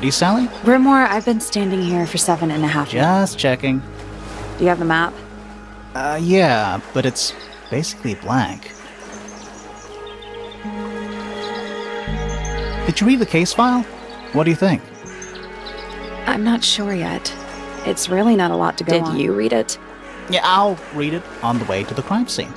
Ready, Sally? Brimore, I've been standing here for 7.5 years. Just checking. Do you have the map? Yeah, but it's basically blank. Did you read the case file? What do you think? I'm not sure yet. It's really not a lot to go on. Did you read it? Yeah, I'll read it on the way to the crime scene.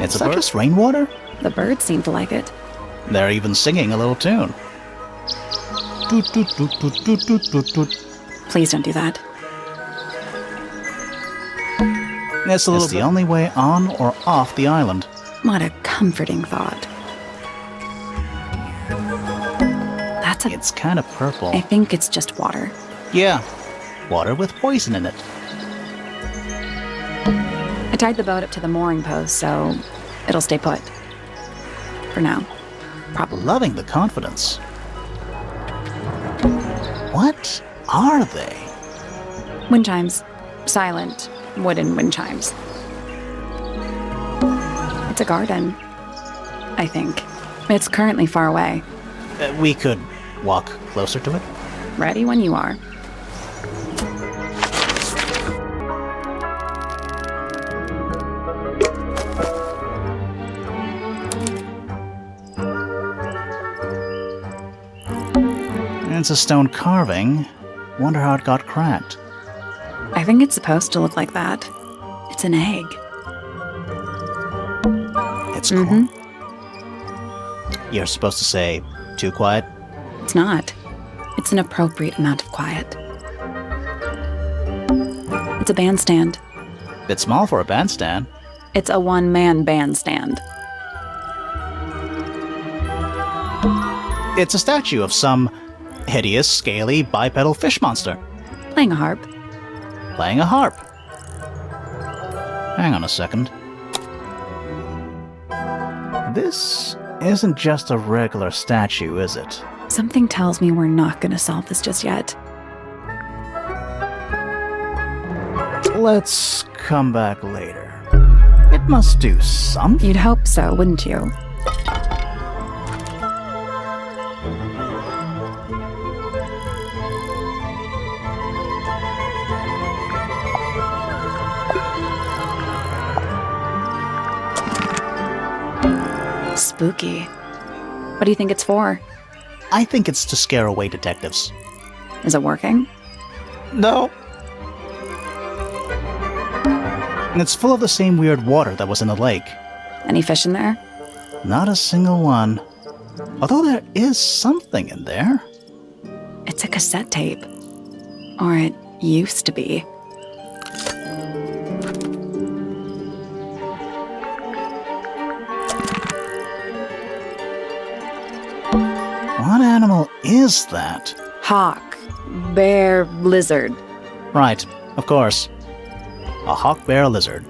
Is that just rainwater? The birds seem to like it. They're even singing a little tune. Doot, doot, doot, doot, doot, doot, doot, doot. Please don't do that. It's the only way on or off the island. What a comforting thought. It's kind of purple. I think it's just water. Yeah, water with poison in it. I tied the boat up to the mooring post, so it'll stay put. For now. Probably. Loving the confidence. What are they? Wind chimes. Silent, wooden wind chimes. It's a garden, I think. It's currently far away. We could walk closer to it. Ready when you are. It's a stone carving. Wonder how it got cracked. I think it's supposed to look like that. It's an egg. It's cool. You're supposed to say, too quiet? It's not. It's an appropriate amount of quiet. It's a bandstand. Bit small for a bandstand. It's a one-man bandstand. It's a statue of some hideous, scaly, bipedal fish monster. Playing a harp. Playing a harp. Hang on a second. This isn't just a regular statue, is it? Something tells me we're not going to solve this just yet. Let's come back later. It must do something. You'd hope so, wouldn't you? Spooky. What do you think it's for? I think it's to scare away detectives. Is it working? No. And it's full of the same weird water that was in the lake. Any fish in there? Not a single one. Although there is something in there. It's a cassette tape. Or it used to be. What animal is that? Hawk. Bear. Lizard. Right, of course. A hawk bear lizard.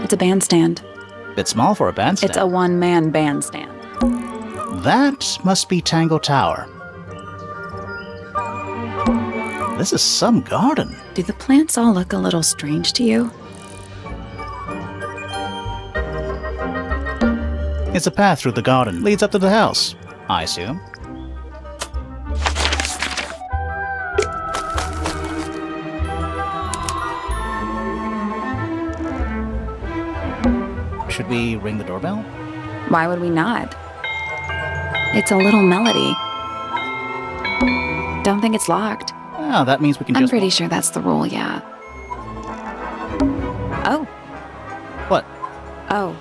It's a bandstand. Bit small for a bandstand. It's a one-man bandstand. That must be Tangle Tower. This is some garden. Do the plants all look a little strange to you? It's a path through the garden. Leads up to the house, I assume. Should we ring the doorbell? Why would we not? It's a little melody. Don't think it's locked. Oh, that means we can I'm just... pretty sure that's the rule, yeah. Oh. What? Oh.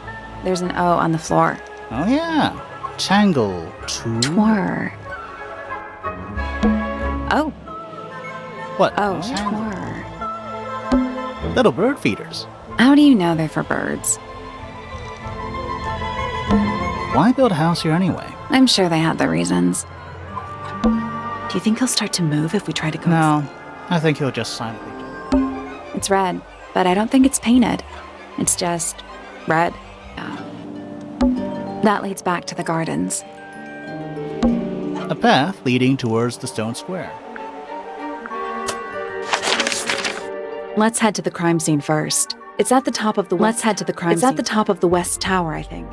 There's an O on the floor. Oh, yeah. Tangle Tower. Oh. What? Oh, Tower. Little bird feeders. How do you know they're for birds? Why build a house here anyway? I'm sure they had their reasons. Do you think he'll start to move if we try to go? No, I think he'll just silently. It's red, but I don't think it's painted. It's just red. That leads back to the gardens. A path leading towards the stone square. Let's head to the crime scene first. It's at the top of the west. Let's head to the crime scene. It's at the top of the west tower, I think.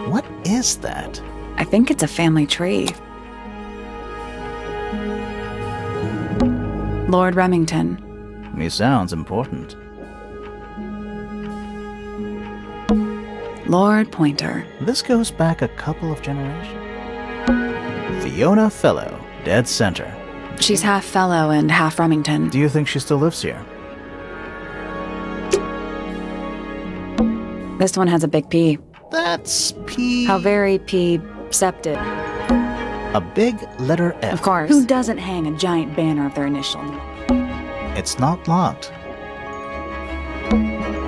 What is that? I think it's a family tree. Lord Remington. He sounds important. Lord Pointer. This goes back a couple of generations. Fiona Fellow, dead center. She's half Fellow and half Remington. Do you think she still lives here? This one has a big P. That's P. How very P-septed. A big letter F. Of course. Who doesn't hang a giant banner of their initial name? It's not locked.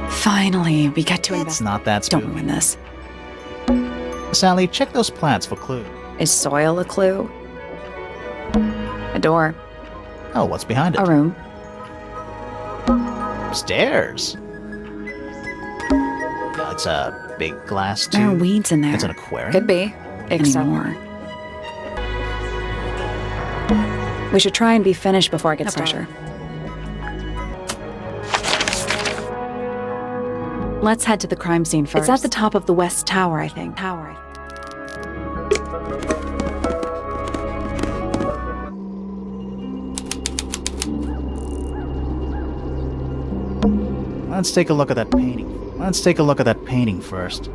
Finally, we get to It's not that spooky. Don't ruin this. Sally, check those plants for clues. Is soil a clue? A door. Oh, what's behind it? A room. Stairs. It's a big glass tube. There are weeds in there. It's an aquarium. Could be. Except more. We should try and be finished before it gets pressure. Let's head to the crime scene first. It's at the top of the west tower, I think. Let's take a look at that painting. Let's take a look at that painting first.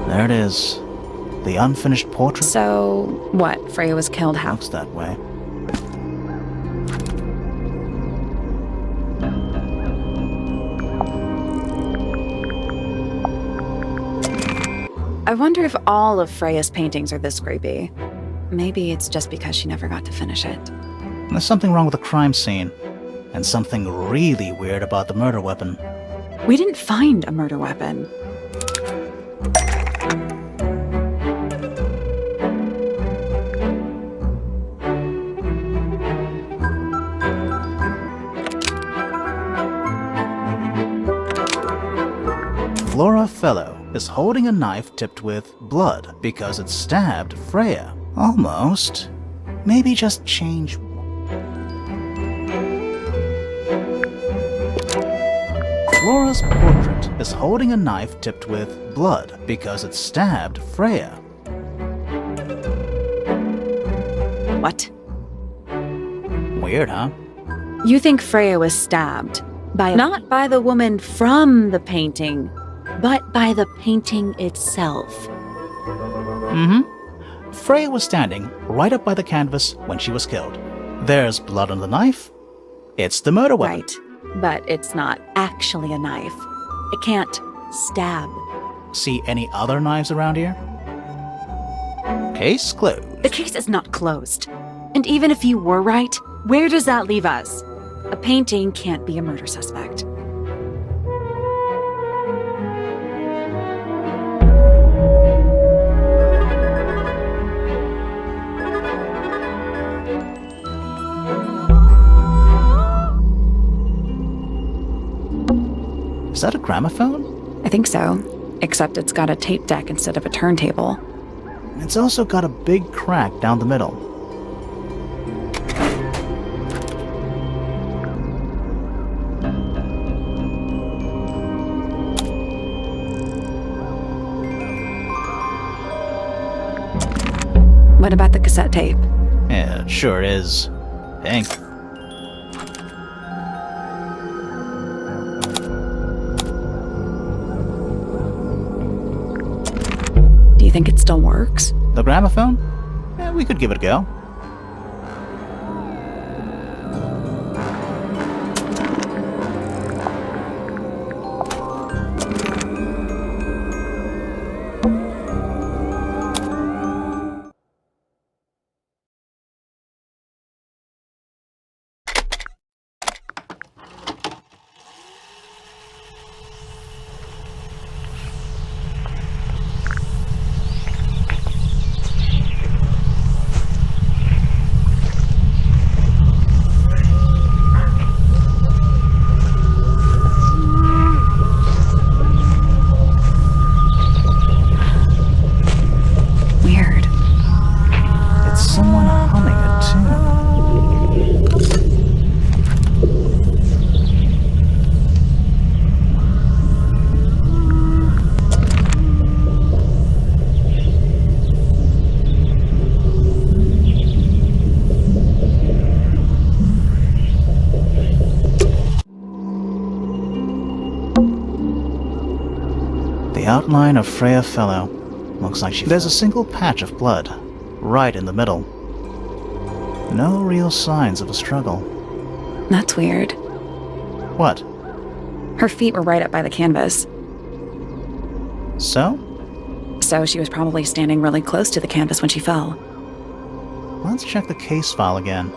There it is. The unfinished portrait. So, what? Freya was killed how? Looks that way. I wonder if all of Freya's paintings are this creepy. Maybe it's just because she never got to finish it. There's something wrong with the crime scene. And something really weird about the murder weapon. We didn't find a murder weapon. Flora Fellow is holding a knife tipped with blood because it stabbed Freya. Almost. Maybe just change. Flora's portrait is holding a knife tipped with blood because it stabbed Freya. What? Weird, huh? You think Freya was stabbed by not by the woman from the painting, but by the painting itself. Mm-hmm. Freya was standing right up by the canvas when she was killed. There's blood on the knife. It's the murder weapon. Right. But it's not actually a knife. It can't stab. See any other knives around here? Case closed. The case is not closed. And even if you were right, where does that leave us? A painting can't be a murder suspect. Is that a gramophone? I think so, except it's got a tape deck instead of a turntable. It's also got a big crack down the middle. What about the cassette tape? Yeah, it sure is. Pink. Do you think it still works? The gramophone? Yeah, we could give it a go. outline of Freya Fellow. Looks like there's a single patch of blood, right in the middle. No real signs of a struggle. That's weird. What? Her feet were right up by the canvas. So? So she was probably standing really close to the canvas when she fell. Let's check the case file again.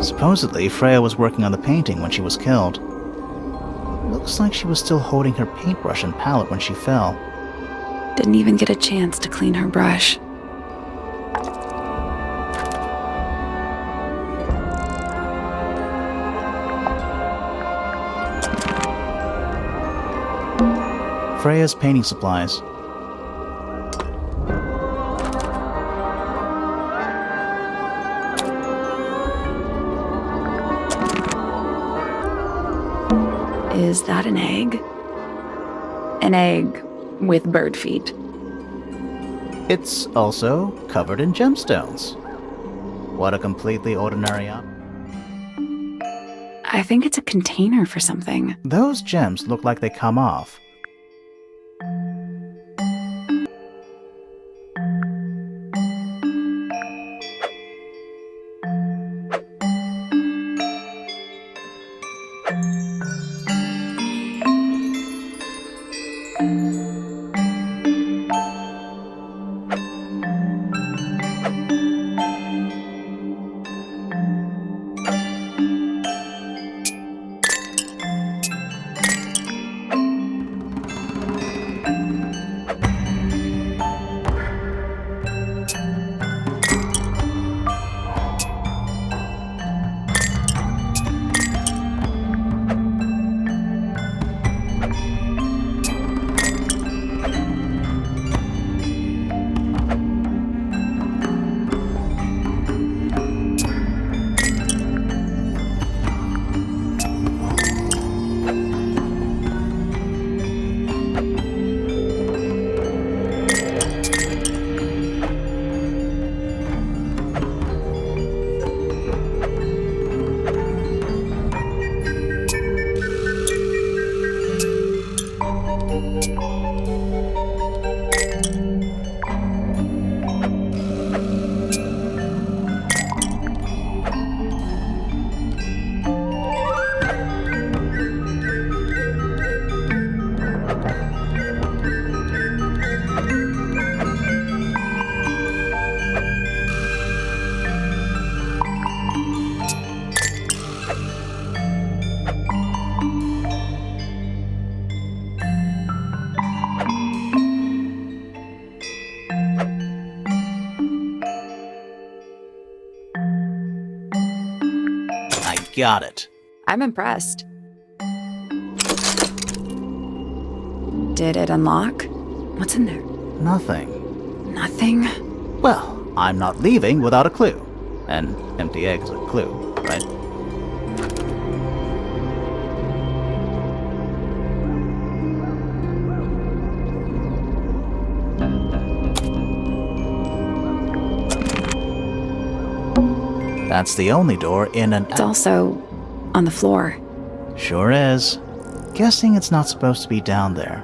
Supposedly, Freya was working on the painting when she was killed. Looks like she was still holding her paintbrush and palette when she fell. Didn't even get a chance to clean her brush. Freya's painting supplies. Is that an egg? An egg with bird feet. It's also covered in gemstones. What a completely ordinary object. I think it's a container for something. Those gems look like they come off. Got it. I'm impressed. Did it unlock? What's in there? Nothing. Nothing? Well, I'm not leaving without a clue. An empty egg is a clue, right? That's the only door in an... It's also on the floor. Sure is. Guessing it's not supposed to be down there.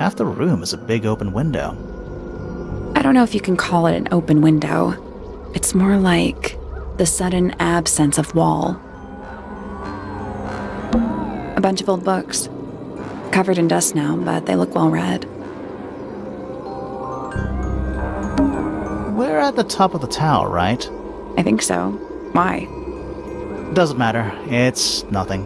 Half the room is a big open window. I don't know if you can call it an open window. It's more like the sudden absence of wall. A bunch of old books. Covered in dust now, but they look well read. We're at the top of the tower, right? I think so. Why? Doesn't matter. It's nothing.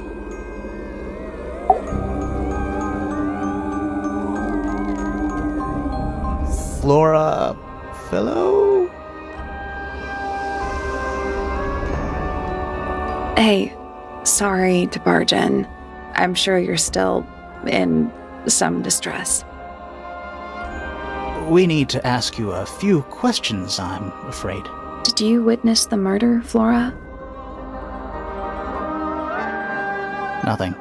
Flora... Fellow? Hey, sorry to barge in. I'm sure you're still in some distress. We need to ask you a few questions, I'm afraid. Did you witness the murder, Flora? Nothing.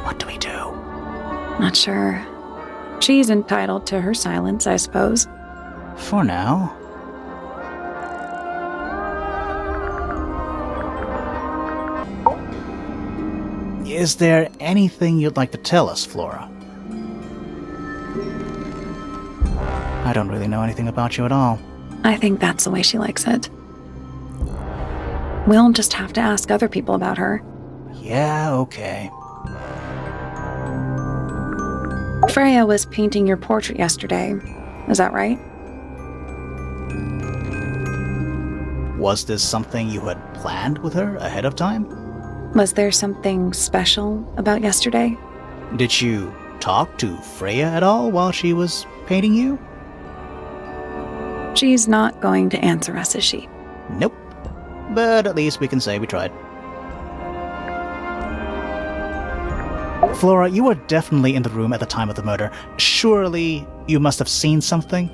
What do we do? Not sure. She's entitled to her silence, I suppose. For now. Is there anything you'd like to tell us, Flora? I don't really know anything about you at all. I think that's the way she likes it. We'll just have to ask other people about her. Yeah, okay. Freya was painting your portrait yesterday. Is that right? Was this something you had planned with her ahead of time? Was there something special about yesterday? Did you talk to Freya at all while she was painting you? She's not going to answer us, is she? Nope. But at least we can say we tried. Flora, you were definitely in the room at the time of the murder. Surely you must have seen something?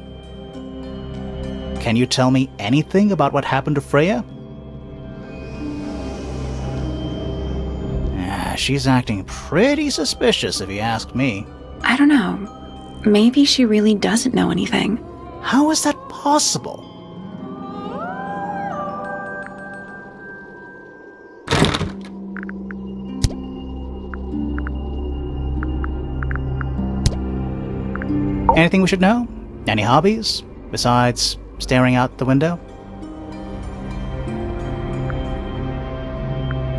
Can you tell me anything about what happened to Freya? She's acting pretty suspicious if you ask me. I don't know. Maybe she really doesn't know anything. How is that possible? Anything we should know? Any hobbies, besides staring out the window?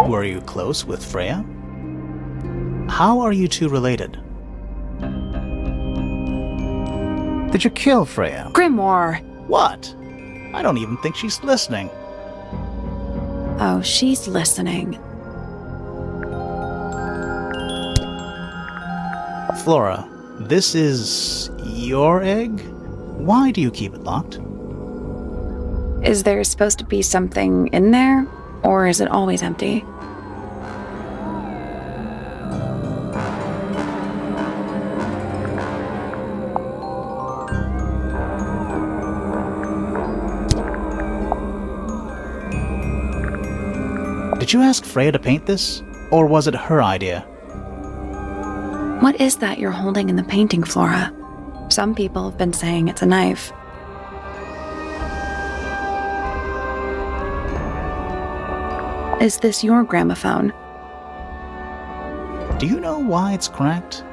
Were you close with Freya? How are you two related? Did you kill Freya? Grimoire! What? I don't even think she's listening. Oh, she's listening. Flora, this is your egg? Why do you keep it locked? Is there supposed to be something in there? Or is it always empty? Did you ask Freya to paint this? Or was it her idea? What is that you're holding in the painting, Flora? Some people have been saying it's a knife. Is this your gramophone? Do you know why it's cracked?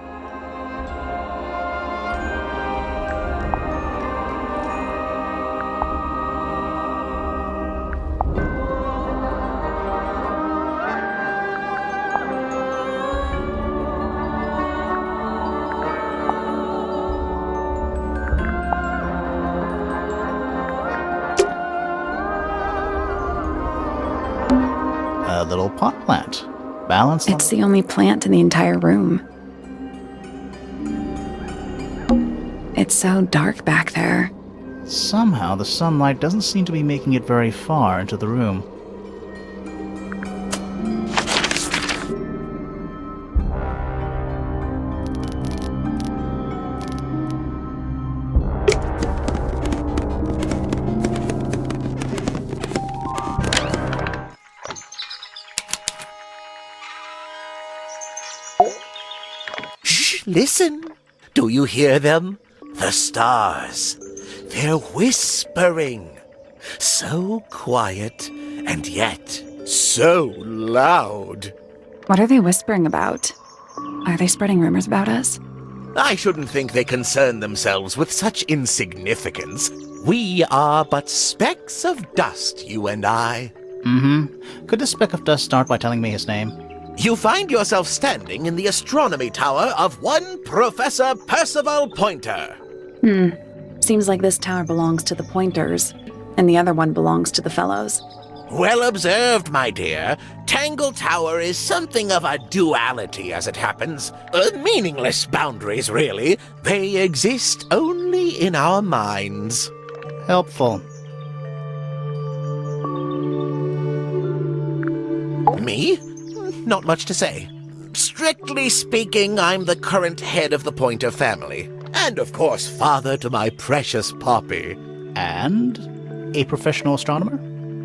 A little pot plant. Balanced. It's the only plant in the entire room. It's so dark back there. Somehow the sunlight doesn't seem to be making it very far into the room. Listen. Do you hear them? The stars. They're whispering. So quiet, and yet so loud. What are they whispering about? Are they spreading rumors about us? I shouldn't think they concern themselves with such insignificance. We are but specks of dust, you and I. Could this speck of dust start by telling me his name? You find yourself standing in the astronomy tower of one Professor Percival Pointer. Seems like this tower belongs to the Pointers, and the other one belongs to the Fellows. Well observed, my dear. Tangle Tower is something of a duality, as it happens. Meaningless boundaries, really. They exist only in our minds. Helpful. Me? Not much to say. Strictly speaking, I'm the current head of the Pointer family. And of course, father to my precious Poppy. And a professional astronomer?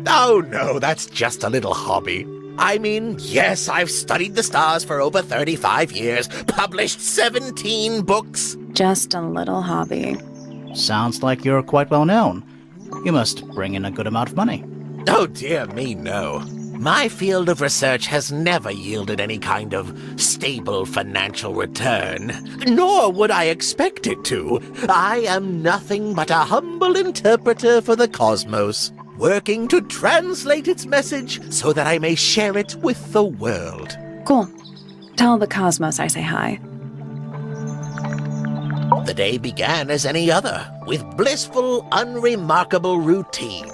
Oh no, that's just a little hobby. I mean, yes, I've studied the stars for over 35 years, published 17 books. Just a little hobby. Sounds like you're quite well known. You must bring in a good amount of money. Oh dear me, no. My field of research has never yielded any kind of stable financial return, nor would I expect it to. I am nothing but a humble interpreter for the cosmos, working to translate its message so that I may share it with the world. Cool. Tell the cosmos I say hi. The day began as any other, with blissful, unremarkable routine.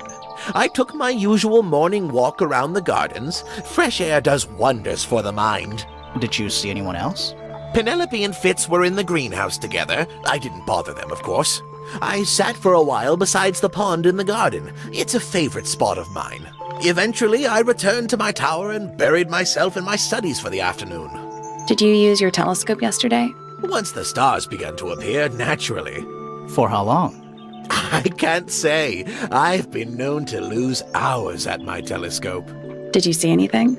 I took my usual morning walk around the gardens. Fresh air does wonders for the mind. Did you see anyone else? Penelope and Fitz were in the greenhouse together. I didn't bother them, of course. I sat for a while besides the pond in the garden. It's a favorite spot of mine. Eventually, I returned to my tower and buried myself in my studies for the afternoon. Did you use your telescope yesterday? Once the stars began to appear, naturally. For how long? I can't say. I've been known to lose hours at my telescope. Did you see anything?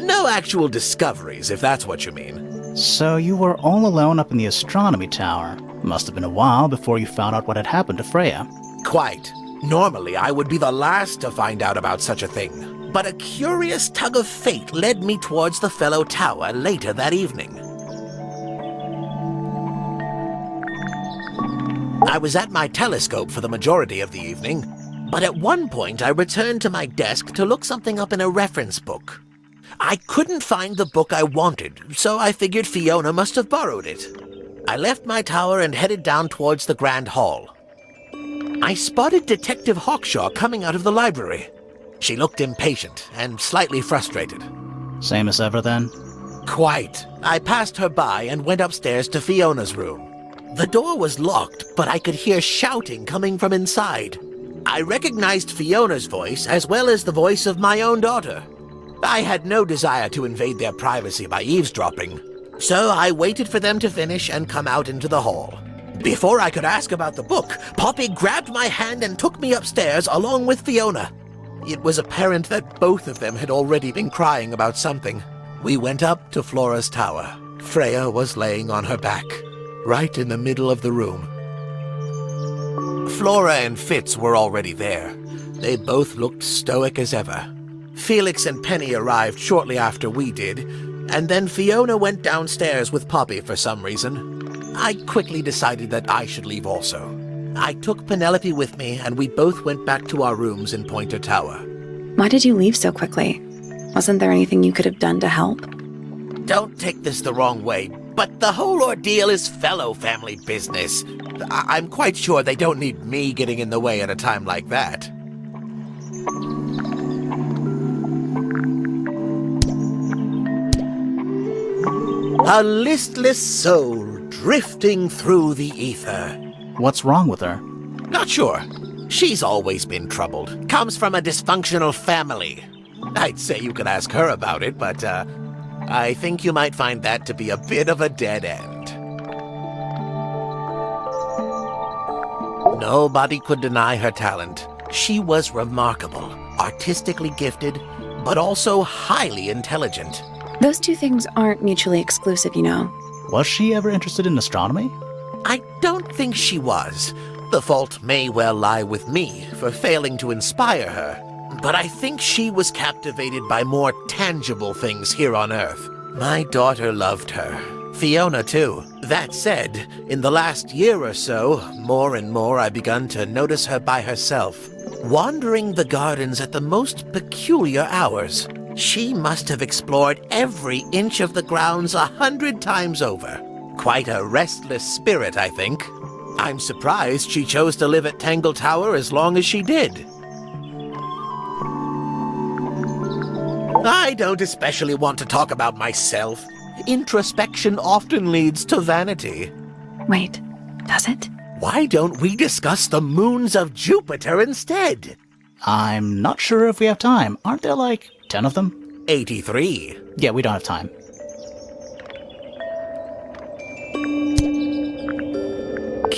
No actual discoveries, if that's what you mean. So you were all alone up in the astronomy tower. Must have been a while before you found out what had happened to Freya. Quite. Normally, I would be the last to find out about such a thing. But a curious tug of fate led me towards the fellow tower later that evening. I was at my telescope for the majority of the evening, but at one point I returned to my desk to look something up in a reference book. I couldn't find the book I wanted, so I figured Fiona must have borrowed it. I left my tower and headed down towards the Grand Hall. I spotted Detective Hawkshaw coming out of the library. She looked impatient and slightly frustrated. Same as ever then? Quite. I passed her by and went upstairs to Fiona's room. The door was locked, but I could hear shouting coming from inside. I recognized Fiona's voice as well as the voice of my own daughter. I had no desire to invade their privacy by eavesdropping, so I waited for them to finish and come out into the hall. Before I could ask about the book, Poppy grabbed my hand and took me upstairs along with Fiona. It was apparent that both of them had already been crying about something. We went up to Flora's tower. Freya was laying on her back, right in the middle of the room. Flora and Fitz were already there. They both looked stoic as ever. Felix and Penny arrived shortly after we did, and then Fiona went downstairs with Poppy for some reason. I quickly decided that I should leave also. I took Penelope with me, and we both went back to our rooms in Pointer Tower. Why did you leave so quickly? Wasn't there anything you could have done to help? Don't take this the wrong way, but the whole ordeal is fellow family business. I'm quite sure they don't need me getting in the way at a time like that. A listless soul drifting through the ether. What's wrong with her? Not sure. She's always been troubled. Comes from a dysfunctional family. I'd say you could ask her about it, but I think you might find that to be a bit of a dead end. Nobody could deny her talent. She was remarkable, artistically gifted, but also highly intelligent. Those two things aren't mutually exclusive, you know. Was she ever interested in astronomy? I don't think she was. The fault may well lie with me for failing to inspire her. But I think she was captivated by more tangible things here on Earth. My daughter loved her. Fiona, too. That said, in the last year or so, more and more I begun to notice her by herself, wandering the gardens at the most peculiar hours. She must have explored every inch of the grounds 100 times over. Quite a restless spirit, I think. I'm surprised she chose to live at Tangle Tower as long as she did. I don't especially want to talk about myself. Introspection often leads to vanity. Wait, does it? Why don't we discuss the moons of Jupiter instead? I'm not sure if we have time. Aren't there like 10 of them? 83. Yeah, we don't have time.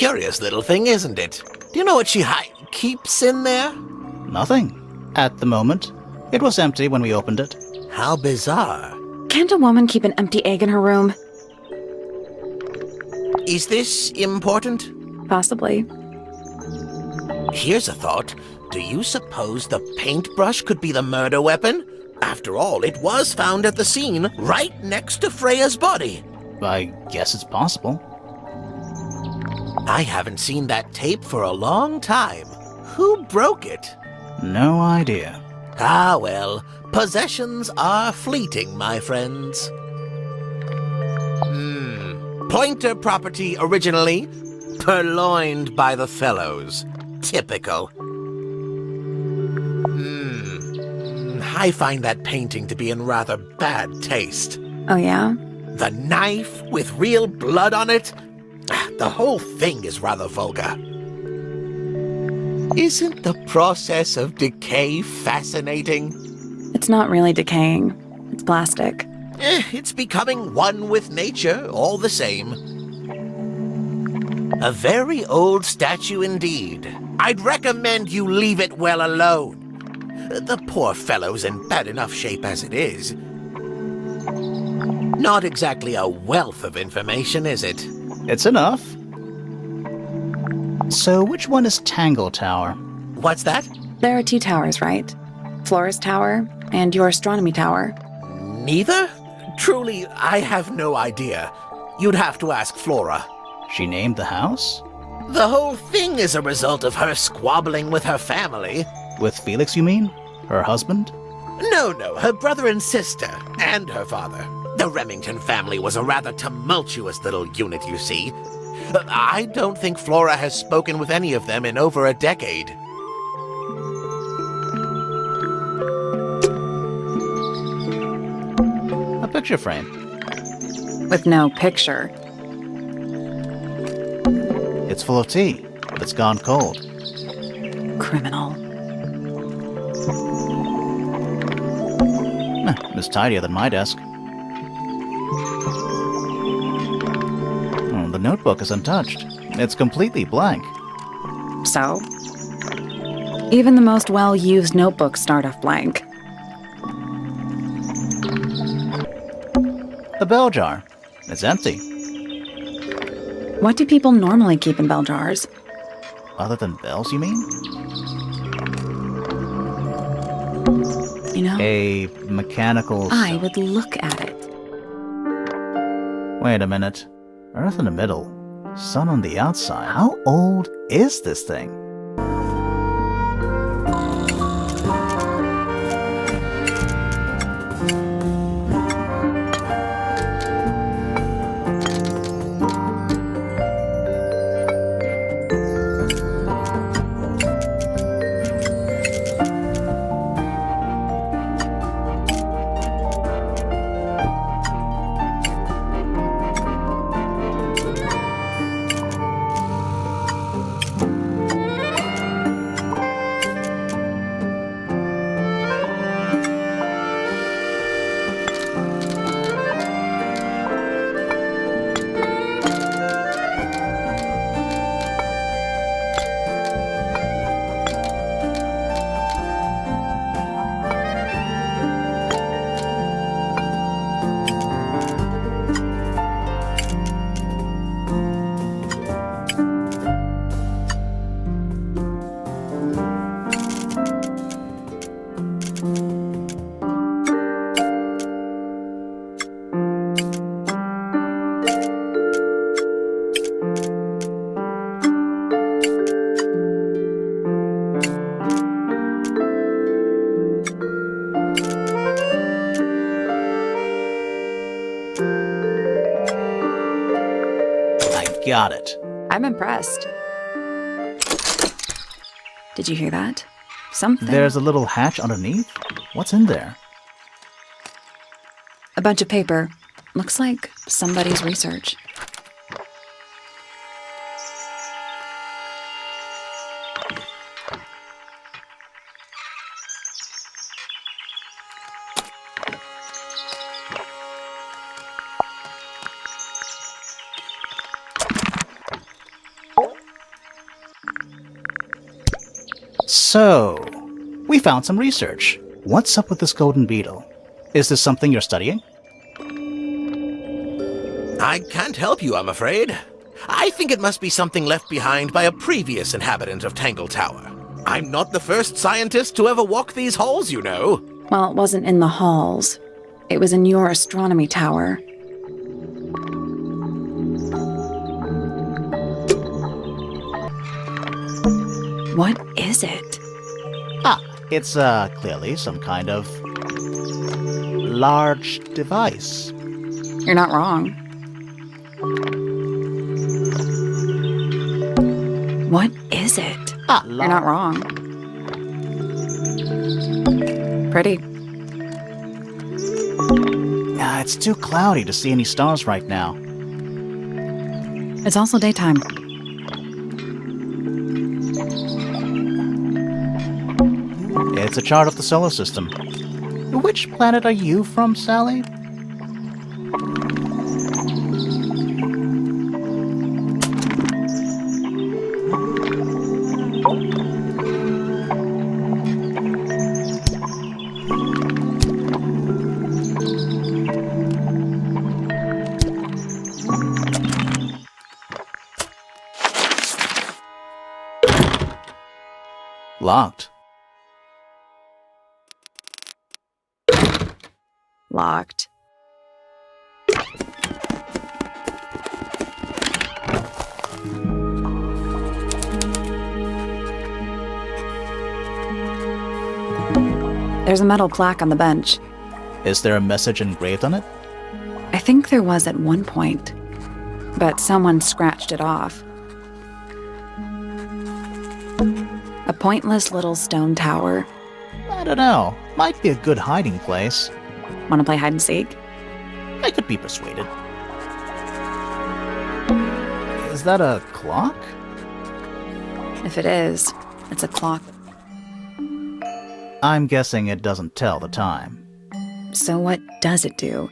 Curious little thing, isn't it? Do you know what she keeps in there? Nothing. At the moment. It was empty when we opened it. How bizarre. Can't a woman keep an empty egg in her room? Is this important? Possibly. Here's a thought. Do you suppose the paintbrush could be the murder weapon? After all, it was found at the scene, right next to Freya's body. I guess it's possible. I haven't seen that tape for a long time. Who broke it? No idea. Ah, well, possessions are fleeting, my friends. Pointer property originally, purloined by the fellows. Typical. I find that painting to be in rather bad taste. Oh, yeah? The knife with real blood on it? The whole thing is rather vulgar. Isn't the process of decay fascinating? It's not really decaying. It's plastic. It's becoming one with nature, all the same. A very old statue indeed. I'd recommend you leave it well alone. The poor fellow's in bad enough shape as it is. Not exactly a wealth of information, is it? It's enough. So which one is Tangle Tower? What's that? There are two towers, right? Flora's tower and your astronomy tower. Neither? Truly, I have no idea. You'd have to ask Flora. She named the house? The whole thing is a result of her squabbling with her family. With Felix, you mean? Her husband? No, her brother and sister, and her father. The Remington family was a rather tumultuous little unit, you see. I don't think Flora has spoken with any of them in over a decade. A picture frame. With no picture. It's full of tea, but it's gone cold. Criminal. It's tidier than my desk. The notebook is untouched. It's completely blank. So? Even the most well-used notebooks start off blank. The bell jar. It's empty. What do people normally keep in bell jars? Other than bells, you mean? You know, A mechanical... I would look at it. Wait a minute. Earth in the middle. Sun on the outside. How old is this thing? Got it. I'm impressed. Did you hear that? Something. There's a little hatch underneath? What's in there? A bunch of paper. Looks like somebody's research. So, we found some research. What's up with this golden beetle? Is this something you're studying? I can't help you, I'm afraid. I think it must be something left behind by a previous inhabitant of Tangle Tower. I'm not the first scientist to ever walk these halls, you know. Well, it wasn't in the halls. It was in your astronomy tower. What is it? It's clearly some kind of large device. You're not wrong. What is it? You're not wrong. Pretty. It's too cloudy to see any stars right now. It's also daytime. It's a chart of the solar system. Which planet are you from, Sally? Locked. Locked. There's a metal plaque on the bench. Is there a message engraved on it? I think there was at one point, but someone scratched it off. A pointless little stone tower. I don't know. Might be a good hiding place. Want to play hide and seek? I could be persuaded. Is that a clock? If it is, it's a clock. I'm guessing it doesn't tell the time. So what does it do?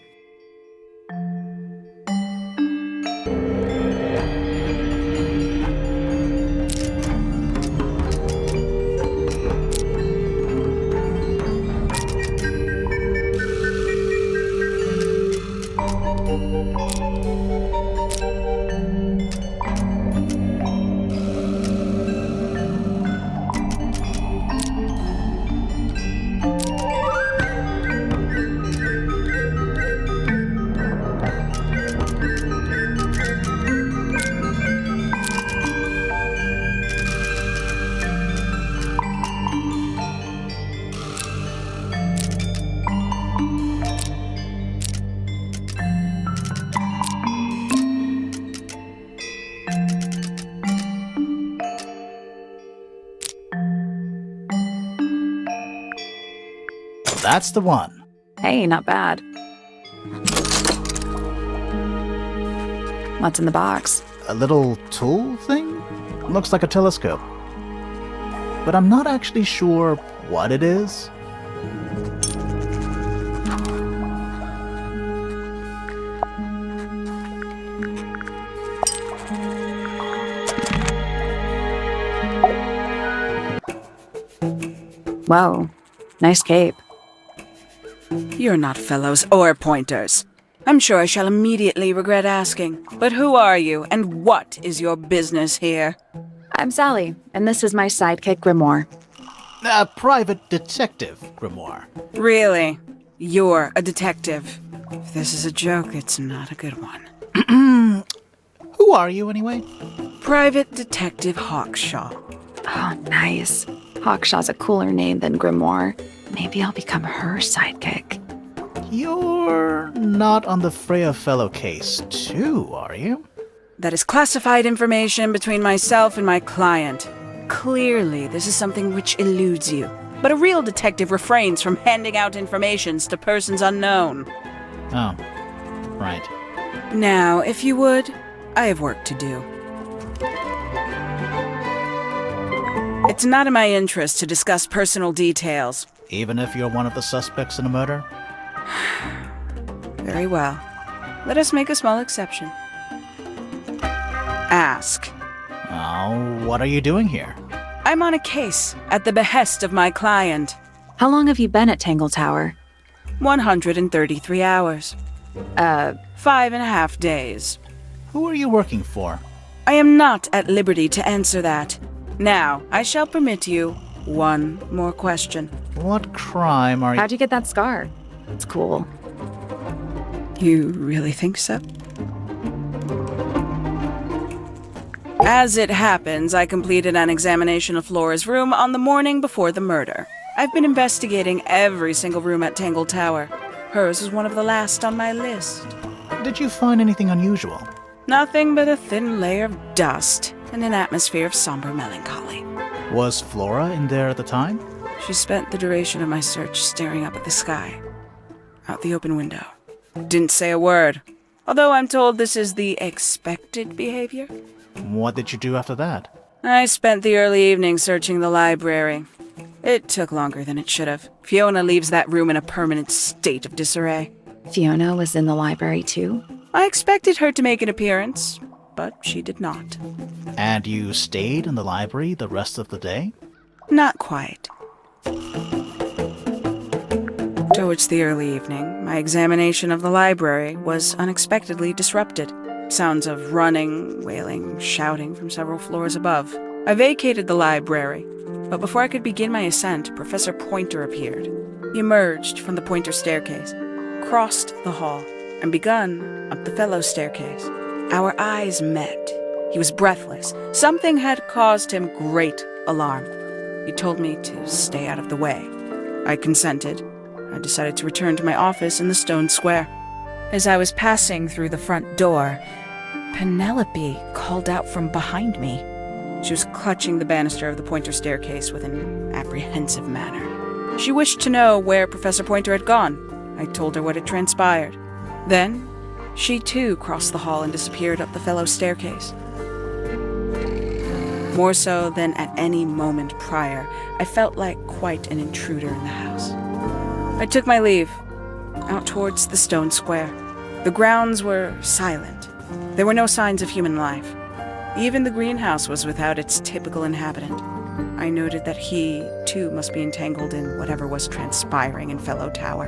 That's the one. Hey, not bad. What's in the box? A little tool thing? Looks like a telescope. But I'm not actually sure what it is. Whoa, nice cape. You're not fellows or pointers. I'm sure I shall immediately regret asking. But who are you, and what is your business here? I'm Sally, and this is my sidekick Grimoire. A private detective, Grimoire. Really? You're a detective. If this is a joke, it's not a good one. Who are you, anyway? Private Detective Hawkshaw. Oh, nice. Hawkshaw's a cooler name than Grimoire. Maybe I'll become her sidekick. You're not on the Freya Fellow case, too, are you? That is classified information between myself and my client. Clearly, this is something which eludes you. But a real detective refrains from handing out informations to persons unknown. Oh, right. Now, if you would, I have work to do. It's not in my interest to discuss personal details. Even if you're one of the suspects in a murder? Very well. Let us make a small exception. Ask. Oh, what are you doing here? I'm on a case at the behest of my client. How long have you been at Tangle Tower? 133 hours. 5.5 days. Who are you working for? I am not at liberty to answer that. Now, I shall permit you one more question. What crime are you... How'd you get that scar? It's cool. You really think so? As it happens, I completed an examination of Flora's room on the morning before the murder. I've been investigating every single room at Tangle Tower. Hers was one of the last on my list. Did you find anything unusual? Nothing but a thin layer of dust and an atmosphere of somber melancholy. Was Flora in there at the time? She spent the duration of my search staring up at the sky, out the open window. Didn't say a word, although I'm told this is the expected behavior. What did you do after that? I spent the early evening searching the library. It took longer than it should have. Fiona leaves that room in a permanent state of disarray. Fiona was in the library too? I expected her to make an appearance, but she did not. And you stayed in the library the rest of the day? Not quite. Towards the early evening, my examination of the library was unexpectedly disrupted. Sounds of running, wailing, shouting from several floors above. I vacated the library, but before I could begin my ascent, Professor Pointer appeared. He emerged from the Pointer staircase, crossed the hall, and begun up the fellow staircase. Our eyes met. He was breathless. Something had caused him great alarm. He told me to stay out of the way. I consented. I decided to return to my office in the stone square. As I was passing through the front door, Penelope called out from behind me. She was clutching the banister of the Pointer staircase with an apprehensive manner. She wished to know where Professor Pointer had gone. I told her what had transpired. Then, she too crossed the hall and disappeared up the fellow staircase. More so than at any moment prior, I felt like quite an intruder in the house. I took my leave, out towards the stone square. The grounds were silent. There were no signs of human life. Even the greenhouse was without its typical inhabitant. I noted that he, too, must be entangled in whatever was transpiring in Fellow Tower.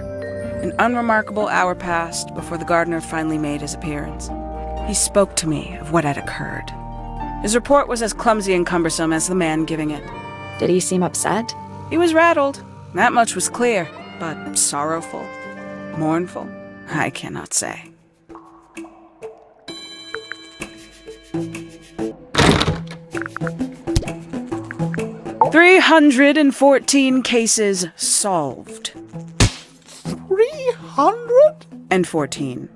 An unremarkable hour passed before the gardener finally made his appearance. He spoke to me of what had occurred. His report was as clumsy and cumbersome as the man giving it. Did he seem upset? He was rattled. That much was clear. But sorrowful, mournful, I cannot say. "314 cases solved." 314.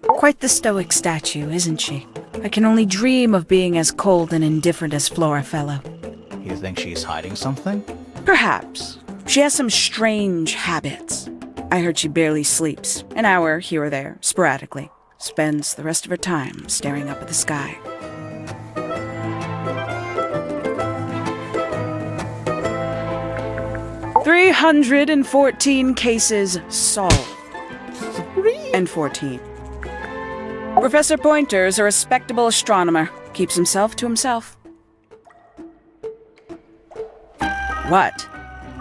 Quite the stoic statue, isn't she? I can only dream of being as cold and indifferent as Flora Fellow. You think she's hiding something? Perhaps. She has some strange habits. I heard she barely sleeps, an hour here or there, sporadically. Spends the rest of her time staring up at the sky. "314 cases solved." 314. Professor Pointer is a respectable astronomer. Keeps himself to himself. What?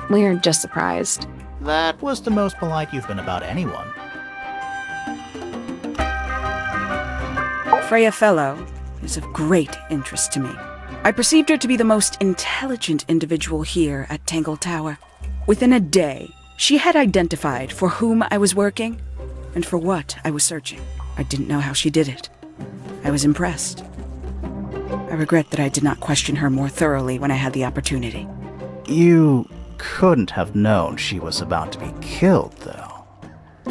We're just surprised. That was the most polite you've been about anyone. Freya Fellow is of great interest to me. I perceived her to be the most intelligent individual here at Tangle Tower. Within a day, she had identified for whom I was working and for what I was searching. I didn't know how she did it. I was impressed. I regret that I did not question her more thoroughly when I had the opportunity. You couldn't have known she was about to be killed, though.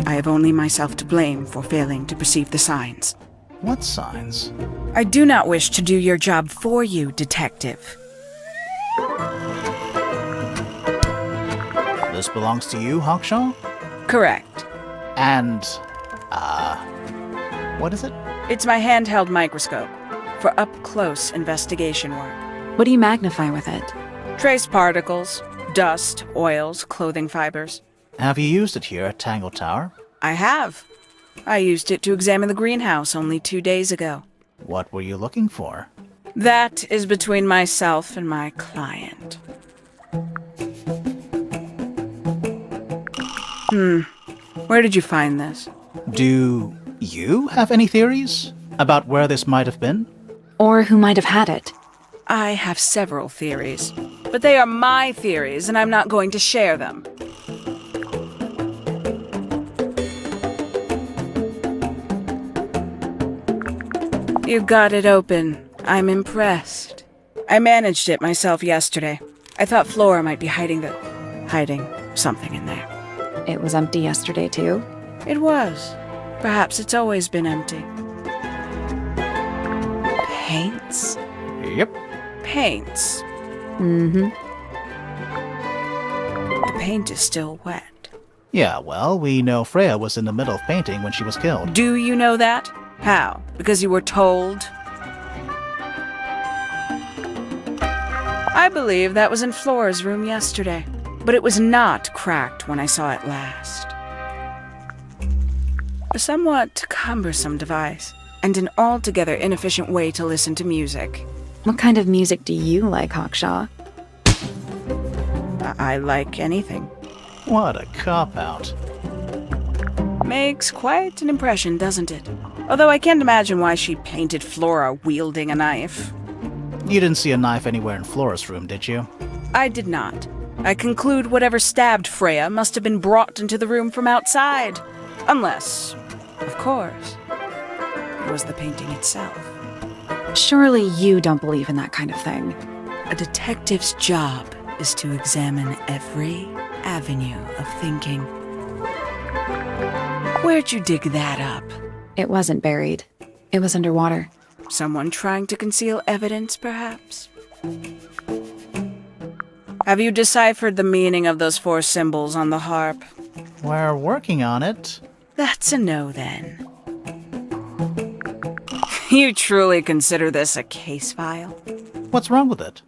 I have only myself to blame for failing to perceive the signs. What signs? I do not wish to do your job for you, Detective. This belongs to you, Hawkshaw? Correct. And, what is it? It's my handheld microscope for up-close investigation work. What do you magnify with it? Trace particles, dust, oils, clothing fibers. Have you used it here at Tangle Tower? I have. I used it to examine the greenhouse only 2 days ago. What were you looking for? That is between myself and my client. Where did you find this? Do you have any theories about where this might have been? Or who might have had it? I have several theories, but they are my theories, and I'm not going to share them. You got it open. I'm impressed. I managed it myself yesterday. I thought Flora might be hiding something in there. It was empty yesterday, too. It was. Perhaps it's always been empty. Paints? Yep. Paints. Mm-hmm. The paint is still wet. Yeah, well, we know Freya was in the middle of painting when she was killed. Do you know that? How? Because you were told? I believe that was in Flora's room yesterday, but it was not cracked when I saw it last. A somewhat cumbersome device, and an altogether inefficient way to listen to music. What kind of music do you like, Hawkshaw? I like anything. What a cop-out. Makes quite an impression, doesn't it? Although I can't imagine why she painted Flora wielding a knife. You didn't see a knife anywhere in Flora's room, did you? I did not. I conclude whatever stabbed Freya must have been brought into the room from outside. Unless, of course, it was the painting itself. Surely you don't believe in that kind of thing. A detective's job is to examine every avenue of thinking. Where'd you dig that up? It wasn't buried. It was underwater. Someone trying to conceal evidence, perhaps? Have you deciphered the meaning of those 4 symbols on the harp? We're working on it. That's a no, then. You truly consider this a case file? What's wrong with it?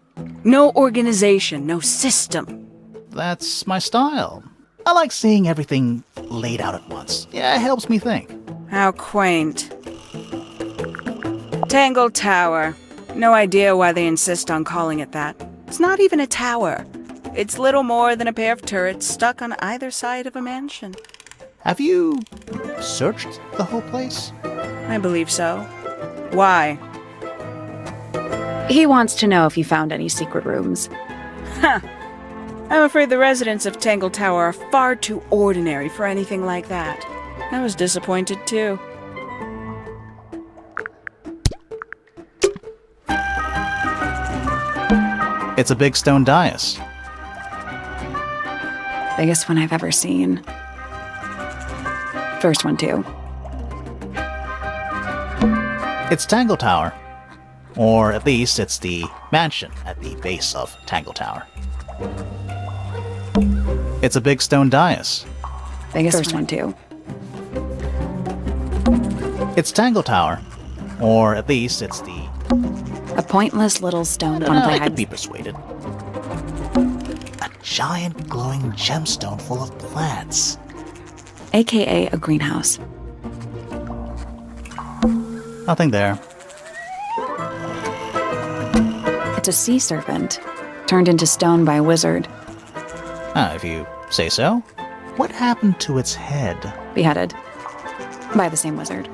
No organization, no system. That's my style. I like seeing everything laid out at once. Yeah, it helps me think. How quaint. Tangle Tower. No idea why they insist on calling it that. It's not even a tower. It's little more than a pair of turrets stuck on either side of a mansion. Have you searched the whole place? I believe so. Why? He wants to know if you found any secret rooms. I'm afraid the residents of Tangle Tower are far too ordinary for anything like that. I was disappointed too. It's a big stone dais. Biggest one I've ever seen. First one, too. It's Tangle Tower. Or at least it's the mansion at the base of Tangle Tower. It's a big stone dais. Biggest First one, too. It's Tangle Tower. Or at least it's the... A pointless little stone one I of could be persuaded. A giant glowing gemstone full of plants. AKA a greenhouse. Nothing there. It's a sea serpent, turned into stone by a wizard. If you say so. What happened to its head? Beheaded. By the same wizard.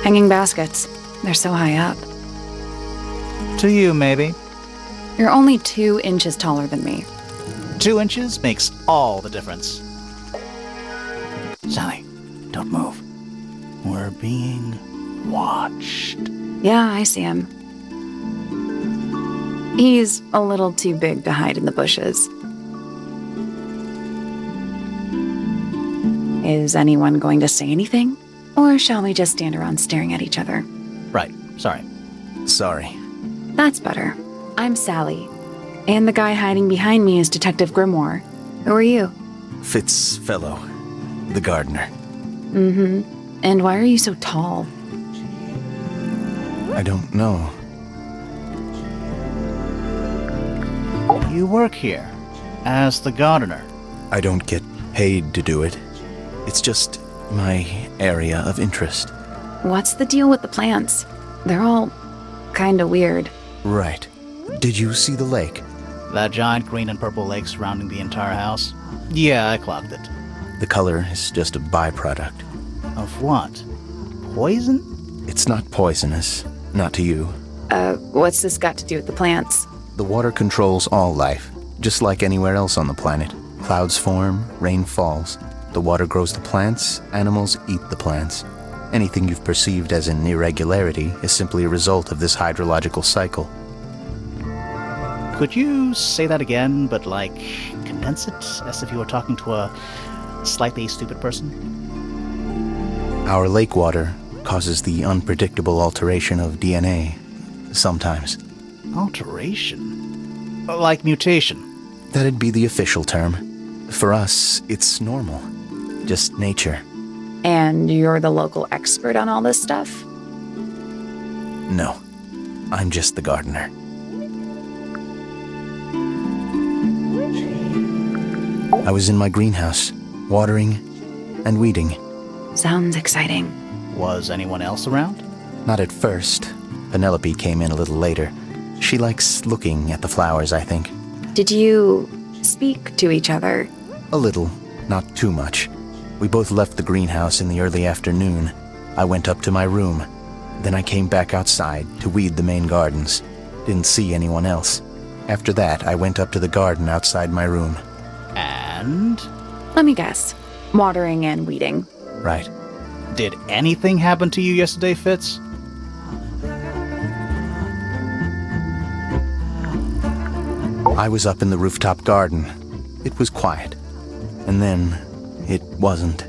Hanging baskets. They're so high up. To you, maybe. You're only 2 inches taller than me. 2 inches makes all the difference. Sally, don't move. We're being watched. Yeah, I see him. He's a little too big to hide in the bushes. Is anyone going to say anything? Or shall we just stand around staring at each other? Right, sorry. Sorry. That's better. I'm Sally. And the guy hiding behind me is Detective Grimoire. Who are you? Fitzfellow, the gardener. Mm-hmm. And why are you so tall? I don't know. You work here as the gardener. I don't get paid to do it. It's just my area of interest. What's the deal with the plants? They're all kinda weird. Right. Did you see the lake? That giant green and purple lake surrounding the entire house? Yeah, I clocked it. The color is just a byproduct. Of what? Poison? It's not poisonous. Not to you. What's this got to do with the plants? The water controls all life, just like anywhere else on the planet. Clouds form, rain falls. The water grows the plants, animals eat the plants. Anything you've perceived as an irregularity is simply a result of this hydrological cycle. Could you say that again, but like condense it as if you were talking to a slightly stupid person? Our lake water causes the unpredictable alteration of DNA, sometimes. Alteration? Like mutation? That'd be the official term. For us, it's normal. Just nature. And you're the local expert on all this stuff? No, I'm just the gardener. I was in my greenhouse, watering and weeding. Sounds exciting. Was anyone else around? Not at first. Penelope came in a little later. She likes looking at the flowers, I think. Did you speak to each other? A little, not too much. We both left the greenhouse in the early afternoon. I went up to my room. Then I came back outside to weed the main gardens. Didn't see anyone else. After that, I went up to the garden outside my room. And? Let me guess. Watering and weeding. Right. Did anything happen to you yesterday, Fitz? I was up in the rooftop garden. It was quiet. And then, it wasn't.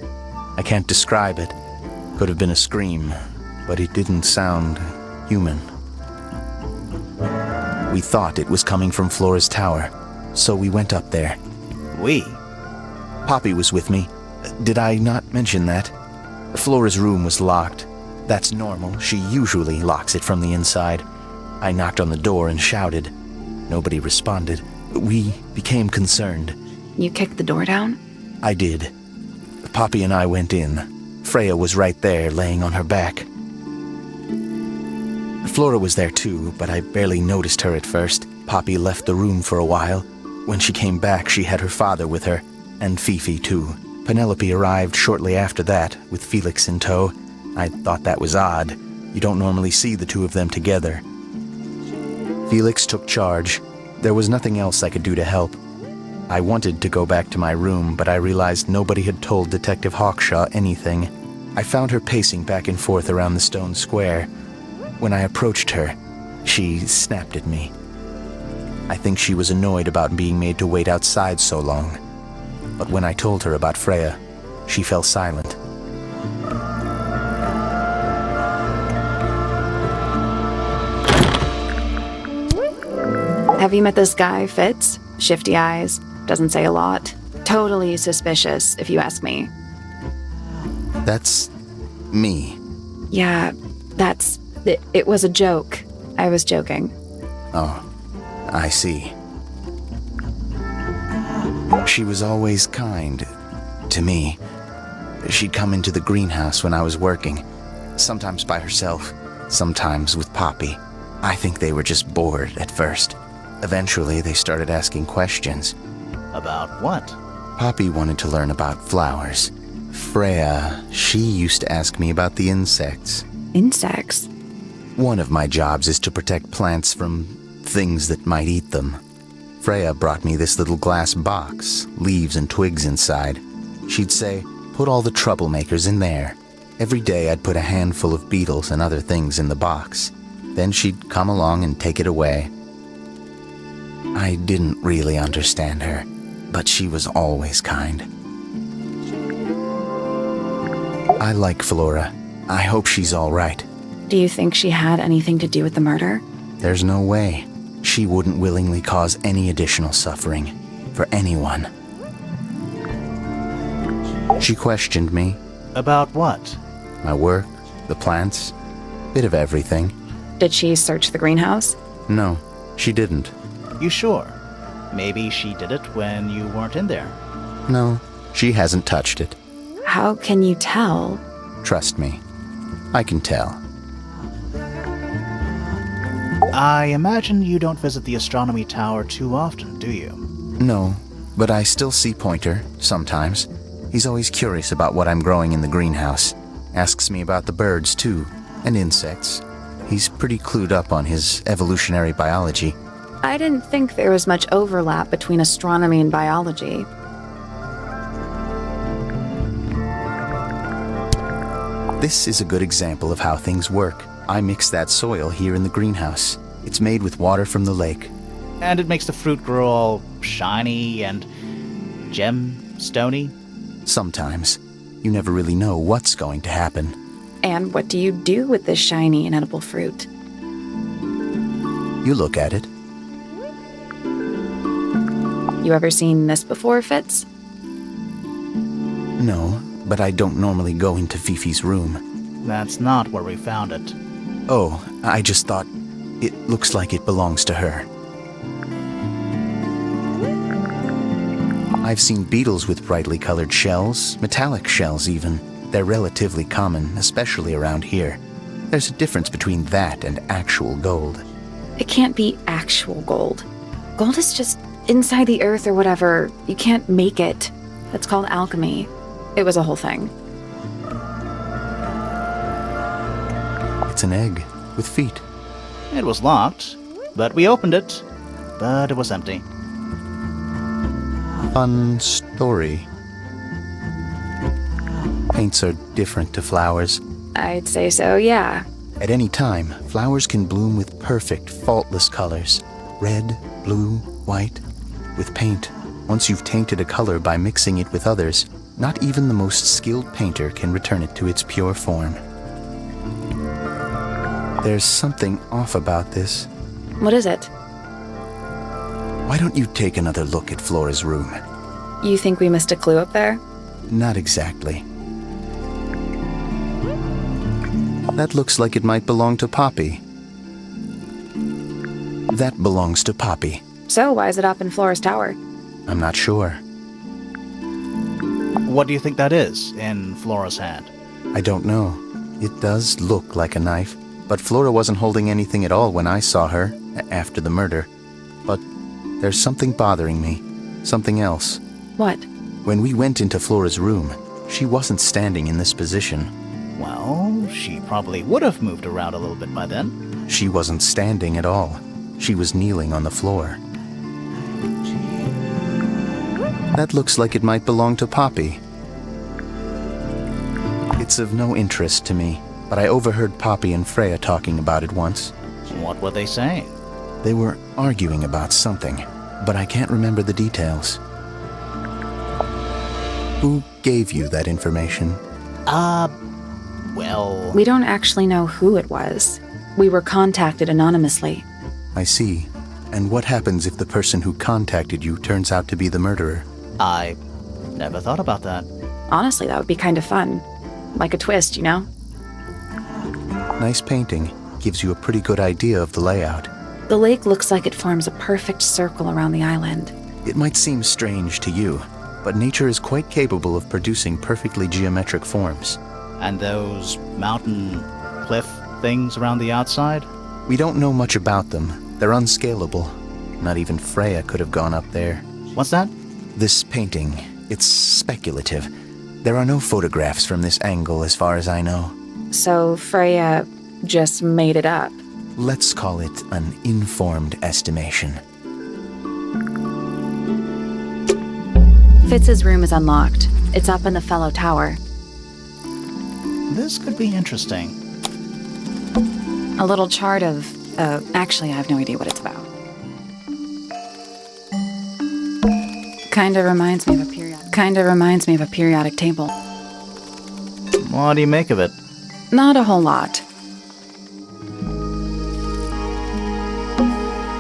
I can't describe it. Could have been a scream, but it didn't sound human. We thought it was coming from Flora's tower, so we went up there. We? Poppy was with me. Did I not mention that? Flora's room was locked. That's normal. She usually locks it from the inside. I knocked on the door and shouted. Nobody responded. We became concerned. You kicked the door down? I did. Poppy and I went in. Freya was right there, laying on her back. Flora was there too, but I barely noticed her at first. Poppy left the room for a while. When she came back, she had her father with her, and Fifi too. Penelope arrived shortly after that, with Felix in tow. I thought that was odd. You don't normally see the two of them together. Felix took charge. There was nothing else I could do to help. I wanted to go back to my room, but I realized nobody had told Detective Hawkshaw anything. I found her pacing back and forth around the stone square. When I approached her, she snapped at me. I think she was annoyed about being made to wait outside so long. But when I told her about Freya, she fell silent. Have you met this guy, Fitz? Shifty eyes, doesn't say a lot. Totally suspicious, if you ask me. That's me. Yeah, it was a joke. I was joking. Oh, I see. She was always kind to me. She'd come into the greenhouse when I was working, sometimes by herself, sometimes with Poppy. I think they were just bored at first. Eventually, they started asking questions. About what? Poppy wanted to learn about flowers. Freya, she used to ask me about the insects. Insects? One of my jobs is to protect plants from things that might eat them. Freya brought me this little glass box, leaves and twigs inside. She'd say, put all the troublemakers in there. Every day I'd put a handful of beetles and other things in the box. Then she'd come along and take it away. I didn't really understand her, but she was always kind. I like Flora. I hope she's all right. Do you think she had anything to do with the murder? There's no way. She wouldn't willingly cause any additional suffering for anyone. She questioned me. About what? My work, the plants, bit of everything. Did she search the greenhouse? No, she didn't. You sure? Maybe she did it when you weren't in there. No, she hasn't touched it. How can you tell? Trust me. I can tell. I imagine you don't visit the astronomy tower too often, do you? No, but I still see Pointer, sometimes. He's always curious about what I'm growing in the greenhouse. Asks me about the birds, too, and insects. He's pretty clued up on his evolutionary biology. I didn't think there was much overlap between astronomy and biology. This is a good example of how things work. I mix that soil here in the greenhouse. It's made with water from the lake. And it makes the fruit grow all shiny and gemstony? Sometimes. You never really know what's going to happen. And what do you do with this shiny, inedible fruit? You look at it. You ever seen this before, Fitz? No, but I don't normally go into Fifi's room. That's not where we found it. Oh, I just thought it looks like it belongs to her. I've seen beetles with brightly colored shells, metallic shells even. They're relatively common, especially around here. There's a difference between that and actual gold. It can't be actual gold. Gold is just inside the earth or whatever. You can't make it. That's called alchemy. It was a whole thing. It's an egg with feet. It was locked, but we opened it, but it was empty. Fun story. Paints are different to flowers. I'd say so, yeah. At any time, flowers can bloom with perfect, faultless colors. Red, blue, white. With paint, once you've tainted a color by mixing it with others, not even the most skilled painter can return it to its pure form. There's something off about this. What is it? Why don't you take another look at Flora's room? You think we missed a clue up there? Not exactly. That looks like it might belong to Poppy. That belongs to Poppy. So why is it up in Flora's tower? I'm not sure. What do you think that is in Flora's hand? I don't know. It does look like a knife, but Flora wasn't holding anything at all when I saw her after the murder. But there's something bothering me. Something else. What? When we went into Flora's room, she wasn't standing in this position. Well, she probably would have moved around a little bit by then. She wasn't standing at all. She was kneeling on the floor. That looks like it might belong to Poppy. It's of no interest to me, but I overheard Poppy and Freya talking about it once. What were they saying? They were arguing about something, but I can't remember the details. Who gave you that information? Well... We don't actually know who it was. We were contacted anonymously. I see. And what happens if the person who contacted you turns out to be the murderer? I never thought about that. Honestly, that would be kind of fun. Like a twist, you know? Nice painting. Gives you a pretty good idea of the layout. The lake looks like it forms a perfect circle around the island. It might seem strange to you, but nature is quite capable of producing perfectly geometric forms. And those mountain cliff things around the outside? We don't know much about them. They're unscalable. Not even Freya could have gone up there. What's that? This painting, it's speculative. There are no photographs from this angle as far as I know. So Freya just made it up. Let's call it an informed estimation. Fitz's room is unlocked. It's up in the fellow tower. This could be interesting. A little chart of... actually, I have no idea what it's about. Kinda reminds me of a periodic table. What do you make of it? Not a whole lot.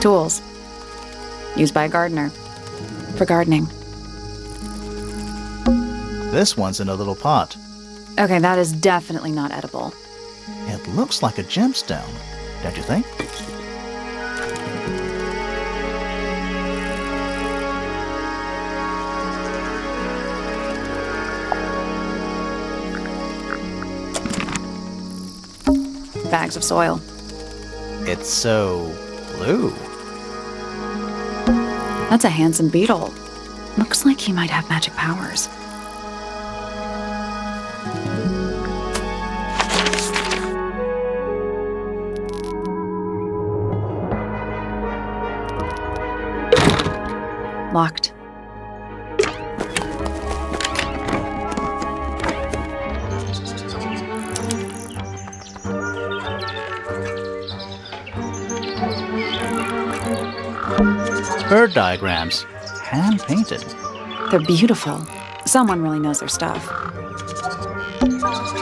Tools. Used by a gardener. For gardening. This one's in a little pot. Okay, that is definitely not edible. It looks like a gemstone, don't you think? bags of soil. It's so blue. That's a handsome beetle. Looks like he might have magic powers. Locked. Bird diagrams. Hand-painted. They're beautiful. Someone really knows their stuff.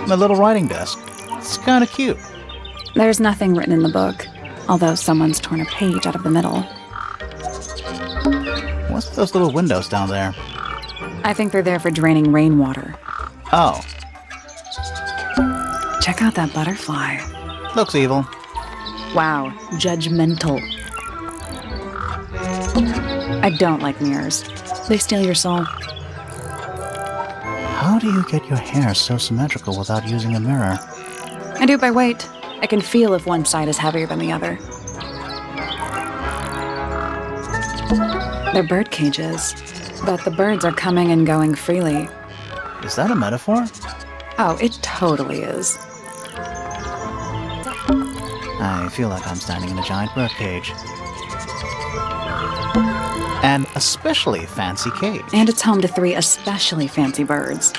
My little writing desk. It's kinda cute. There's nothing written in the book, although someone's torn a page out of the middle. What's those little windows down there? I think they're there for draining rainwater. Oh, Check out that butterfly. looks evil. Wow, judgmental. I don't like mirrors. They steal your soul. How do you get your hair so symmetrical without using a mirror? I do it by weight. I can feel if one side is heavier than the other. They're bird cages, but the birds are coming and going freely. Is that a metaphor? Oh, it totally is. I feel like I'm standing in a giant bird cage. An especially fancy cage. And it's home to 3 especially fancy birds.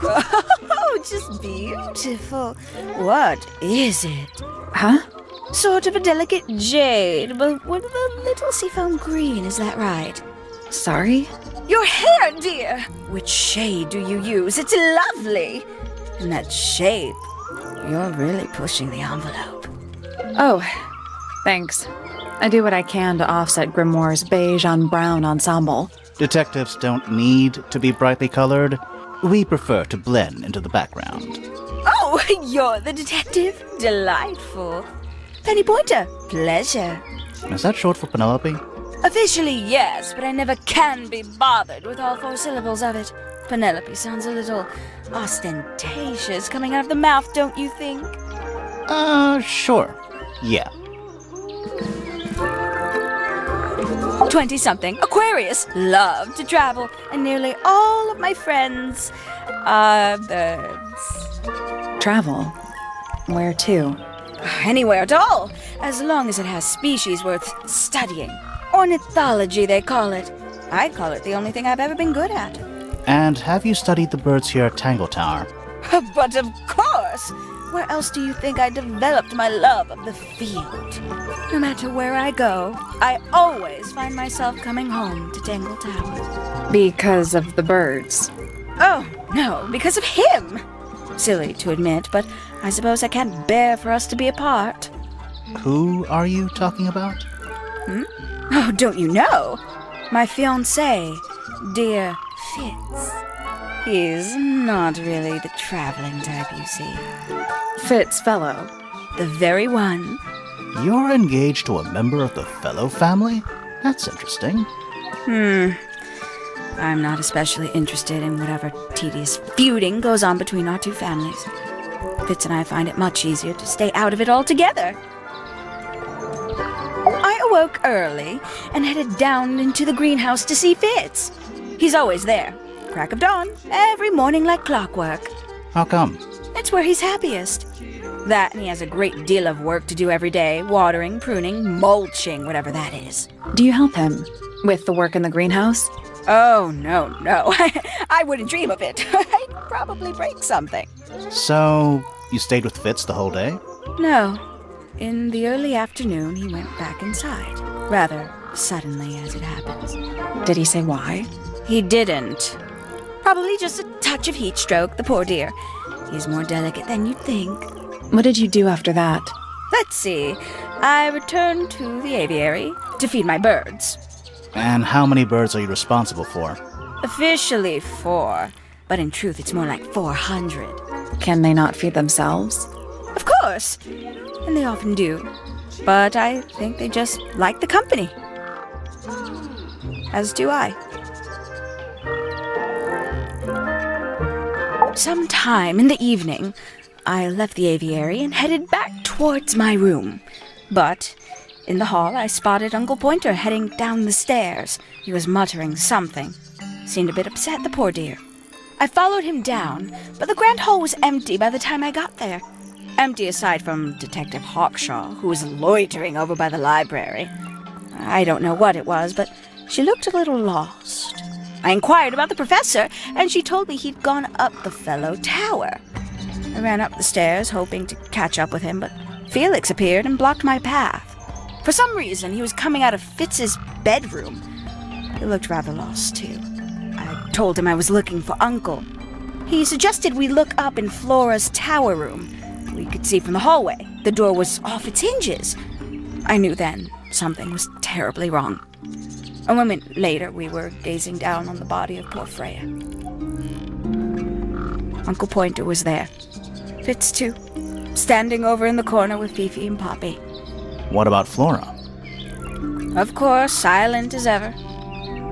Oh, just beautiful. What is it? Huh? Sort of a delicate jade, but with a little seafoam green, is that right? Sorry? Your hair, dear! Which shade do you use? It's lovely! And that shape, you're really pushing the envelope. Oh, thanks. I do what I can to offset Grimoire's beige on brown ensemble. Detectives don't need to be brightly colored. We prefer to blend into the background. Oh, you're the detective? Delightful. Penny Pointer, pleasure. Is that short for Penelope? Officially, yes, but I never can be bothered with all 4 syllables of it. Penelope sounds a little ostentatious coming out of the mouth, don't you think? Sure. Yeah. 20-something, Aquarius, love to travel, and nearly all of my friends are birds. Travel? Where to? Anywhere at all, as long as it has species worth studying. Ornithology, they call it. I call it the only thing I've ever been good at. And have you studied the birds here at Tangle Tower? But of course! Where else do you think I developed my love of the field? No matter where I go, I always find myself coming home to Tangle Tower. Because of the birds. Oh, no, because of him! Silly to admit, but I suppose I can't bear for us to be apart. Who are you talking about? Oh, don't you know? My fiancé, dear Fitz. He's not really the traveling type, you see. Fitz Fellow. The very one. You're engaged to a member of the Fellow family? That's interesting. I'm not especially interested in whatever tedious feuding goes on between our 2 families. Fitz and I find it much easier to stay out of it altogether. I awoke early and headed down into the greenhouse to see Fitz. He's always there, crack of dawn, every morning like clockwork. How come? It's where he's happiest. That and he has a great deal of work to do every day, watering, pruning, mulching, whatever that is. Do you help him with the work in the greenhouse? Oh, no. I wouldn't dream of it. I'd probably break something. So, you stayed with Fitz the whole day? No. In the early afternoon, he went back inside. Rather suddenly, as it happens. Did he say why? He didn't. Probably just a touch of heat stroke, the poor dear. He's more delicate than you'd think. What did you do after that? Let's see. I returned to the aviary to feed my birds. And how many birds are you responsible for? Officially 4, but in truth it's more like 400. Can they not feed themselves? Of course! And they often do. But I think they just like the company. As do I. Sometime in the evening, I left the aviary and headed back towards my room. But in the hall, I spotted Uncle Pointer heading down the stairs. He was muttering something. Seemed a bit upset, the poor dear. I followed him down, but the grand hall was empty by the time I got there. Empty aside from Detective Hawkshaw, who was loitering over by the library. I don't know what it was, but she looked a little lost. I inquired about the professor, and she told me he'd gone up the fellow tower. I ran up the stairs, hoping to catch up with him, but Felix appeared and blocked my path. For some reason, he was coming out of Fitz's bedroom. He looked rather lost, too. I told him I was looking for Uncle. He suggested we look up in Flora's tower room. We could see from the hallway. The door was off its hinges. I knew then something was terribly wrong. A moment later, we were gazing down on the body of poor Freya. Uncle Pointer was there. Fitz, too, standing over in the corner with Fifi and Poppy. What about Flora? Of course, silent as ever.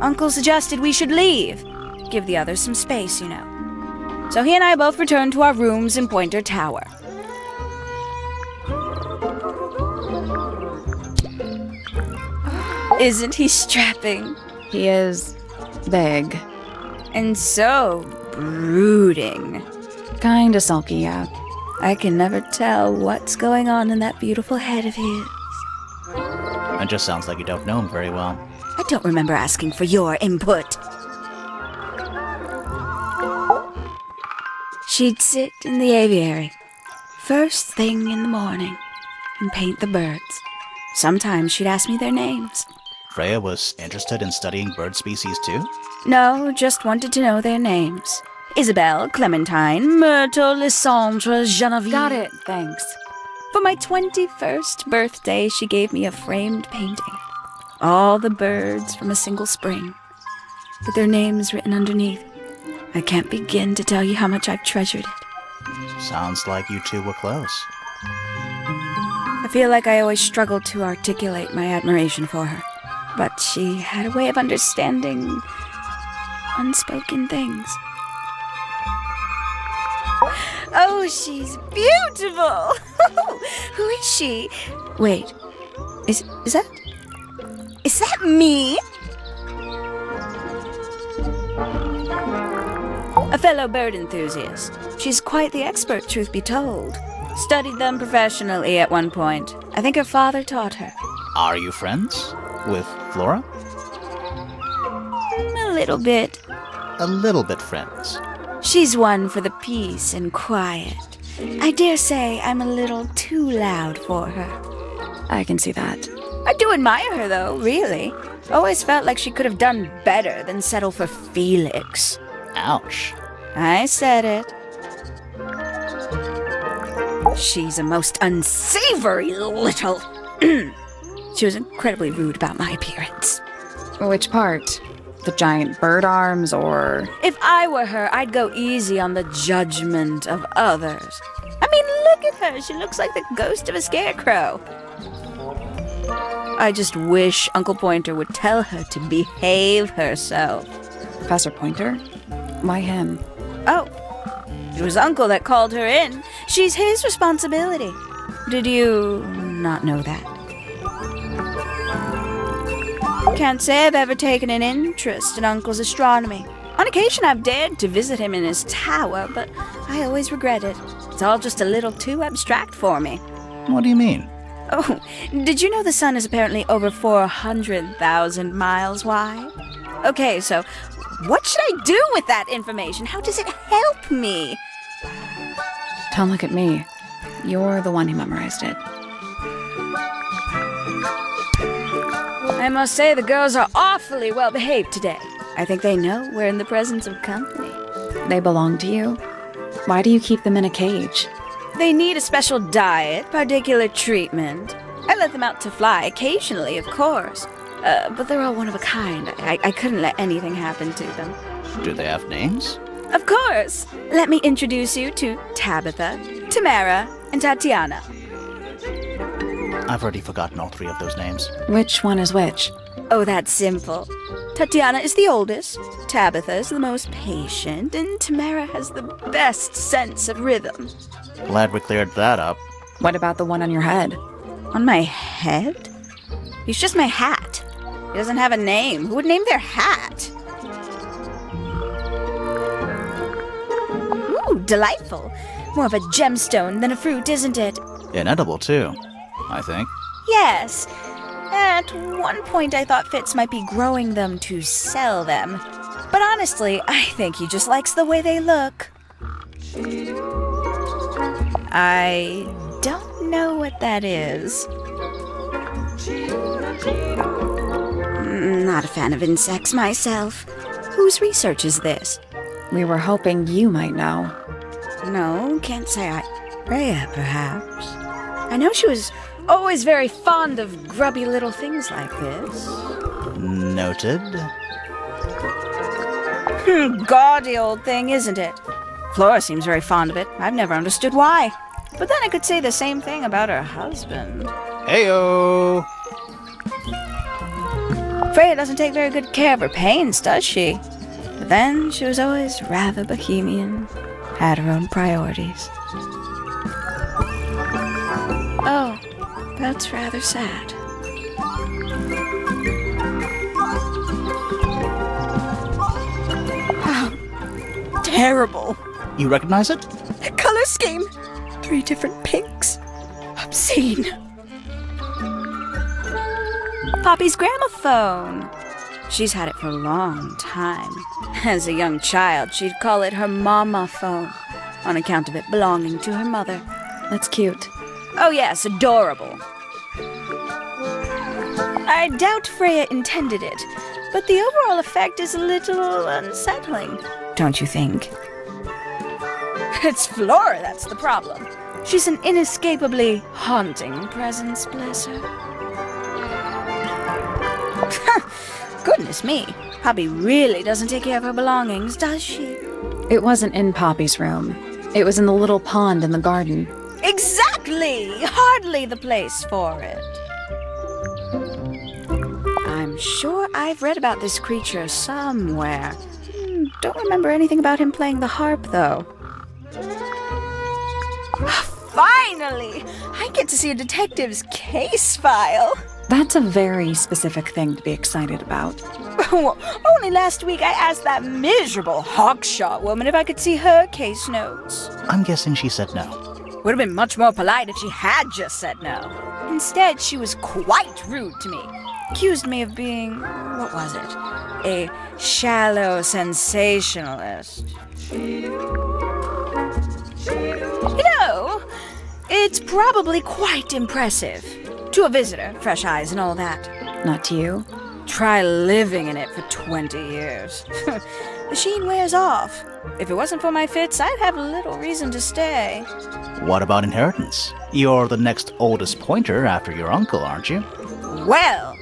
Uncle suggested we should leave. Give the others some space, you know. So he and I both returned to our rooms in Pointer Tower. Isn't he strapping? He is big. And so brooding. Kinda sulky, yeah. I can never tell what's going on in that beautiful head of his. It just sounds like you don't know him very well. I don't remember asking for your input. She'd sit in the aviary, first thing in the morning, and paint the birds. Sometimes she'd ask me their names. Freya was interested in studying bird species too? No, just wanted to know their names. Isabelle, Clementine, Myrtle, Lysandre, Genevieve. Got it, thanks. For my 21st birthday, she gave me a framed painting. All the birds from a single spring, with their names written underneath. I can't begin to tell you how much I've treasured it. Sounds like you two were close. I feel like I always struggled to articulate my admiration for her. But she had a way of understanding unspoken things. Oh, she's beautiful! Who is she? Wait, is that me? A fellow bird enthusiast. She's quite the expert, truth be told. Studied them professionally at one point. I think her father taught her. Are you friends with Flora? A little bit. A little bit friends. She's one for the peace and quiet. I dare say I'm a little too loud for her. I can see that. I do admire her, though, really. Always felt like she could have done better than settle for Felix. Ouch. I said it. She's a most unsavory little... She was incredibly rude about my appearance. Which part? The giant bird arms, or... If I were her, I'd go easy on the judgment of others. I mean, look at her. She looks like the ghost of a scarecrow. I just wish Uncle Pointer would tell her to behave herself. Professor Pointer? Why him? Oh, it was Uncle that called her in. She's his responsibility. Did you not know that? Can't say I've ever taken an interest in Uncle's astronomy. On occasion, I've dared to visit him in his tower, but I always regret it. It's all just a little too abstract for me. What do you mean? Oh, did you know the sun is apparently over 400,000 miles wide? Okay, so what should I do with that information? How does it help me? Don't look at me. You're the one who memorized it. I must say the girls are awfully well behaved today. I think they know we're in the presence of company. They belong to you? Why do you keep them in a cage? They need a special diet, particular treatment. I let them out to fly occasionally, of course. But they're all one of a kind. I couldn't let anything happen to them. Do they have names? Of course. Let me introduce you to Tabitha, Tamara, and Tatiana. I've already forgotten all 3 of those names. Which one is which? Oh, that's simple. Tatiana is the oldest, Tabitha is the most patient, and Tamara has the best sense of rhythm. Glad we cleared that up. What about the one on your head? On my head? He's just my hat. He doesn't have a name. Who would name their hat? Ooh, delightful. More of a gemstone than a fruit, isn't it? Inedible, too, I think. Yes. At one point, I thought Fitz might be growing them to sell them. But honestly, I think he just likes the way they look. I don't know what that is. Not a fan of insects myself. Whose research is this? We were hoping you might know. No, can't say I... Freya, perhaps. I know she was always very fond of grubby little things like this. Noted. Gaudy old thing, isn't it? Flora seems very fond of it. I've never understood why. But then I could say the same thing about her husband. Heyo! Freya doesn't take very good care of her pains, does she? But then she was always rather bohemian, had her own priorities. Oh, that's rather sad. Oh, terrible. You recognize it? The color scheme. 3 different pinks. Obscene. Poppy's gramophone. She's had it for a long time. As a young child, she'd call it her mama phone, on account of it belonging to her mother. That's cute. Oh yes, adorable. I doubt Freya intended it, but the overall effect is a little unsettling, don't you think? It's Flora that's the problem. She's an inescapably haunting presence, bless her. Goodness me, Poppy really doesn't take care of her belongings, does she? It wasn't in Poppy's room. It was in the little pond in the garden. Exactly! Hardly the place for it. I'm sure I've read about this creature somewhere. Don't remember anything about him playing the harp, though. Finally! I get to see a detective's case file. That's a very specific thing to be excited about. Only last week I asked that miserable Hawkshaw woman if I could see her case notes. I'm guessing she said no. Would have been much more polite if she had just said no. Instead, she was quite rude to me. Accused me of being, what was it? A shallow sensationalist. You know, it's probably quite impressive. To a visitor, fresh eyes and all that. Not to you. Try living in it for 20 years. The sheen wears off. If it wasn't for my fits, I'd have little reason to stay. What about inheritance? You're the next oldest pointer after your uncle, aren't you? Well,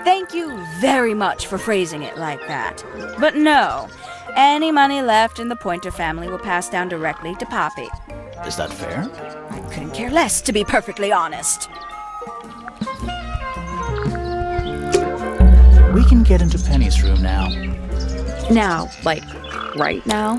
thank you very much for phrasing it like that. But no, any money left in the Pointer family will pass down directly to Poppy. Is that fair? I couldn't care less, to be perfectly honest. We can get into Penny's room now. Now, like, right now?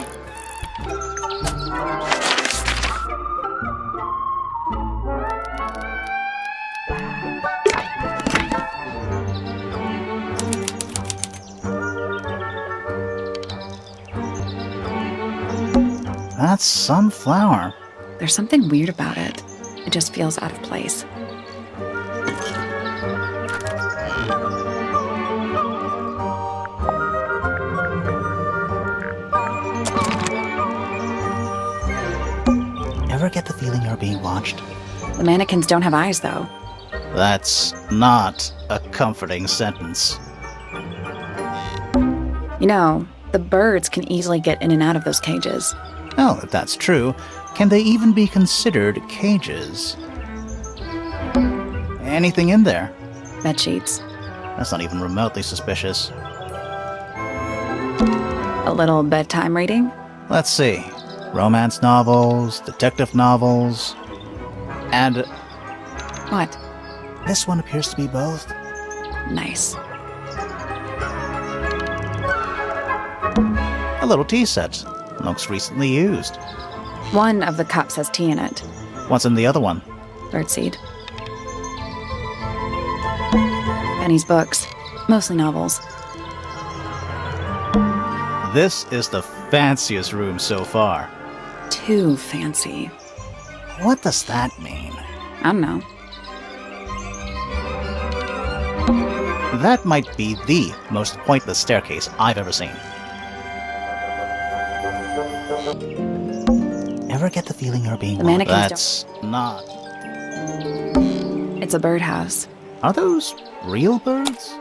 That's some flower. There's something weird about it. It just feels out of place. Ever get the feeling you're being watched? The mannequins don't have eyes, though. That's not a comforting sentence. You know, the birds can easily get in and out of those cages. Oh, if that's true, can they even be considered cages? Anything in there? Bed sheets. That's not even remotely suspicious. A little bedtime reading. Let's see. Romance novels, detective novels, and What? This one appears to be both. Nice. A little tea set. Looks recently used. One of the cups has tea in it. What's in the other one? Birdseed. Penny's books. Mostly novels. This is the fanciest room so far. Too fancy. What does that mean? I don't know. That might be the most pointless staircase I've ever seen. Ever get the feeling you're being The mannequins That's not. It's a birdhouse. Are those real birds?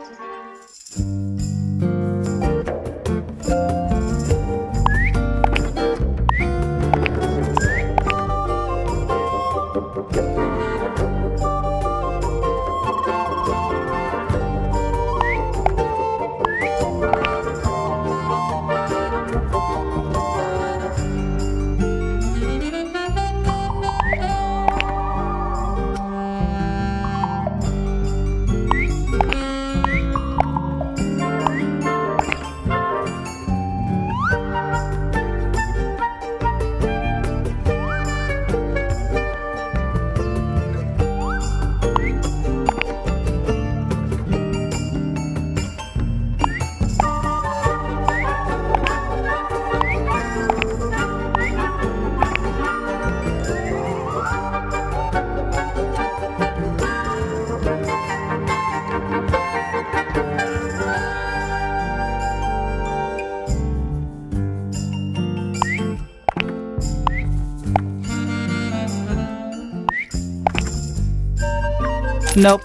Nope.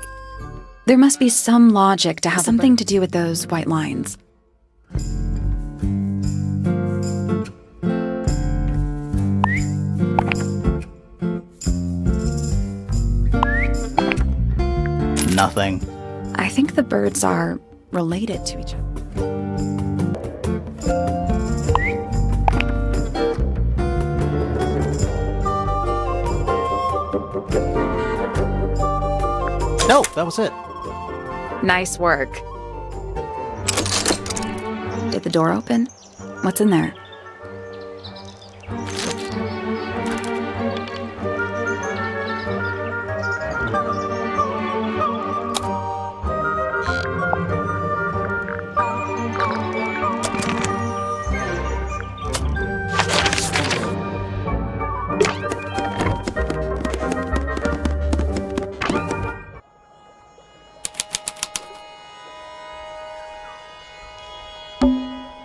There must be some logic to have something to do with those white lines. Nothing. I think the birds are related to each other. No, that was it. Nice work. Did the door open? What's in there?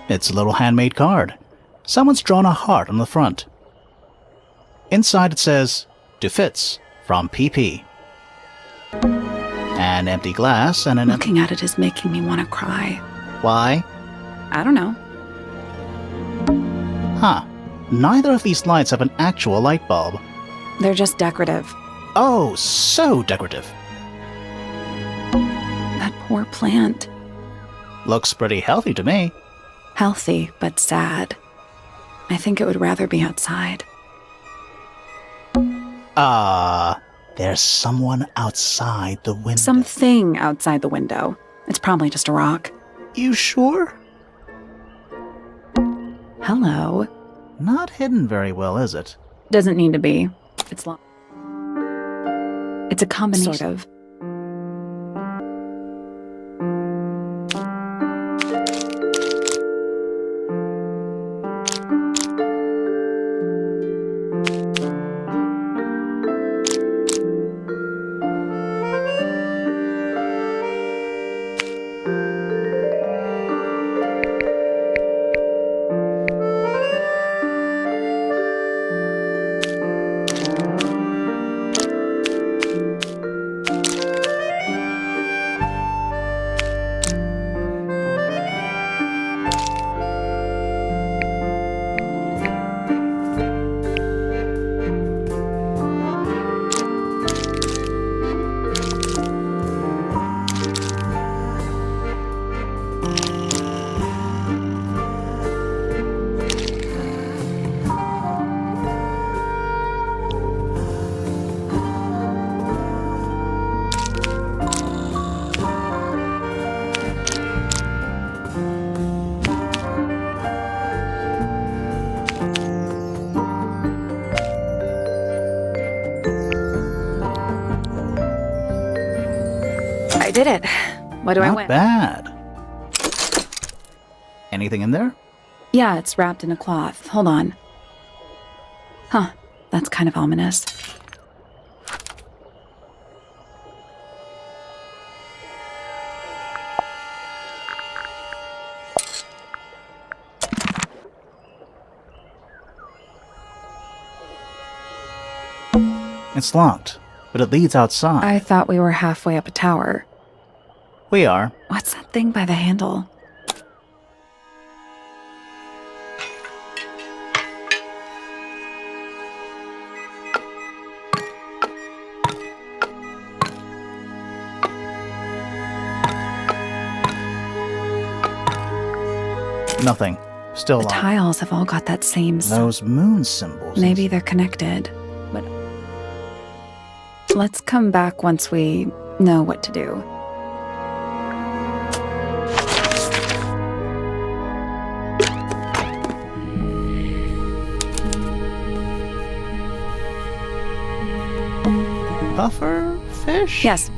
It's a little handmade card. Someone's drawn a heart on the front. Inside it says, "To Fitz, from PP." An empty glass and an Looking at it is making me want to cry. Why? I don't know. Huh. Neither of these lights have an actual light bulb. They're just decorative. Oh, so decorative. That poor plant. Looks pretty healthy to me. Healthy, but sad. I think it would rather be outside. There's someone outside the window. Something outside the window. It's probably just a rock. You sure? Hello. Not hidden very well, is it? Doesn't need to be. It's a combination. Sort of. did it. What do I Not win? bad. Anything in there? Yeah, it's wrapped in a cloth. Hold on. Huh, that's kind of ominous. It's locked, but it leads outside. I thought we were halfway up a tower. We are. What's that thing by the handle? Nothing. Still The locked. tiles have all got that same... Those moon symbols. Maybe they're connected, but... Let's come back once we know what to do. Puffer fish? Yes,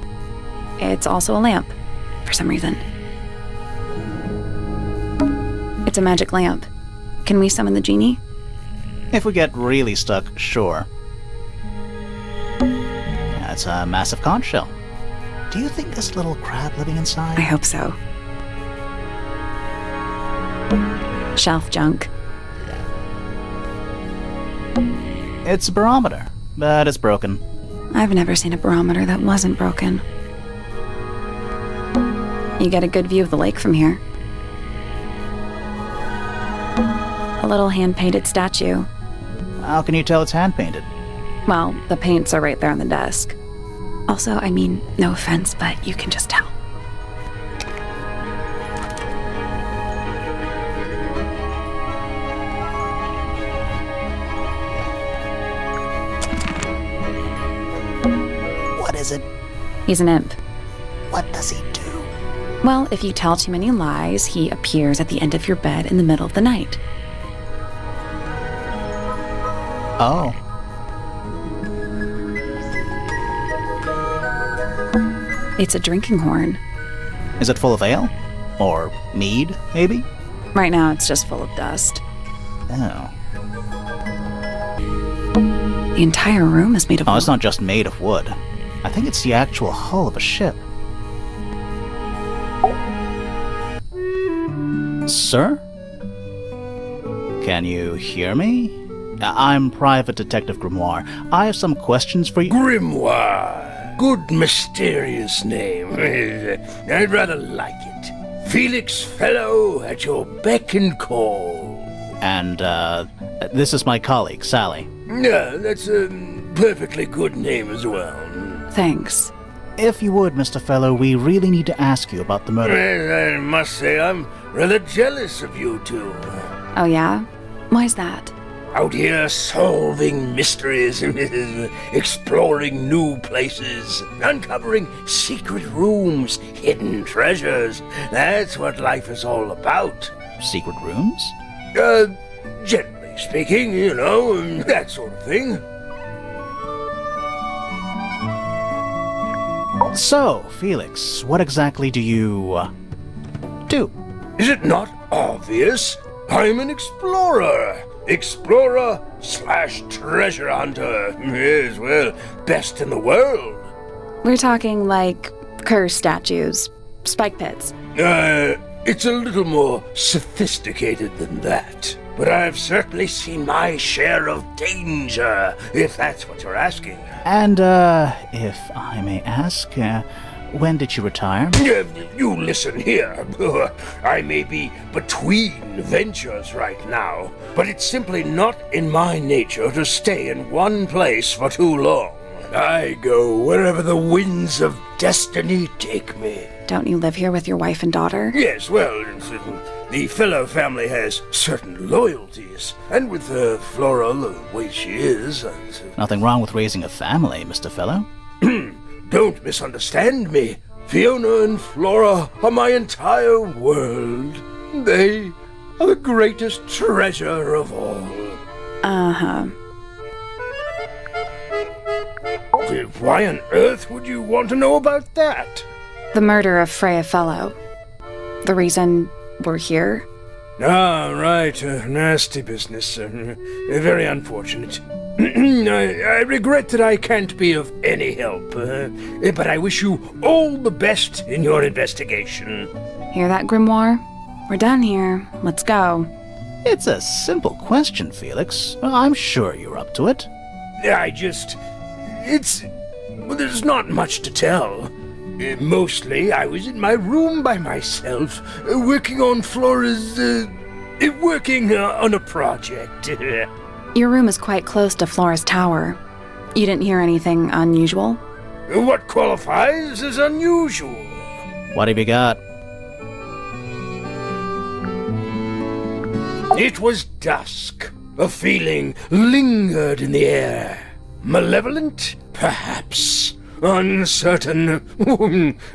it's also a lamp, for some reason. It's a magic lamp. Can we summon the genie? If we get really stuck, sure. That's a massive conch shell. Do you think there's a little crab living inside? I hope so. Shelf junk. It's a barometer, but it's broken. I've never seen a barometer that wasn't broken. You get a good view of the lake from here. A little hand-painted statue. How can you tell it's hand-painted? Well, the paints are right there on the desk. Also, I mean, no offense, but you can just tell. What is it? He's an imp. What does he do? Well, if you tell too many lies, he appears at the end of your bed in the middle of the night. Oh. It's a drinking horn. Is it full of ale? Or mead, maybe? Right now, it's just full of dust. Oh. The entire room is made of Oh, wood. it's not just made of wood. I think it's the actual hull of a ship. Sir? Can you hear me? I'm Private Detective Grimoire. I have some questions for you. Grimoire. Good mysterious name. I'd rather like it. Felix Fellow at your beck and call. And, this is my colleague, Sally. Yeah, that's a perfectly good name as well. Thanks. If you would, Mr. Fellow, we really need to ask you about the murder. I must say I'm rather jealous of you two. Oh, yeah? Why's that? Out here solving mysteries, exploring new places, uncovering secret rooms, hidden treasures. That's what life is all about. Secret rooms? Generally speaking, you know, that sort of thing. So, Felix, what exactly do you, do? Is it not obvious? I'm an explorer. Explorer/treasure hunter. Yes, well, best in the world. We're talking like curse statues, spike pits. It's a little more sophisticated than that. But I've certainly seen my share of danger, if that's what you're asking. And, if I may ask, when did you retire? You listen here. I may be between ventures right now, but it's simply not in my nature to stay in one place for too long. I go wherever the winds of destiny take me. Don't you live here with your wife and daughter? Yes, well, the Fellow family has certain loyalties, and with Flora the way she is... Nothing wrong with raising a family, Mr. Fellow. Don't misunderstand me. Fiona and Flora are my entire world. They are the greatest treasure of all. Uh-huh. Why on earth would you want to know about that? The murder of Freya Fellow. The reason we're here? Ah, right. Nasty business. Very unfortunate. I regret that I can't be of any help, but I wish you all the best in your investigation. Hear that, Grimoire? We're done here. Let's go. It's a simple question, Felix. I'm sure you're up to it. There's not much to tell. Mostly, I was in my room by myself, working on on a project. Your room is quite close to Flora's tower. You didn't hear anything unusual? What qualifies as unusual? What have you got? It was dusk. A feeling lingered in the air. Malevolent, perhaps. Uncertain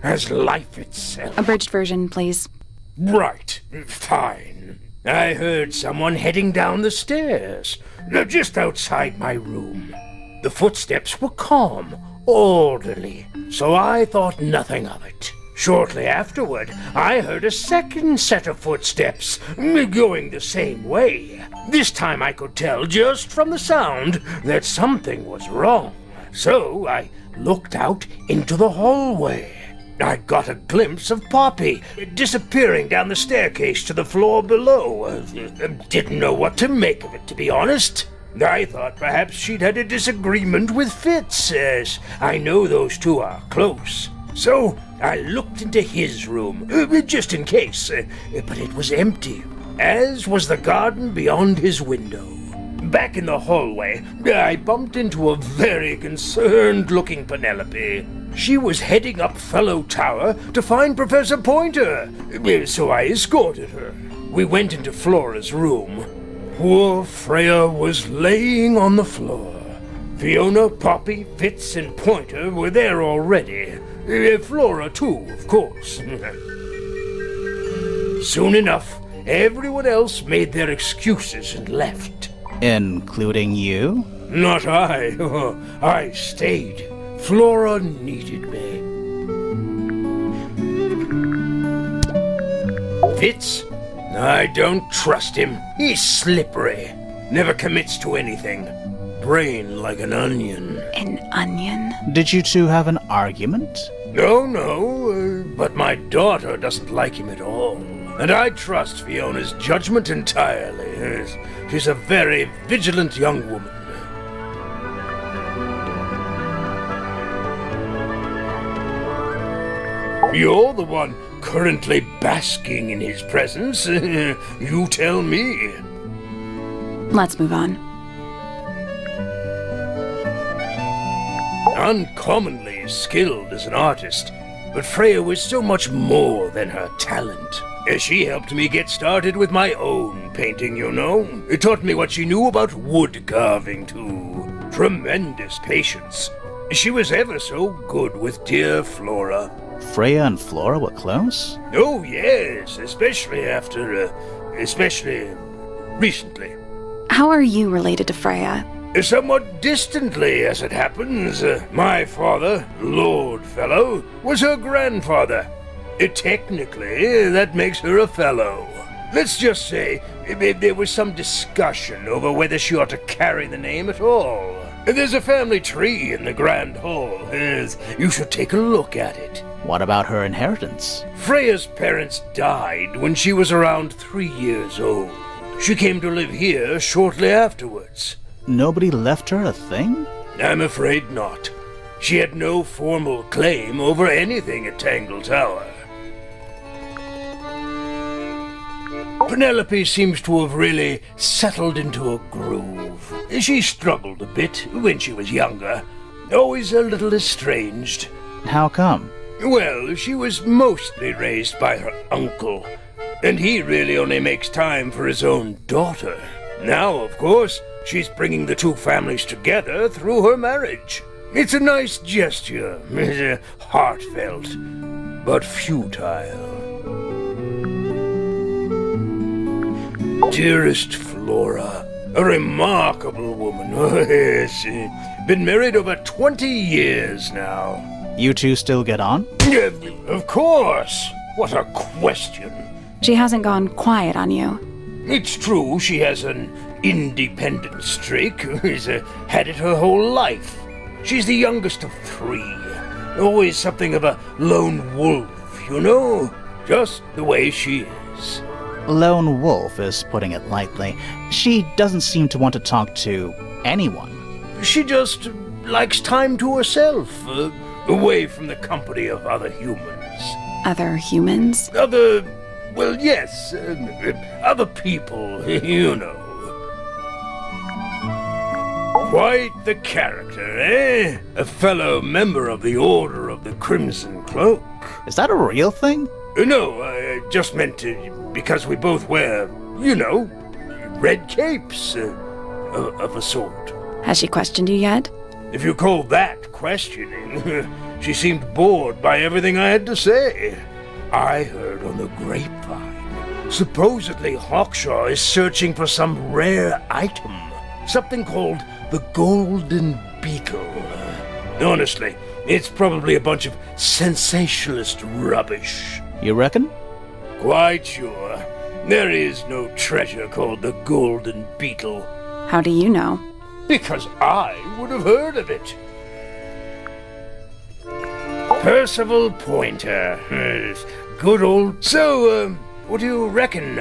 as life itself. Abridged version, please. Right, fine. I heard someone heading down the stairs, just outside my room. The footsteps were calm, orderly, so I thought nothing of it. Shortly afterward, I heard a second set of footsteps, going the same way. This time I could tell just from the sound that something was wrong. So I looked out into the hallway. I got a glimpse of Poppy disappearing down the staircase to the floor below. Didn't know what to make of it, to be honest. I thought perhaps she'd had a disagreement with Fitz, as I know those two are close. So I looked into his room, just in case, but it was empty, as was the garden beyond his window. Back in the hallway, I bumped into a very concerned-looking Penelope. She was heading up Fellow Tower to find Professor Pointer, so I escorted her. We went into Flora's room. Poor Freya was laying on the floor. Fiona, Poppy, Fitz, and Pointer were there already. Flora, too, of course. Soon enough, everyone else made their excuses and left. Including you? Not I. I stayed. Flora needed me. Fitz? I don't trust him. He's slippery. Never commits to anything. Brain like an onion. An onion? Did you two have an argument? No, but my daughter doesn't like him at all. And I trust Fiona's judgment entirely. She's a very vigilant young woman. You're the one currently basking in his presence. You tell me. Let's move on. Uncommonly skilled as an artist, but Freya was so much more than her talent. She helped me get started with my own painting, you know. It taught me what she knew about wood carving, too. Tremendous patience. She was ever so good with dear Flora. Freya and Flora were close? Oh, yes, especially recently. How are you related to Freya? Somewhat distantly, as it happens. My father, Lord Fellow, was her grandfather. Technically, that makes her a fellow. Let's just say there was some discussion over whether she ought to carry the name at all. There's a family tree in the Grand Hall. You should take a look at it. What about her inheritance? Freya's parents died when she was around 3 years old. She came to live here shortly afterwards. Nobody left her a thing? I'm afraid not. She had no formal claim over anything at Tangle Tower. Penelope seems to have really settled into a groove. She struggled a bit when she was younger, always a little estranged. How come? Well, she was mostly raised by her uncle, and he really only makes time for his own daughter. Now, of course, she's bringing the two families together through her marriage. It's a nice gesture, heartfelt, but futile. Dearest Flora, a remarkable woman. Yes, been married over 20 years now. You two still get on? Of course. What a question. She hasn't gone quiet on you. It's true she has an independent streak. She's had it her whole life. She's the youngest of 3. Always something of a lone wolf, you know? Just the way she is. Lone wolf is putting it lightly. She doesn't seem to want to talk to anyone. She just likes time to herself, away from the company of other humans. Other humans? Well, yes, other people, you know. Quite the character, eh? A fellow member of the Order of the Crimson Cloak. Is that a real thing? No, I just meant because we both wear, you know, red capes of a sort. Has she questioned you yet? If you call that questioning, she seemed bored by everything I had to say. I heard on the grapevine. Supposedly Hawkshaw is searching for some rare item. Something called the Golden Beetle. Honestly, it's probably a bunch of sensationalist rubbish. You reckon? Quite sure. There is no treasure called the Golden Beetle. How do you know? Because I would have heard of it. Percival Pointer. Good old... So, what do you reckon?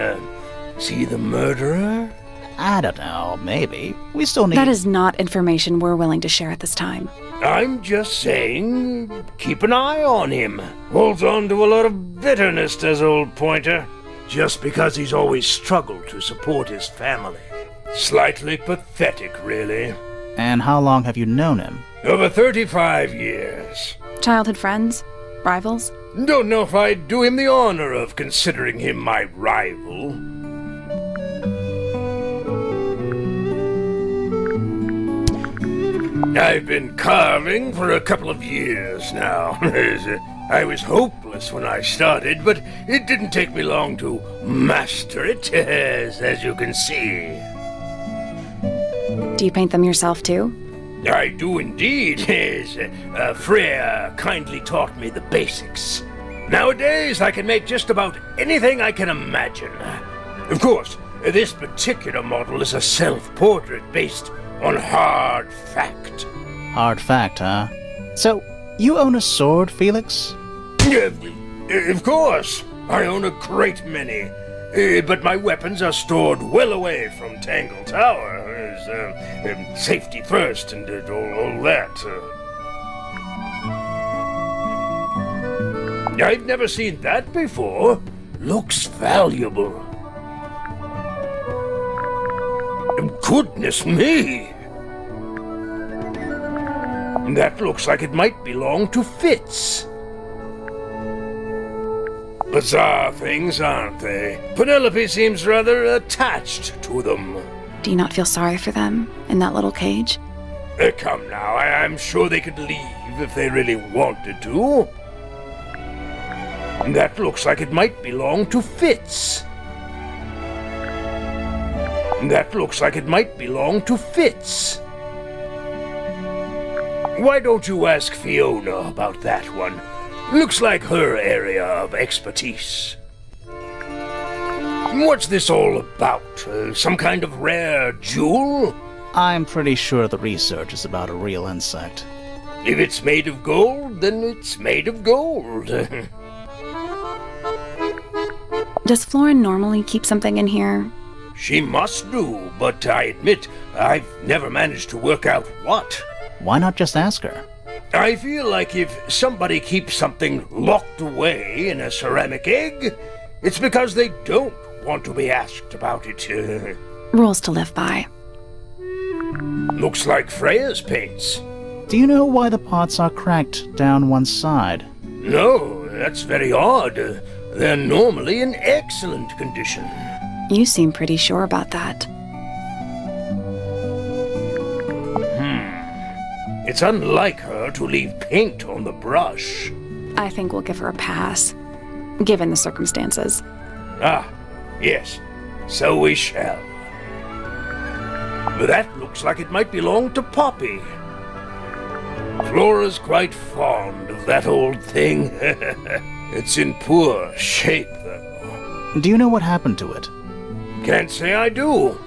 See the murderer? I don't know, maybe. We still need... That is not information we're willing to share at this time. I'm just saying, keep an eye on him. Holds on to a lot of bitterness, does old Pointer. Just because he's always struggled to support his family. Slightly pathetic, really. And how long have you known him? Over 35 years. Childhood friends? Rivals? Don't know if I'd do him the honor of considering him my rival. I've been carving for a couple of years now. I was hopeless when I started, but it didn't take me long to master it, as you can see. Do you paint them yourself too? I do indeed. Freya kindly taught me the basics. Nowadays, I can make just about anything I can imagine. Of course, this particular model is a self-portrait based on hard fact. Hard fact, huh? So, you own a sword, Felix? Of course. I own a great many. But my weapons are stored well away from Tangle Tower. Safety first and all that. I've never seen that before. Looks valuable. Goodness me! That looks like it might belong to Fitz. Bizarre things, aren't they? Penelope seems rather attached to them. Do you not feel sorry for them in that little cage? Come now, I'm sure they could leave if they really wanted to. That looks like it might belong to Fitz. That looks like it might belong to Fitz. Why don't you ask Fiona about that one? Looks like her area of expertise. What's this all about? Some kind of rare jewel? I'm pretty sure the research is about a real insect. If it's made of gold, then it's made of gold. Does Florin normally keep something in here? She must do, but I admit I've never managed to work out what. Why not just ask her? I feel like if somebody keeps something locked away in a ceramic egg, it's because they don't want to be asked about it. Rules to live by. Looks like Freya's paints. Do you know why the pots are cracked down one side? No, that's very odd. They're normally in excellent condition. You seem pretty sure about that. It's unlike her to leave paint on the brush. I think we'll give her a pass, given the circumstances. Ah, yes, so we shall. But that looks like it might belong to Poppy. Flora's quite fond of that old thing. It's in poor shape, though. Do you know what happened to it? Can't say I do.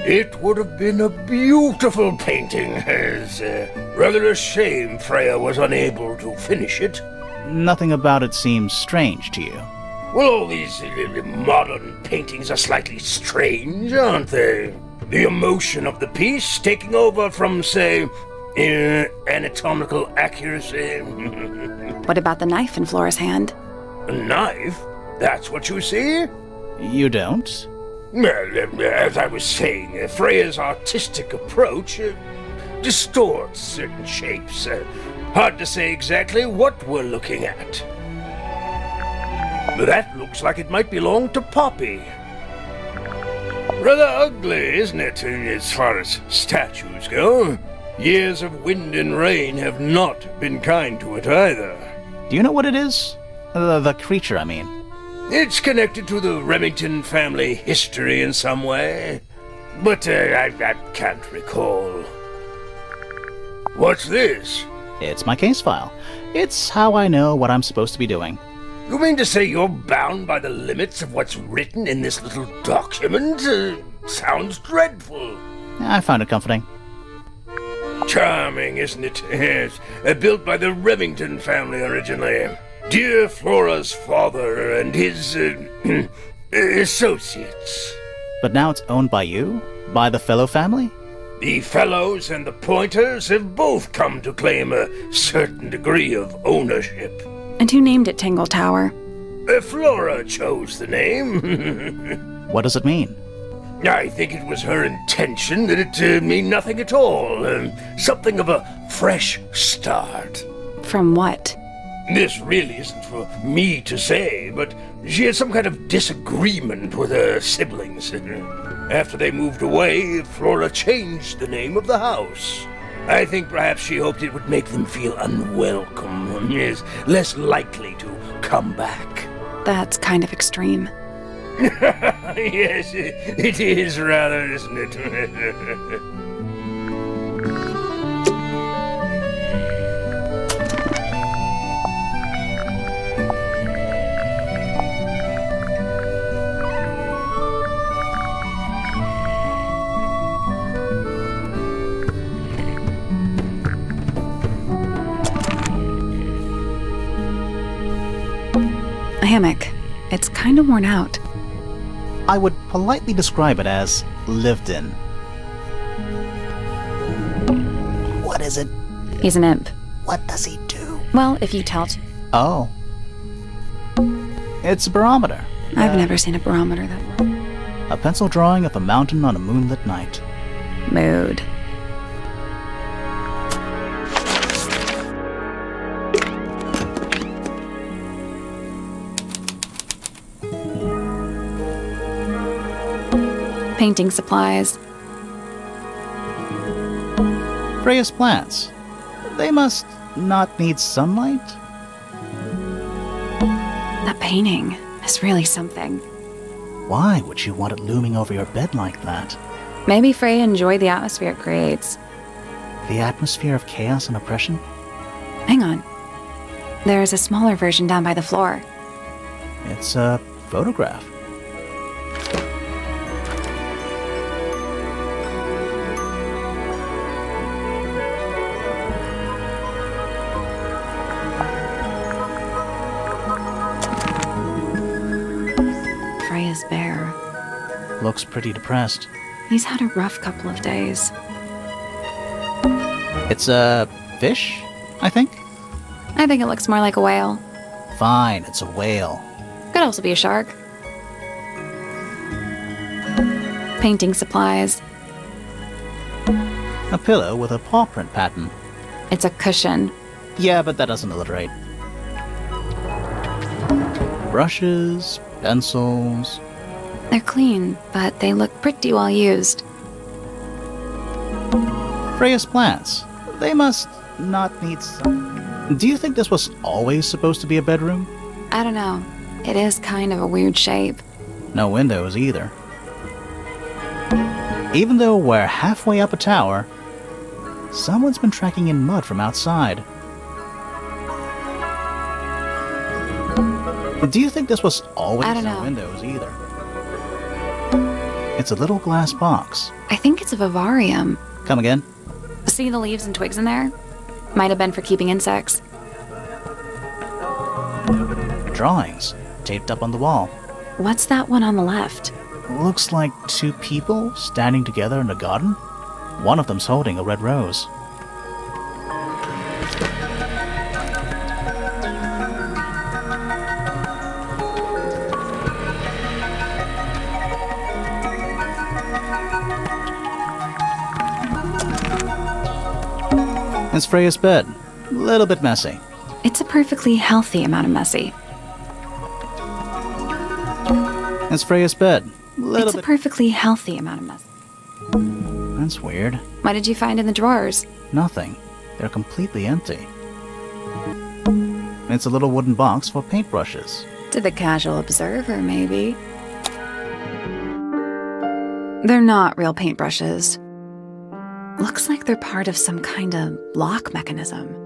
It would have been a beautiful painting. It's rather a shame Freya was unable to finish it. Nothing about it seems strange to you. Well, all these modern paintings are slightly strange, aren't they? The emotion of the piece taking over from, say, anatomical accuracy. What about the knife in Flora's hand? A knife? That's what you see? You don't? Well, as I was saying, Freya's artistic approach distorts certain shapes. Hard to say exactly what we're looking at. That looks like it might belong to Poppy. Rather ugly, isn't it, as far as statues go? Years of wind and rain have not been kind to it either. Do you know what it is? The creature, I mean. It's connected to the Remington family history in some way, but I can't recall. What's this? It's my case file. It's how I know what I'm supposed to be doing. You mean to say you're bound by the limits of what's written in this little document? Sounds dreadful. I found it comforting. Charming, isn't it? Yes. Built by the Remington family originally. Dear Flora's father and his associates. But now it's owned by you? By the Fellow family? The Fellows and the Pointers have both come to claim a certain degree of ownership. And who named it Tangle Tower? Flora chose the name. What does it mean? I think it was her intention that it mean nothing at all. Something of a fresh start. From what? This really isn't for me to say, but she had some kind of disagreement with her siblings. After they moved away, Flora changed the name of the house. I think perhaps she hoped it would make them feel unwelcome, yes, less likely to come back. That's kind of extreme. Yes, it is rather, isn't it? A hammock. It's kind of worn out. I would politely describe it as lived in. What is it? He's an imp. What does he do? Well, if you tell... Oh. It's a barometer. I've never seen a barometer that... A pencil drawing of a mountain on a moonlit night. Mood. Painting supplies. Freya's plants. They must not need sunlight? That painting is really something. Why would you want it looming over your bed like that? Maybe Freya enjoyed the atmosphere it creates. The atmosphere of chaos and oppression? Hang on. There's a smaller version down by the floor. It's a photograph. Freya's bear. Looks pretty depressed. He's had a rough couple of days. It's a fish, I think? I think it looks more like a whale. Fine, it's a whale. Could also be a shark. Painting supplies. A pillow with a paw print pattern. It's a cushion. Yeah, but that doesn't alliterate. Brushes, pencils. They're clean, but they look pretty well used. Freya's plants. They must not need sun. Do you think this was always supposed to be a bedroom? I don't know. It is kind of a weird shape. No windows either. Even though we're halfway up a tower, Someone's been tracking in mud from outside. Do you think this was always I don't in know. windows either? It's a little glass box. I think it's a vivarium. Come again? See the leaves and twigs in there? Might have been for keeping insects. Drawings taped up on the wall. What's that one on the left? Looks like two people standing together in a garden. One of them's holding a red rose. It's Freya's bed. A little bit messy. It's a perfectly healthy amount of messy. It's Freya's bed. It's a perfectly healthy amount of messy. That's weird. What did you find in the drawers? Nothing. They're completely empty. It's a little wooden box for paintbrushes. To the casual observer, maybe. They're not real paintbrushes. Looks like they're part of some kind of lock mechanism.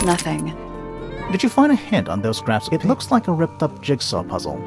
Nothing. Did you find a hint on those scraps? It looks like a ripped-up jigsaw puzzle.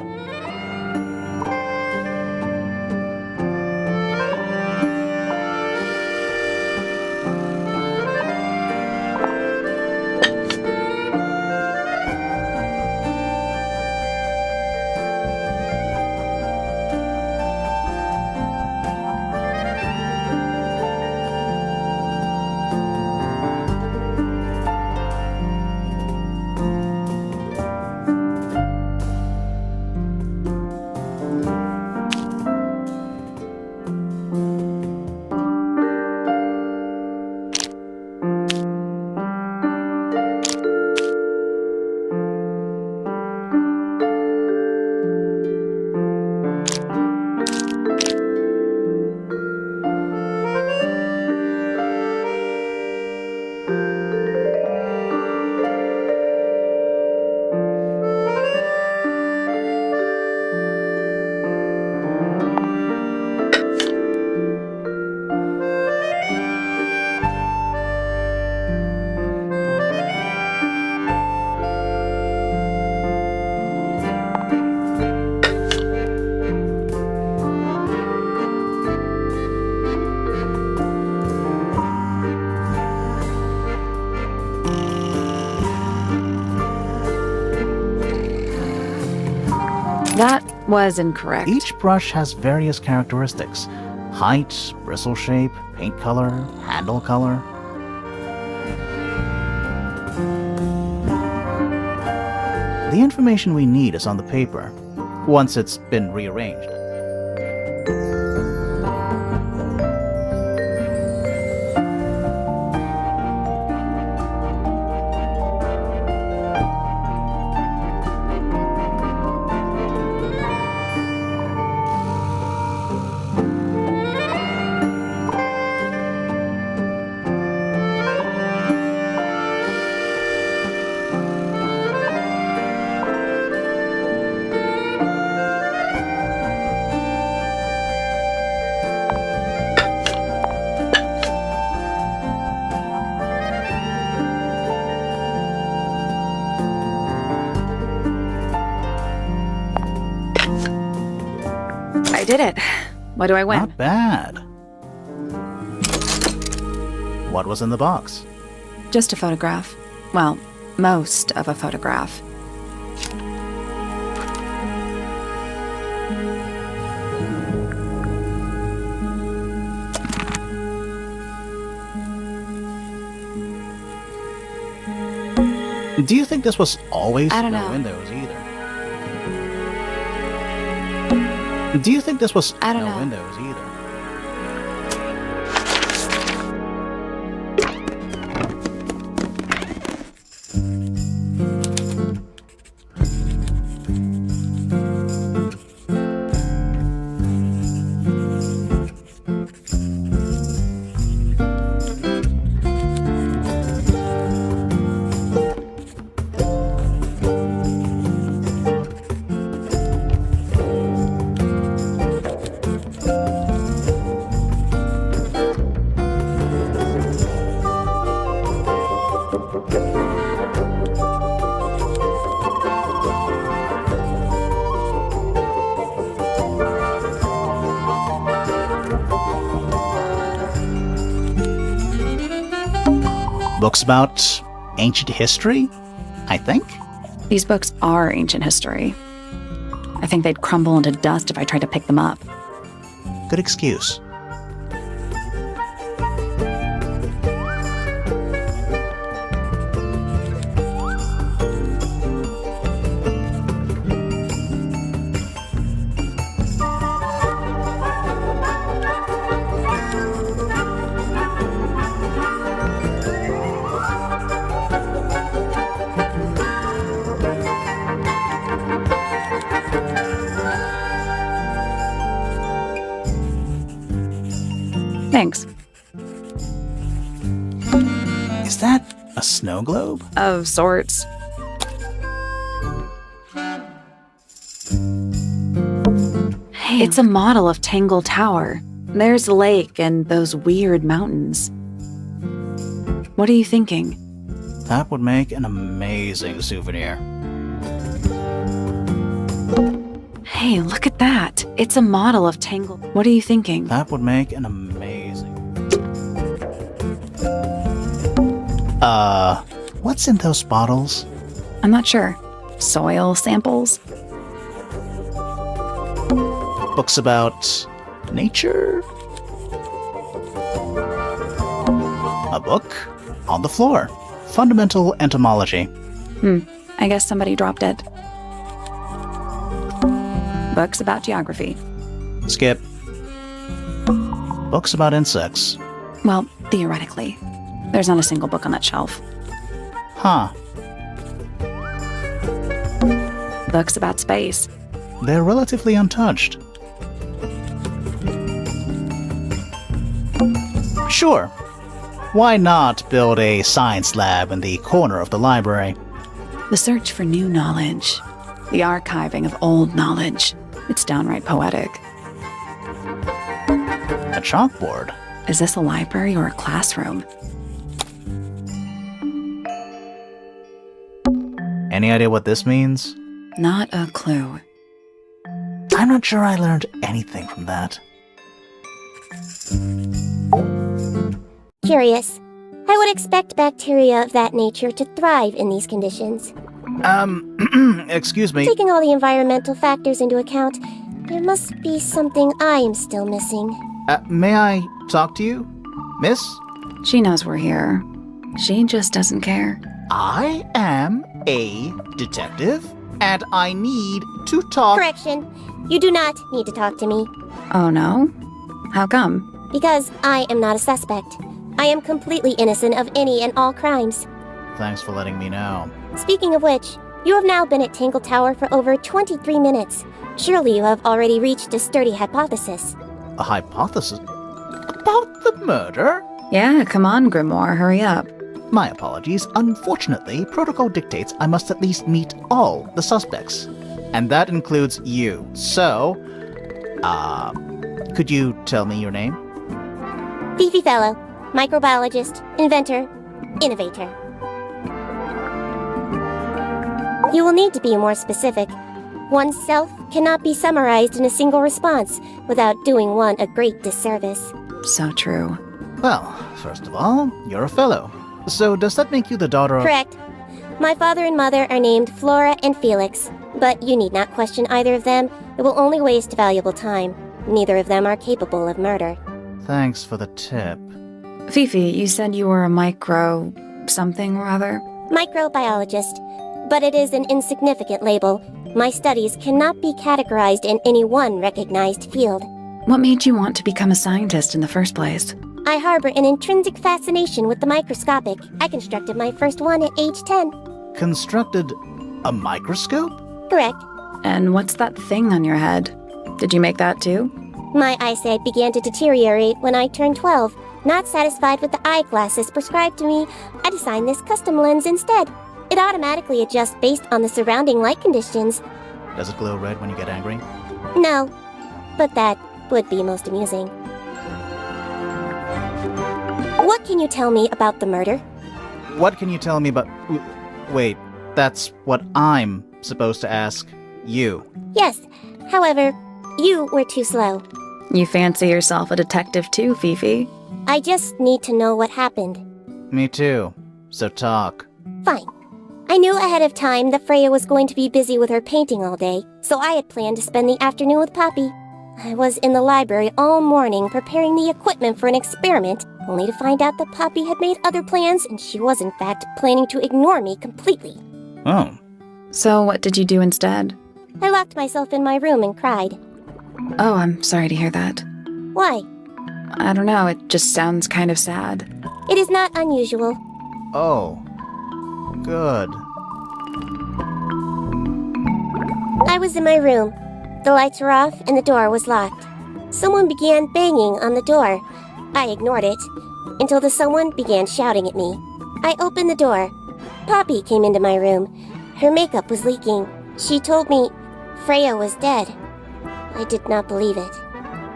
That was incorrect. Each brush has various characteristics. Height, bristle shape, paint color, handle color. The information we need is on the paper, once it's been rearranged. did it. What do I win? Not bad. What was in the box? Just a photograph. Well, most of a photograph. Do you think this was always I don't no know. windows either? Do you think this was I don't no know. windows either? Books about ancient history, I think? These books are ancient history. I think they'd crumble into dust if I tried to pick them up. Good excuse. Thanks. Is that a snow globe? Of sorts. Hey, it's a model of Tangle Tower. There's the lake and those weird mountains. What are you thinking? That would make an amazing souvenir. Hey, look at that. It's a model of Tangle. What are you thinking? That would make an amazing... What's in those bottles? I'm not sure. Soil samples? Books about nature? A book on the floor. Fundamental entomology. I guess somebody dropped it. Books about geography. Skip. Books about insects. Well, theoretically. There's not a single book on that shelf. Huh. Books about space. They're relatively untouched. Sure. Why not build a science lab in the corner of the library? The search for new knowledge. The archiving of old knowledge. It's downright poetic. A chalkboard. Is this a library or a classroom? Any idea what this means? Not a clue. I'm not sure I learned anything from that. Curious. I would expect bacteria of that nature to thrive in these conditions. Excuse me. Taking all the environmental factors into account, there must be something I am still missing. May I talk to you, miss? She knows we're here. She just doesn't care. I am a detective, and I need to talk. Correction. You do not need to talk to me, Oh no? How come? because I am not a suspect. I am completely innocent of any and all crimes. Thanks for letting me know. Speaking of which, you have now been at Tangle Tower for over 23 minutes. Surely you have already reached a sturdy hypothesis. A hypothesis? About the murder? Yeah, come on, Grimoire, hurry up. My apologies. Unfortunately, protocol dictates I must at least meet all the suspects. And that includes you. So, could you tell me your name? Fifi Fellow, microbiologist, inventor, innovator. You will need to be more specific. Oneself cannot be summarized in a single response without doing one a great disservice. So true. Well, first of all, you're a fellow. So does that make you the daughter of... Correct. My father and mother are named Flora and Felix, but you need not question either of them. It will only waste valuable time. Neither of them are capable of murder. Thanks for the tip. Fifi, you said you were a micro... something or other? Microbiologist, but it is an insignificant label. My studies cannot be categorized in any one recognized field. What made you want to become a scientist in the first place? I harbor an intrinsic fascination with the microscopic. I constructed my first one at age 10. Constructed a microscope? Correct. And what's that thing on your head? Did you make that too? My eyesight began to deteriorate when I turned 12. Not satisfied with the eyeglasses prescribed to me, I designed this custom lens instead. It automatically adjusts based on the surrounding light conditions. Does it glow red when you get angry? No, but that would be most amusing. What can you tell me about the murder? What can you tell me about... Wait, that's what I'm supposed to ask you. Yes, however, you were too slow. You fancy yourself a detective too, Fifi? I just need to know what happened. Me too. So talk. Fine. I knew ahead of time that Freya was going to be busy with her painting all day, so I had planned to spend the afternoon with Poppy. I was in the library all morning preparing the equipment for an experiment, only to find out that Poppy had made other plans and she was in fact planning to ignore me completely. Oh. So what did you do instead? I locked myself in my room and cried. Oh, I'm sorry to hear that. Why? I don't know, it just sounds kind of sad. It is not unusual. Oh. Good. I was in my room. The lights were off and the door was locked. Someone began banging on the door. I ignored it until the someone began shouting at me. I opened the door. Poppy came into my room. Her makeup was leaking. She told me Freya was dead. I did not believe it.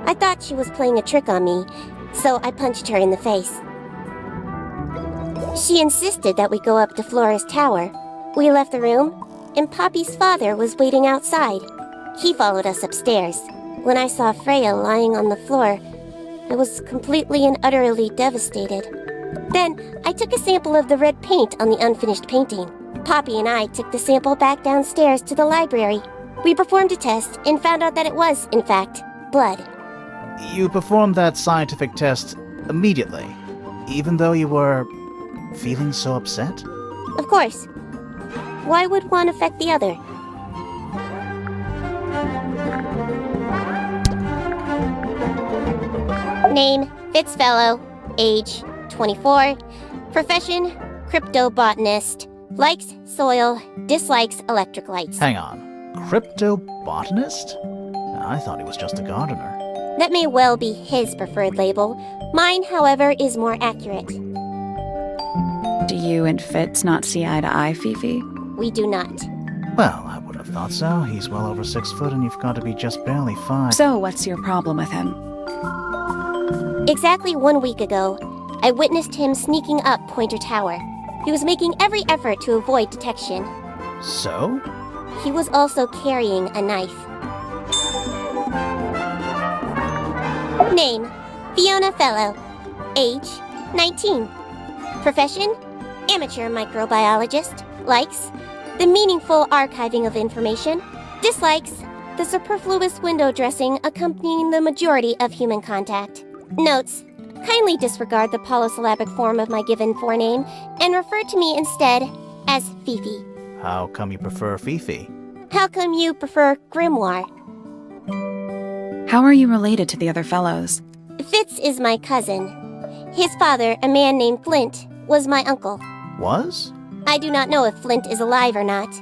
I thought she was playing a trick on me, so I punched her in the face. She insisted that we go up to Flora's tower. We left the room, and Poppy's father was waiting outside. He followed us upstairs. When I saw Freya lying on the floor, I was completely and utterly devastated. Then, I took a sample of the red paint on the unfinished painting. Poppy and I took the sample back downstairs to the library. We performed a test and found out that it was, in fact, blood. You performed that scientific test immediately, even though you were feeling so upset? Of course. Why would one affect the other? Name, Fitzfellow. Age, 24. Profession, cryptobotanist. Likes, soil. Dislikes, electric lights. Hang on. Cryptobotanist? I thought he was just a gardener. That may well be his preferred label. Mine, however, is more accurate. Do you and Fitz not see eye to eye, Fifi? We do not. Well, I would have thought so. He's well over 6 foot and you've got to be just barely 5. So what's your problem with him? Exactly 1 week ago, I witnessed him sneaking up Pointer Tower. He was making every effort to avoid detection. So? He was also carrying a knife. Name, Fiona Fellow. Age, 19. Profession, amateur microbiologist. Likes, the meaningful archiving of information. Dislikes, the superfluous window dressing accompanying the majority of human contact. Notes, kindly disregard the polysyllabic form of my given forename and refer to me instead as Fifi. How come you prefer Fifi? How come you prefer Grimoire? How are you related to the other fellows? Fitz is my cousin. His father, a man named Flint, was my uncle. Was? I do not know if Flint is alive or not.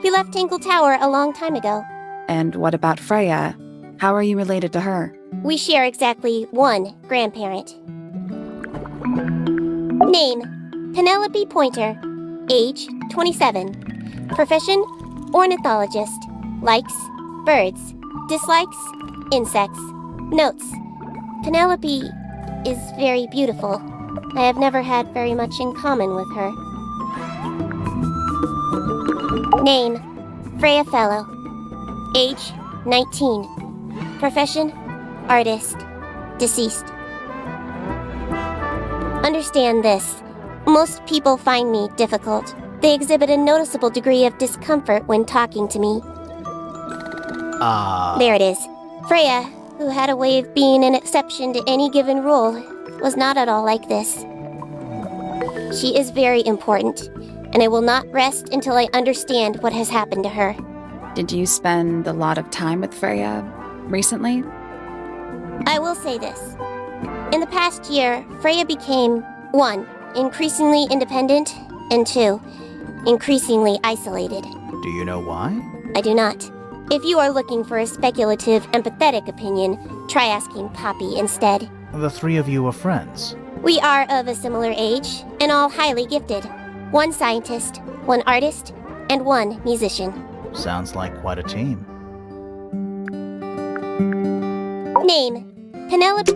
He left Tangle Tower a long time ago. And what about Freya? How are you related to her? We share exactly one grandparent. Name, Penelope Pointer. Age, 27. Profession, ornithologist. Likes, birds. Dislikes, insects. Notes, Penelope is very beautiful. I have never had very much in common with her. Name, Freya Fellow. Age 19. Profession artist. Deceased. Understand this. Most people find me difficult. They exhibit a noticeable degree of discomfort when talking to me. There it is. Freya, who had a way of being an exception to any given rule, was not at all like this. She is very important, and I will not rest until I understand what has happened to her. Did you spend a lot of time with Freya recently? I will say this. In the past year, Freya became 1. Increasingly independent, and 2. Increasingly isolated. Do you know why? I do not. If you are looking for a speculative, empathetic opinion, try asking Poppy instead. The three of you are friends. We are of a similar age, and all highly gifted. 1 scientist, 1 artist, and 1 musician. Sounds like quite a team. Name: Penelope.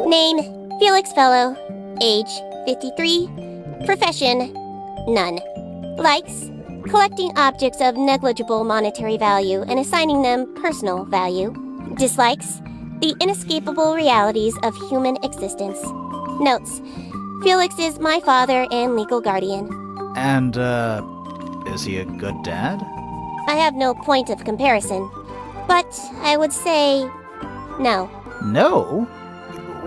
Name: Felix Fellow. Age: 53. Profession: none. Likes: collecting objects of negligible monetary value and assigning them personal value. Dislikes: the inescapable realities of human existence. Notes: Felix is my father and legal guardian. And, is he a good dad? I have no point of comparison, but I would say no. No?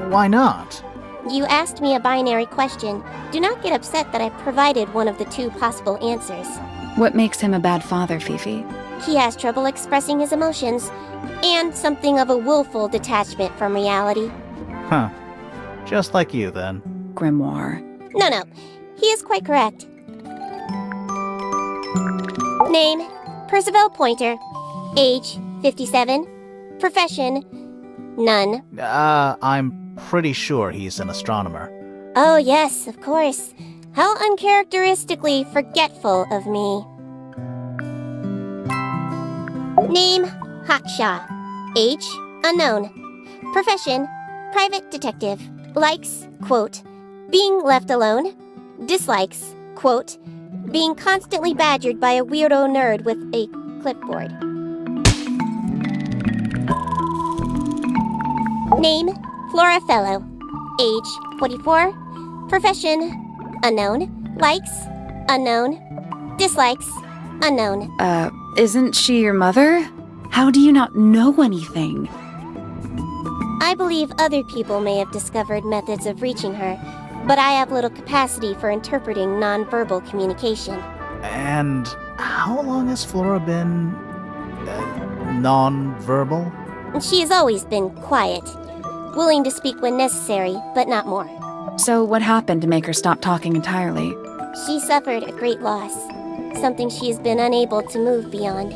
Why not? You asked me a binary question. Do not get upset that I provided one of the 2 possible answers. What makes him a bad father, Fifi? He has trouble expressing his emotions, and something of a willful detachment from reality. Huh. Just like you, then. Grimoire. No, he is quite correct. Name: Percival Pointer. Age: 57. Profession: none. I'm pretty sure he's an astronomer. Oh yes, of course. How uncharacteristically forgetful of me. Name: Haksha. Age: unknown. Profession: private detective. Likes, quote, being left alone. Dislikes, quote, being constantly badgered by a weirdo nerd with a clipboard. Name: Flora Fellow. Age: 44. Profession: unknown. Likes: unknown. Dislikes: unknown. Isn't she your mother? How do you not know anything? I believe other people may have discovered methods of reaching her, but I have little capacity for interpreting nonverbal communication. And how long has Flora been... non-verbal? She has always been quiet, willing to speak when necessary, but not more. So what happened to make her stop talking entirely? She suffered a great loss, something she has been unable to move beyond.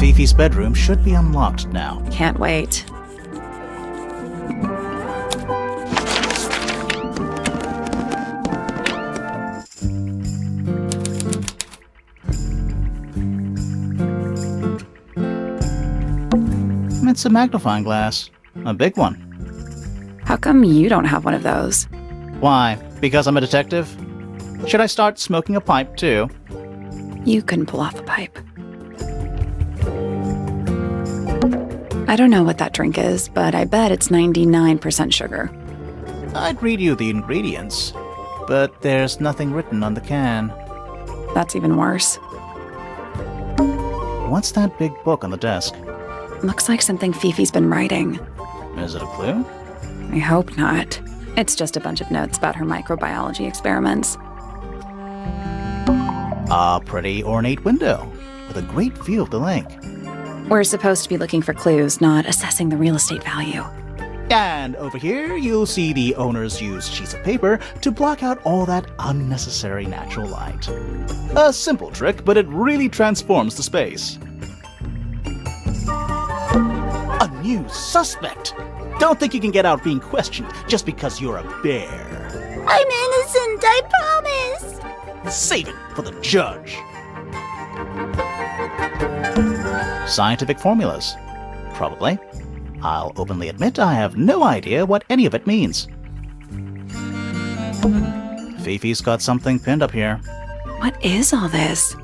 Fifi's bedroom should be unlocked now. Can't wait. It's a magnifying glass. A big one. How come you don't have one of those? Why? Because I'm a detective? Should I start smoking a pipe, too? You couldn't pull off a pipe. I don't know what that drink is, but I bet it's 99% sugar. I'd read you the ingredients, but there's nothing written on the can. That's even worse. What's that big book on the desk? Looks like something Fifi's been writing. Is it a clue? I hope not. It's just a bunch of notes about her microbiology experiments. A pretty ornate window, with a great view of the lake. We're supposed to be looking for clues, not assessing the real estate value. And over here, you'll see the owners use sheets of paper to block out all that unnecessary natural light. A simple trick, but it really transforms the space. A new suspect! Don't think you can get out being questioned just because you're a bear. I'm innocent, I promise! Save it for the judge. Scientific formulas. Probably. I'll openly admit I have no idea what any of it means. Fifi's got something pinned up here. What is all this?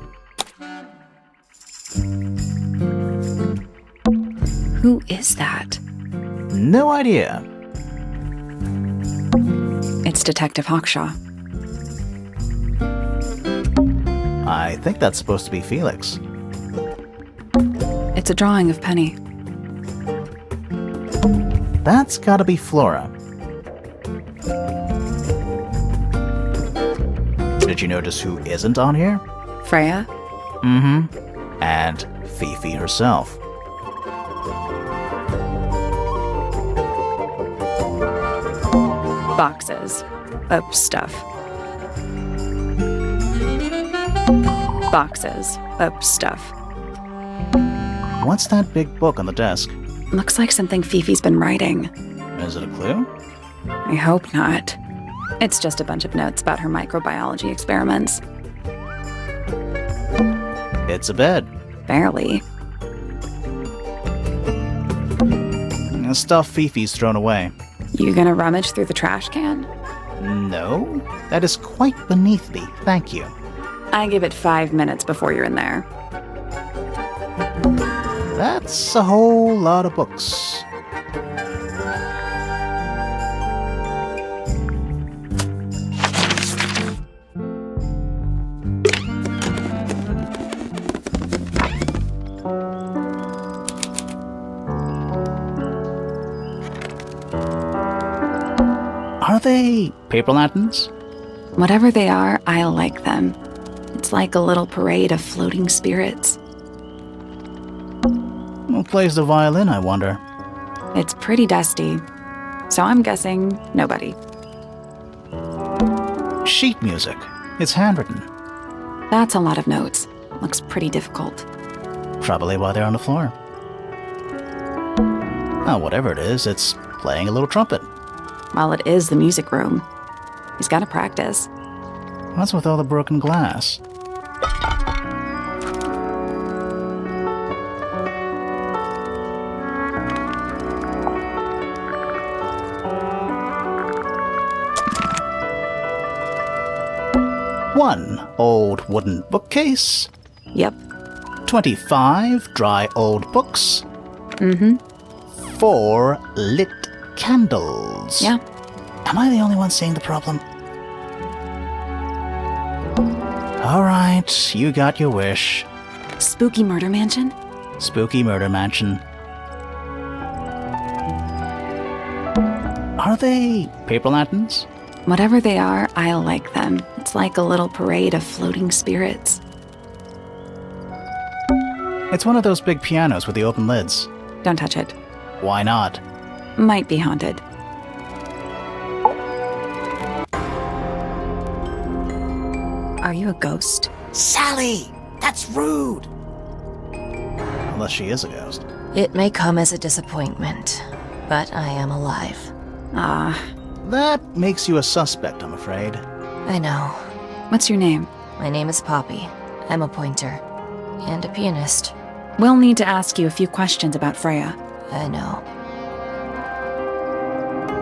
Who is that? No idea. It's Detective Hawkshaw. I think that's supposed to be Felix. It's a drawing of Penny. That's gotta be Flora. Did you notice who isn't on here? Freya? Mm-hmm. And Fifi herself. Boxes of stuff. Boxes of stuff. What's that big book on the desk? Looks like something Fifi's been writing. Is it a clue? I hope not. It's just a bunch of notes about her microbiology experiments. It's a bed. Barely. Stuff Fifi's thrown away. You gonna rummage through the trash can? No, that is quite beneath me, thank you. I give it 5 minutes before you're in there. That's a whole lot of books. Are they paper lanterns? Whatever they are, I like them. It's like a little parade of floating spirits. Who plays the violin, I wonder? It's pretty dusty, so I'm guessing nobody. Sheet music. It's handwritten. That's a lot of notes. Looks pretty difficult. Probably why they're on the floor. Oh, whatever it is, it's playing a little trumpet. Well, it is the music room. He's gotta practice. What's with all the broken glass? One old wooden bookcase. Yep. 25 dry old books. Mm-hmm. 4 lit candles. Yeah. Am I the only one seeing the problem? All right, you got your wish. Spooky murder mansion? Spooky murder mansion. Are they paper lanterns? Whatever they are, I like them. It's like a little parade of floating spirits. It's one of those big pianos with the open lids. Don't touch it. Why not? Might be haunted. Are you a ghost? Sally! That's rude! Unless she is a ghost. It may come as a disappointment, but I am alive. Ah, That makes you a suspect, I'm afraid. I know. what's your name? My name is Poppy. I'm a pointer. And a pianist. We'll need to ask you a few questions about Freya. I know.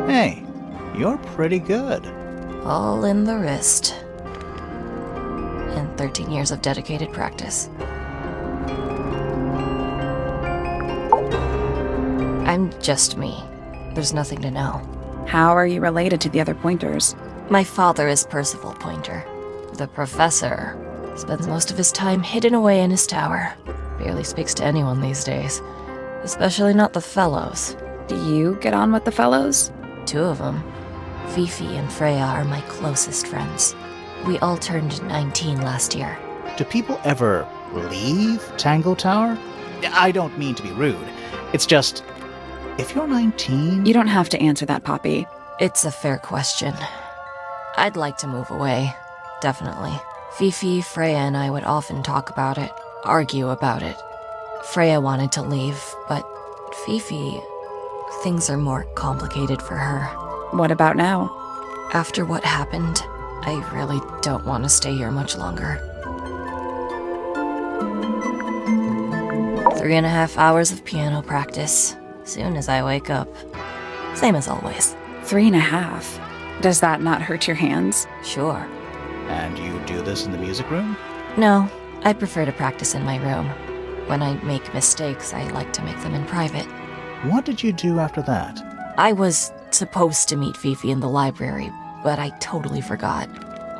Hey, you're pretty good. All in the wrist. And 13 years of dedicated practice. I'm just me. There's nothing to know. How are you related to the other pointers? My father is Percival Pointer. The professor spends most of his time hidden away in his tower. Barely speaks to anyone these days. Especially not the fellows. Do you get on with the fellows? 2 of them. Fifi and Freya are my closest friends. We all turned 19 last year. Do people ever leave Tangle Tower? I don't mean to be rude. It's just, if you're 19... You don't have to answer that, Poppy. It's a fair question. I'd like to move away. Definitely. Fifi, Freya, and I would often talk about it, argue about it. Freya wanted to leave, but Fifi... Things are more complicated for her. What about now? After what happened, I really don't want to stay here much longer. 3.5 hours of piano practice. Soon as I wake up. Same as always. 3.5. Does that not hurt your hands? Sure. And you do this in the music room? No, I prefer to practice in my room. When I make mistakes, I like to make them in private. What did you do after that? I was supposed to meet Fifi in the library, but I totally forgot.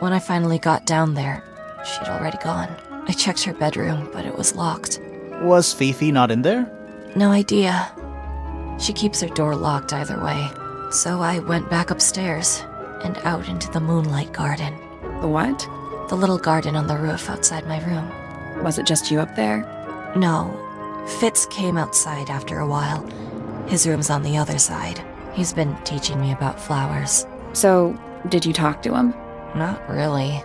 When I finally got down there, she'd already gone. I checked her bedroom, but it was locked. Was Fifi not in there? No idea. She keeps her door locked either way. So I went back upstairs and out into the moonlight garden. The what? The little garden on the roof outside my room. Was it just you up there? No. Fitz came outside after a while. His room's on the other side. He's been teaching me about flowers. So, did you talk to him? Not really.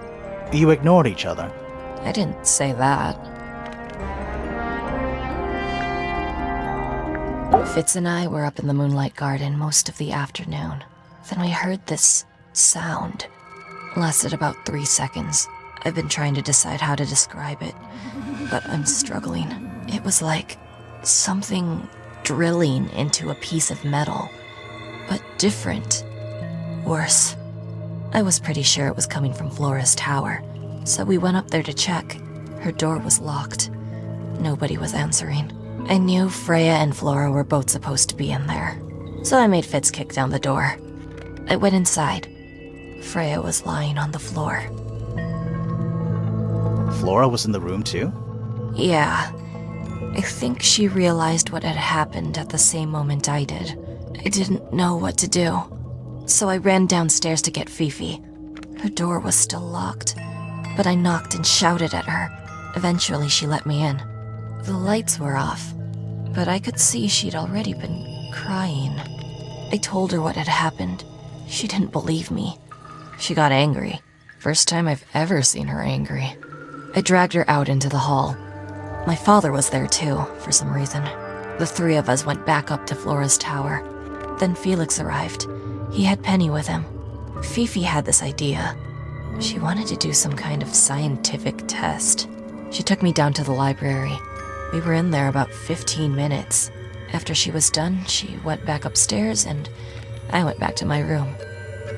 You ignored each other. I didn't say that. Fitz and I were up in the moonlight garden most of the afternoon. Then we heard this sound. Lasted about 3 seconds. I've been trying to decide how to describe it, but I'm struggling. It was like something drilling into a piece of metal, but different. Worse. I was pretty sure it was coming from Flora's tower, so we went up there to check. Her door was locked. Nobody was answering. I knew Freya and Flora were both supposed to be in there, so I made Fitz kick down the door. I went inside. Freya was lying on the floor. Flora was in the room too? Yeah. I think she realized what had happened at the same moment I did. I didn't know what to do, so I ran downstairs to get Fifi. Her door was still locked, but I knocked and shouted at her. Eventually, she let me in. The lights were off, but I could see she'd already been crying. I told her what had happened. She didn't believe me. She got angry. First time I've ever seen her angry. I dragged her out into the hall. My father was there too, for some reason. The three of us went back up to Flora's tower. Then Felix arrived. He had Penny with him. Fifi had this idea. She wanted to do some kind of scientific test. She took me down to the library. We were in there about 15 minutes. After she was done, she went back upstairs and I went back to my room.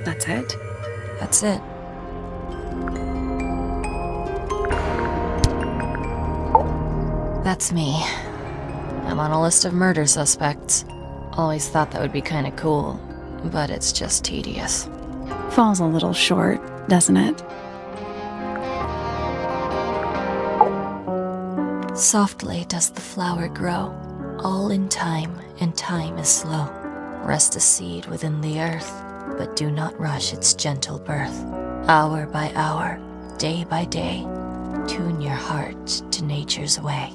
That's it? That's it. That's me. I'm on a list of murder suspects. Always thought that would be kinda cool, but it's just tedious. Falls a little short, doesn't it? Softly does the flower grow, all in time, and time is slow. Rest a seed within the earth, but do not rush its gentle birth. Hour by hour, day by day, tune your heart to nature's way.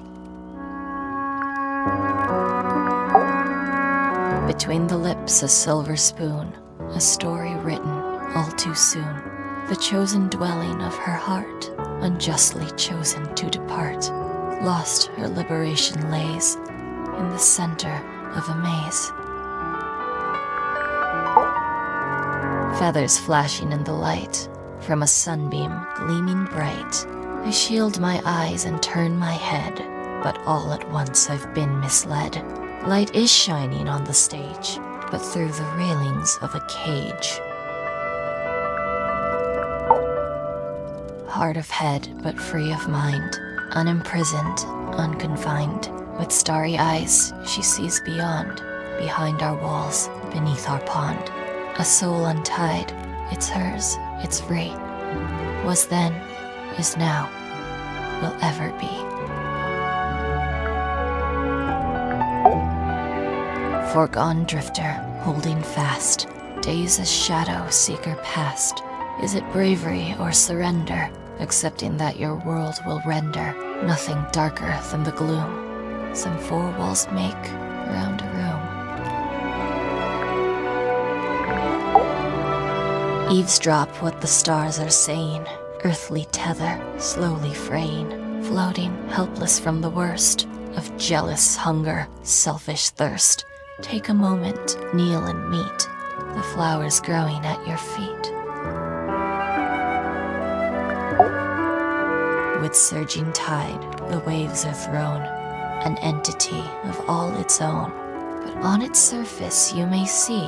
Between the lips a silver spoon, a story written all too soon. The chosen dwelling of her heart, unjustly chosen to depart. Lost her liberation lays in the center of a maze. Feathers flashing in the light from a sunbeam gleaming bright. I shield my eyes and turn my head, but all at once I've been misled. Light is shining on the stage, but through the railings of a cage. Hard of head, but free of mind. Unimprisoned, unconfined. With starry eyes, she sees beyond. Behind our walls, beneath our pond. A soul untied, it's hers, it's free. Was then, is now, will ever be. Foregone drifter, holding fast. Days a shadow seeker past. Is it bravery or surrender? Accepting that your world will render nothing darker than the gloom some four walls make round a room. Eavesdrop what the stars are saying, earthly tether slowly fraying, floating helpless from the worst of jealous hunger, selfish thirst. Take a moment, kneel and meet the flowers growing at your feet. With surging tide, the waves are thrown, an entity of all its own. But on its surface you may see,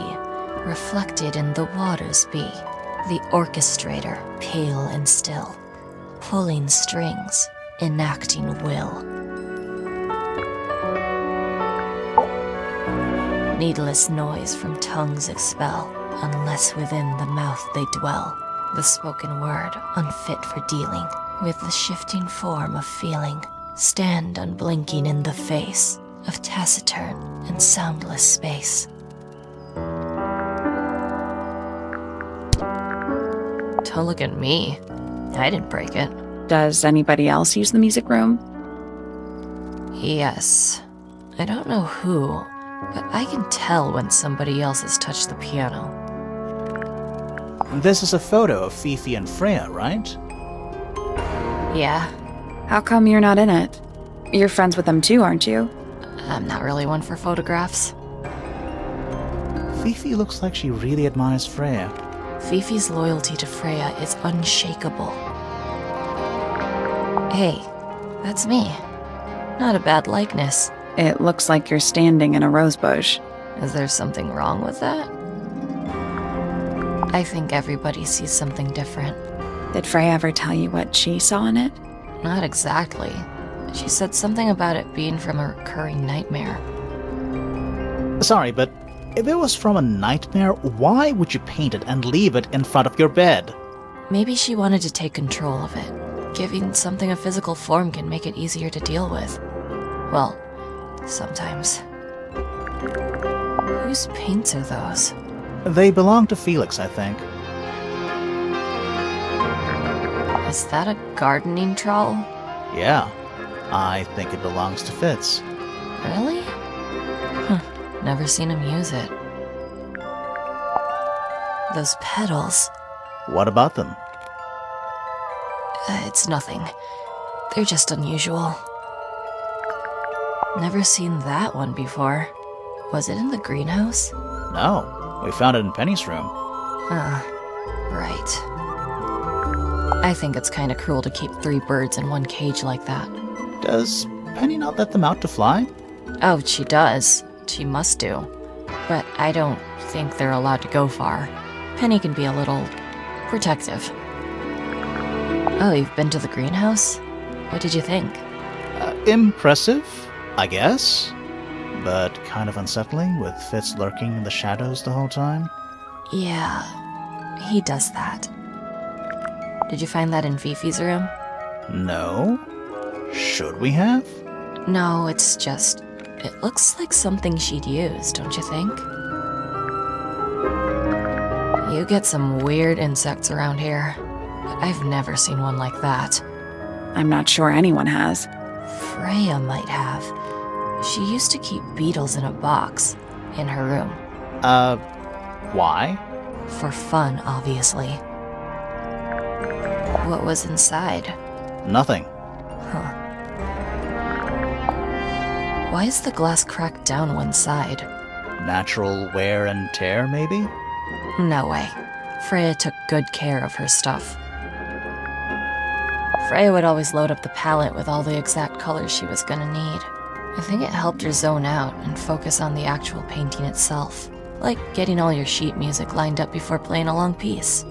reflected in the waters be, The orchestrator, pale and still, pulling strings, enacting will. Needless noise from tongues expel, unless within the mouth they dwell. The spoken word, unfit for dealing with the shifting form of feeling, stand unblinking in the face of taciturn and soundless space. Don't look at me. I didn't break it. Does anybody else use the music room? Yes. I don't know who, but I can tell when somebody else has touched the piano. This is a photo of Fifi and Freya, right? Yeah, How come you're not in it? You're friends with them too, aren't you? I'm not really one for photographs. Fifi looks like she really admires Freya. Fifi's loyalty to Freya is unshakable. Hey, that's me. Not a bad likeness. It looks like you're standing in a rose bush. Is there something wrong with that? I think everybody sees something different. Did Freya ever tell you what she saw in it? Not exactly. She said something about it being from a recurring nightmare. Sorry, but if it was from a nightmare, why would you paint it and leave it in front of your bed? Maybe she wanted to take control of it. Giving something a physical form can make it easier to deal with. Well, sometimes. Whose paints are those? They belong to Felix, I think. Is that a gardening trowel? Yeah, I think it belongs to Fitz. Really? Huh, never seen him use it. Those petals. What about them? It's nothing. They're just unusual. Never seen that one before. Was it in the greenhouse? No, we found it in Penny's room. Right. I think it's kinda cruel to keep 3 birds in one cage like that. Does Penny not let them out to fly? Oh, she does. She must do. But I don't think they're allowed to go far. Penny can be a little protective. Oh, you've been to the greenhouse? What did you think? Impressive, I guess. But kind of unsettling, with Fitz lurking in the shadows the whole time. Yeah, he does that. Did you find that in Fifi's room? No? Should we have? No, it's just... it looks like something she'd use, don't you think? You get some weird insects around here, but I've never seen one like that. I'm not sure anyone has. Freya might have. She used to keep beetles in a box in her room. Why? For fun, obviously. What was inside? Nothing. Huh. Why is the glass cracked down one side? Natural wear and tear, maybe? No way. Freya took good care of her stuff. Freya would always load up the palette with all the exact colors she was gonna need. I think it helped her zone out and focus on the actual painting itself. Like getting all your sheet music lined up before playing a long piece.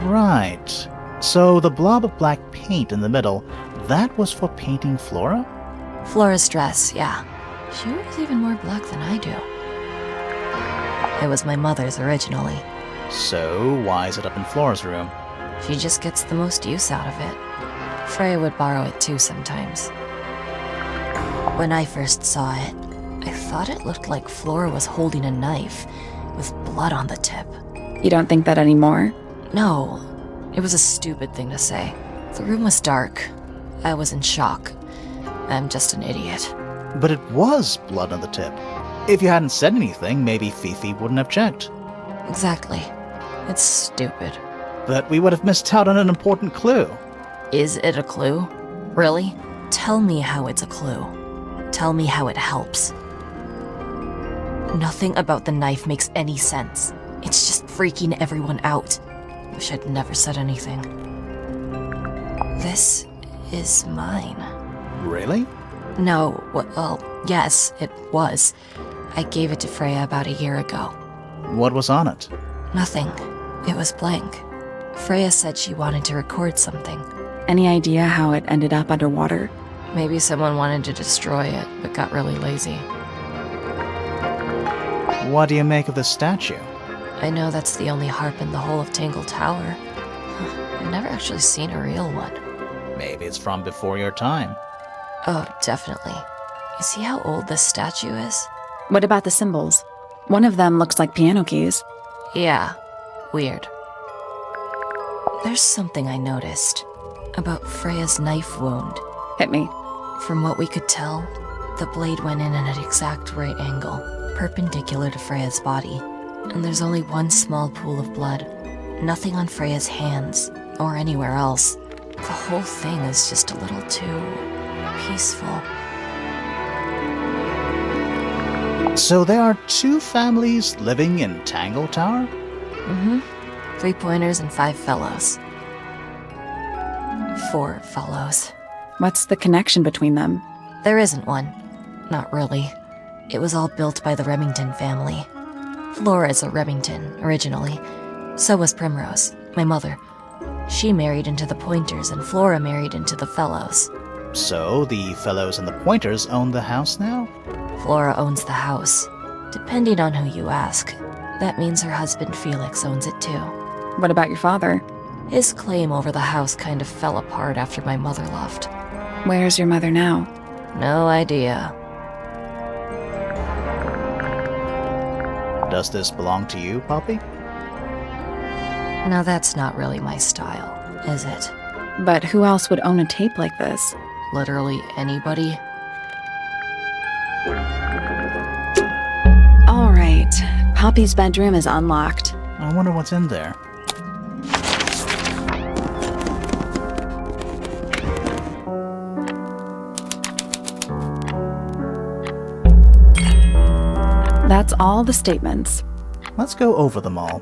Right. So the blob of black paint in the middle, that was for painting Flora? Flora's dress, yeah. She wears even more black than I do. It was my mother's originally. So why is it up in Flora's room? She just gets the most use out of it. Freya would borrow it too sometimes. When I first saw it, I thought it looked like Flora was holding a knife with blood on the tip. You don't think that anymore? No, it was a stupid thing to say. The room was dark. I was in shock. I'm just an idiot. But it was blood on the tip. If you hadn't said anything, maybe Fifi wouldn't have checked. Exactly. It's stupid. But we would have missed out on an important clue. Is it a clue? Really? Tell me how it's a clue. Tell me how it helps. Nothing about the knife makes any sense. It's just freaking everyone out. Wish I'd never said anything. This is mine. Really? No, well, yes, it was. I gave it to Freya about a year ago. What was on it? Nothing. It was blank. Freya said she wanted to record something. Any idea how it ended up underwater? Maybe someone wanted to destroy it, but got really lazy. What do you make of the statue? I know that's the only harp in the whole of Tangle Tower. I've never actually seen a real one. Maybe it's from before your time. Oh, definitely. You see how old this statue is? What about the symbols? One of them looks like piano keys. Yeah, weird. There's something I noticed about Freya's knife wound. Hit me. From what we could tell, the blade went in at an exact right angle, perpendicular to Freya's body. And there's only one small pool of blood. Nothing on Freya's hands, or anywhere else. The whole thing is just a little too peaceful. So there are 2 families living in Tangle Tower? Mm-hmm. 3 pointers and 5 fellows. 4 fellows. What's the connection between them? There isn't one. Not really. It was all built by the Remington family. Flora's a Remington, originally. So was Primrose, my mother. She married into the Pointers, and Flora married into the Fellows. So the Fellows and the Pointers own the house now? Flora owns the house. Depending on who you ask, that means her husband Felix owns it too. What about your father? His claim over the house kind of fell apart after my mother left. Where's your mother now? No idea. Does this belong to you, Poppy? Now that's not really my style, is it? But who else would own a tape like this? Literally anybody? All right. Poppy's bedroom is unlocked. I wonder what's in there. That's all the statements. Let's go over them all.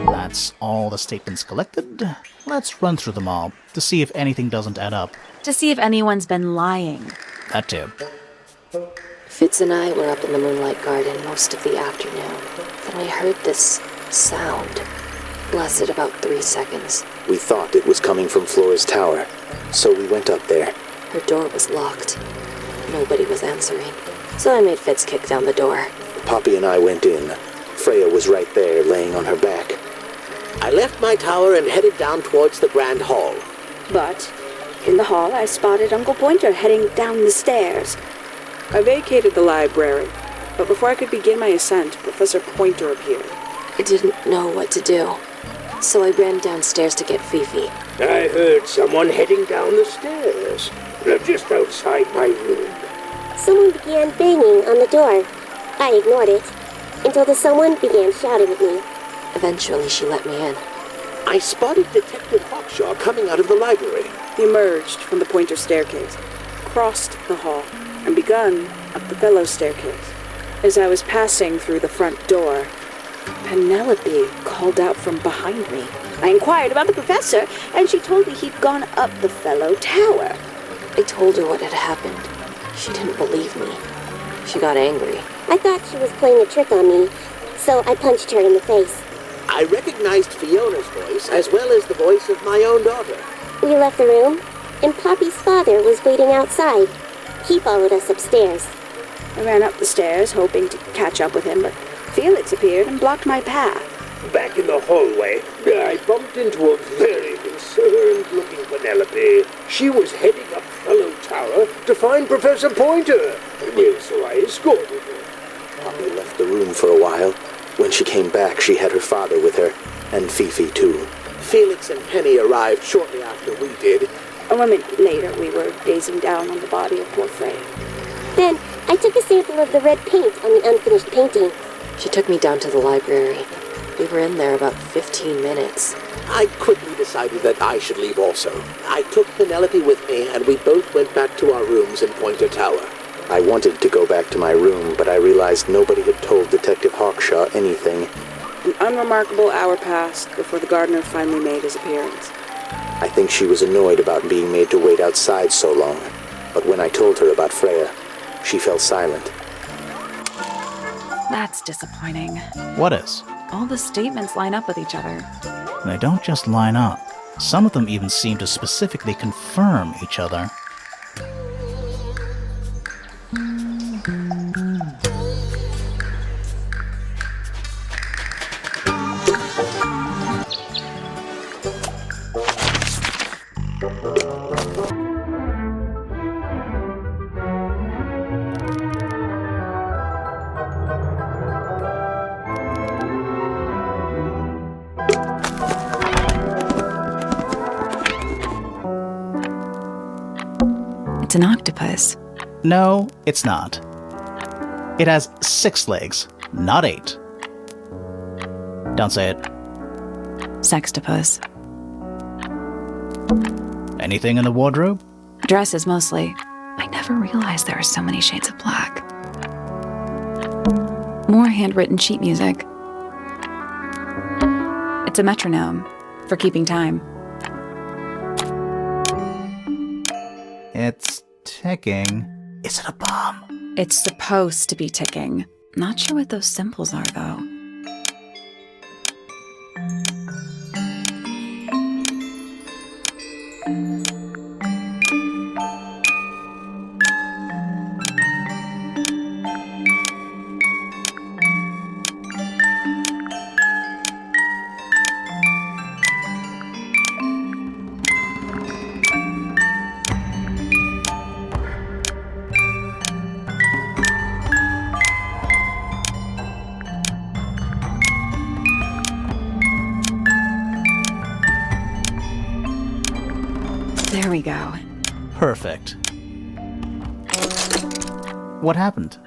That's all the statements collected. Let's run through them all to see if anything doesn't add up. To see if anyone's been lying. That too. Fitz and I were up in the Moonlight Garden most of the afternoon. Then we heard this sound. Lasted about 3 seconds. We thought it was coming from Flora's tower, so we went up there. Her door was locked. Nobody was answering. So I made Fitz kick down the door. Poppy and I went in. Freya was right there, laying on her back. I left my tower and headed down towards the Grand Hall. But in the hall, I spotted Uncle Pointer heading down the stairs. I vacated the library, but before I could begin my ascent, Professor Pointer appeared. I didn't know what to do. So I ran downstairs to get Fifi. I heard someone heading down the stairs. They're just outside my room. Someone began banging on the door. I ignored it until the someone began shouting at me. Eventually, she let me in. I spotted Detective Hawkshaw coming out of the library. He emerged from the Pointer staircase, crossed the hall, and begun up the Fellow staircase. As I was passing through the front door, Penelope called out from behind me. I inquired about the professor, and she told me he'd gone up the Fellow Tower. I told her what had happened. She didn't believe me. She got angry. I thought she was playing a trick on me, so I punched her in the face. I recognized Fiona's voice as well as the voice of my own daughter. We left the room, and Poppy's father was waiting outside. He followed us upstairs. I ran up the stairs, hoping to catch up with him, but Felix appeared and blocked my path. Back in the hallway, I bumped into a very concerned-looking Penelope. She was heading up Fellow Tower to find Professor Pointer, so I escorted her. Poppy left the room for a while. When she came back, she had her father with her, and Fifi too. Felix and Penny arrived shortly after we did. A moment later, we were gazing down on the body of poor Freya. Then I took a sample of the red paint on the unfinished painting. She took me down to the library. We were in there about 15 minutes. I quickly decided that I should leave also. I took Penelope with me, and we both went back to our rooms in Pointer Tower. I wanted to go back to my room, but I realized nobody had told Detective Hawkshaw anything. An unremarkable hour passed before the gardener finally made his appearance. I think she was annoyed about being made to wait outside so long, but when I told her about Freya, she fell silent. That's disappointing. What is? All the statements line up with each other. They don't just line up. Some of them even seem to specifically confirm each other. It's an octopus. No, it's not. It has 6 legs, not 8. Don't say it. Sextopus. Anything in the wardrobe? Dresses mostly. I never realized there are so many shades of black. More handwritten sheet music. It's a metronome for keeping time. It's ticking. Is it a bomb? It's supposed to be ticking. Not sure what those symbols are, though. There we go. Perfect. What happened?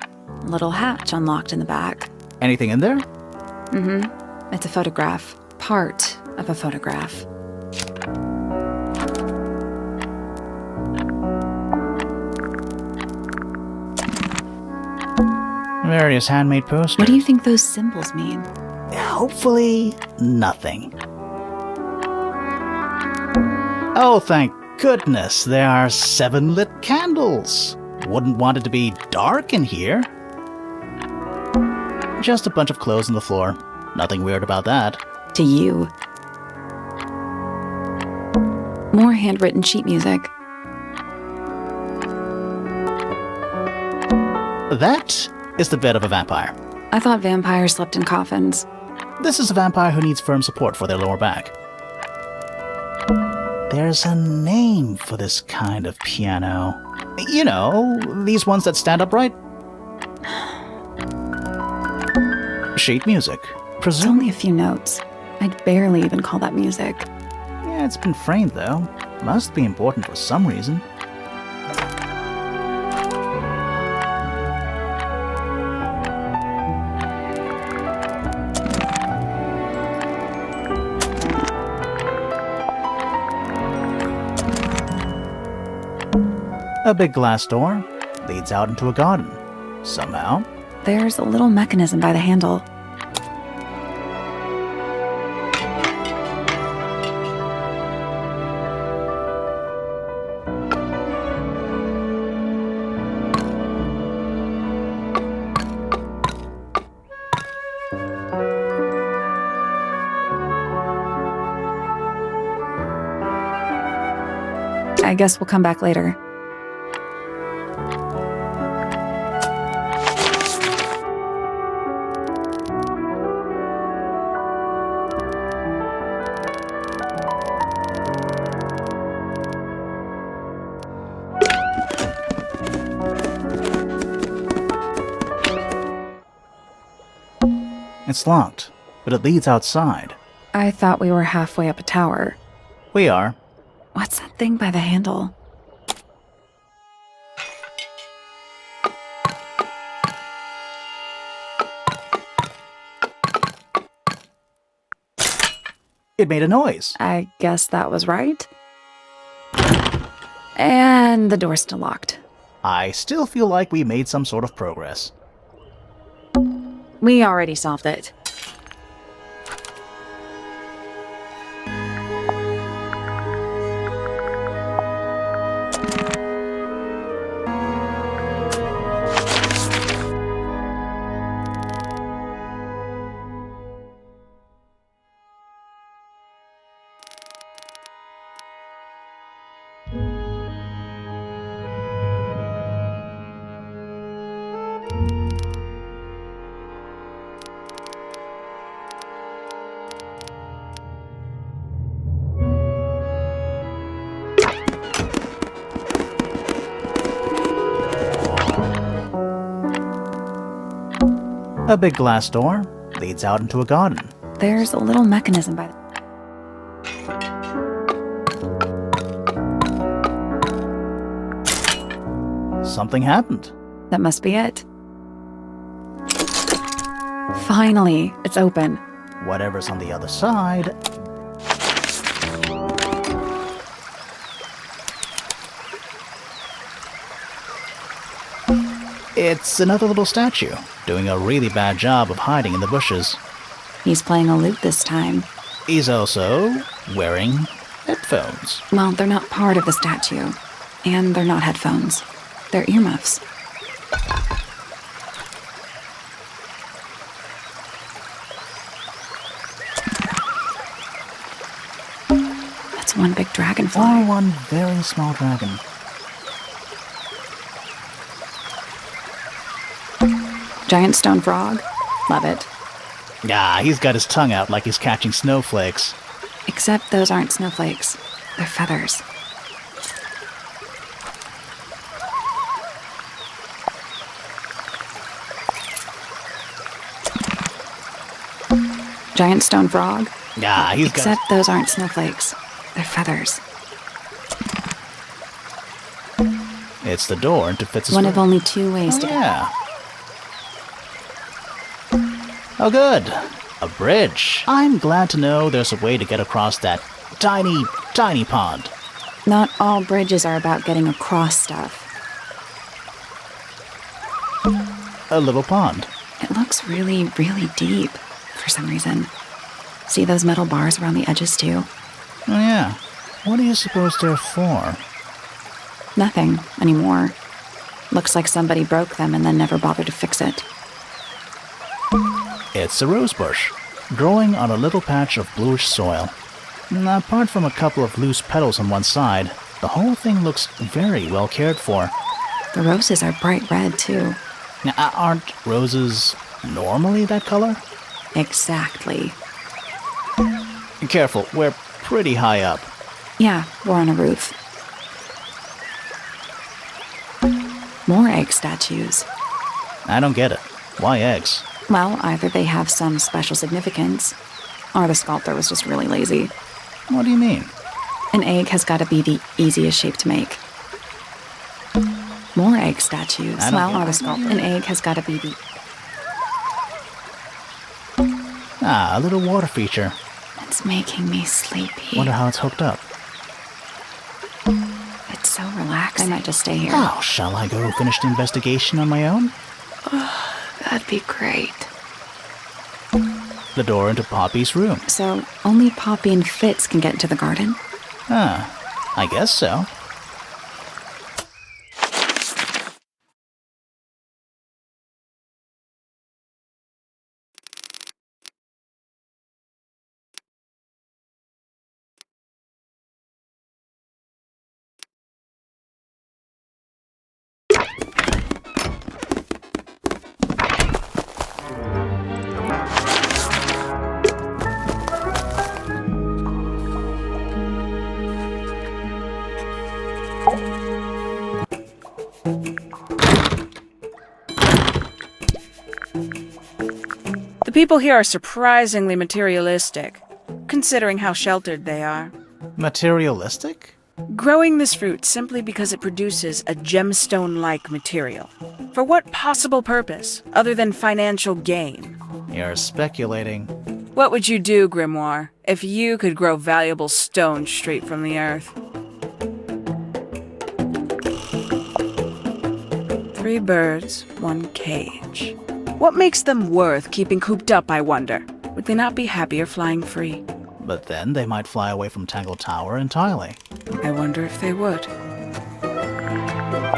Little hatch unlocked in the back. Anything in there? Mm-hmm. It's a photograph. Part of a photograph. Various handmade posters. What do you think those symbols mean? Hopefully, nothing. Oh, thank goodness, there are 7 lit candles. Wouldn't want it to be dark in here. Just a bunch of clothes on the floor. Nothing weird about that. To you. More handwritten sheet music. That is the bed of a vampire. I thought vampires slept in coffins. This is a vampire who needs firm support for their lower back. There's a name for this kind of piano. You know, these ones that stand upright. Sheet music. It's only a few notes. I'd barely even call that music. Yeah, it's been framed though. Must be important for some reason. A big glass door leads out into a garden. Somehow. There's a little mechanism by the handle. I guess we'll come back later. It's locked, but it leads outside. I thought we were halfway up a tower. We are. What's that thing by the handle? It made a noise. I guess that was right. And the door's still locked. I still feel like we made some sort of progress. We already solved it. A big glass door leads out into a garden. There's a little mechanism by the... Something happened. That must be it. Finally, it's open. Whatever's on the other side. It's another little statue, doing a really bad job of hiding in the bushes. He's playing a lute this time. He's also wearing headphones. Well, they're not part of the statue. And they're not headphones. They're earmuffs. That's one big dragonfly. Or one very small dragon. Giant stone frog. Love it. Ah, he's got his tongue out like he's catching snowflakes. Except those aren't snowflakes. They're feathers. Giant stone frog. Ah, he's Except those aren't snowflakes. They're feathers. It's the door into Fitz's One room. of only two ways to get. Yeah. Oh, good. A bridge. I'm glad to know there's a way to get across that tiny, tiny pond. Not all bridges are about getting across stuff. A little pond. It looks really, really deep for some reason. See those metal bars around the edges too? Oh, yeah. What do you suppose they're for? Nothing anymore. Looks like somebody broke them and then never bothered to fix it. It's a rose bush, growing on a little patch of bluish soil. Apart from a couple of loose petals on one side, the whole thing looks very well cared for. The roses are bright red too. Now, aren't roses normally that color? Exactly. Careful, we're pretty high up. Yeah, we're on a roof. More egg statues. I don't get it. Why eggs? Well, either they have some special significance, or the sculptor was just really lazy. What do you mean? An egg has got to be the easiest shape to make. More egg statues. I don't Well, get or the it. sculptor. An egg has got to be the... Ah, a little water feature. It's making me sleepy. Wonder how it's hooked up. It's so relaxing. I might just stay here. Oh, shall I go finish the investigation on my own? That'd be great. The door into Poppy's room. So, only Poppy and Fitz can get into the garden? I guess so. The people here are surprisingly materialistic, considering how sheltered they are. Materialistic? Growing this fruit simply because it produces a gemstone-like material. For what possible purpose, other than financial gain? You're speculating. What would you do, Grimoire, if you could grow valuable stone straight from the earth? 3 birds, 1 cage. What makes them worth keeping cooped up, I wonder? Would they not be happier flying free? But then they might fly away from Tangle Tower entirely. I wonder if they would.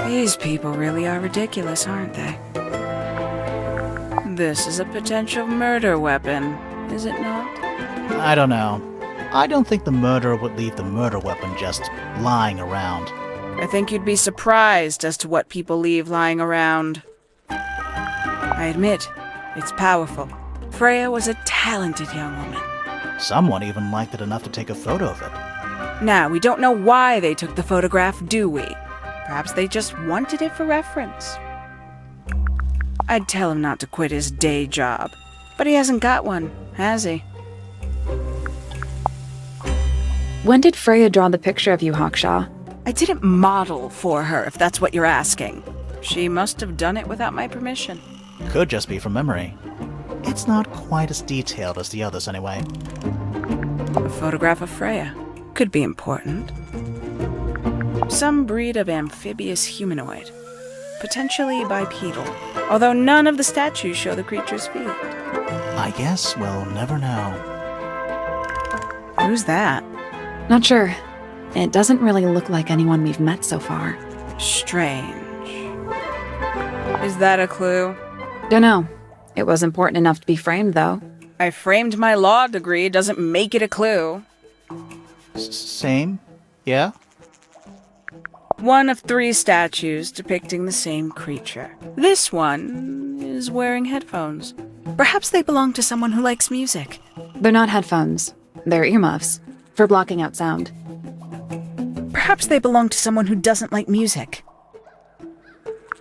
These people really are ridiculous, aren't they? This is a potential murder weapon, is it not? I don't know. I don't think the murderer would leave the murder weapon just lying around. I think you'd be surprised as to what people leave lying around. I admit, it's powerful. Freya was a talented young woman. Someone even liked it enough to take a photo of it. Now, we don't know why they took the photograph, do we? Perhaps they just wanted it for reference. I'd tell him not to quit his day job. But he hasn't got one, has he? When did Freya draw the picture of you, Hawkshaw? I didn't model for her, if that's what you're asking. She must have done it without my permission. Could just be from memory. It's not quite as detailed as the others, anyway. A photograph of Freya. Could be important. Some breed of amphibious humanoid. Potentially bipedal. Although none of the statues show the creature's feet. I guess we'll never know. Who's that? Not sure. It doesn't really look like anyone we've met so far. Strange. Is that a clue? Dunno. It was important enough to be framed, though. I framed my law degree, doesn't make it a clue. Same? Yeah? One of 3 statues depicting the same creature. This one is wearing headphones. Perhaps they belong to someone who likes music. They're not headphones. They're earmuffs. For blocking out sound. Perhaps they belong to someone who doesn't like music.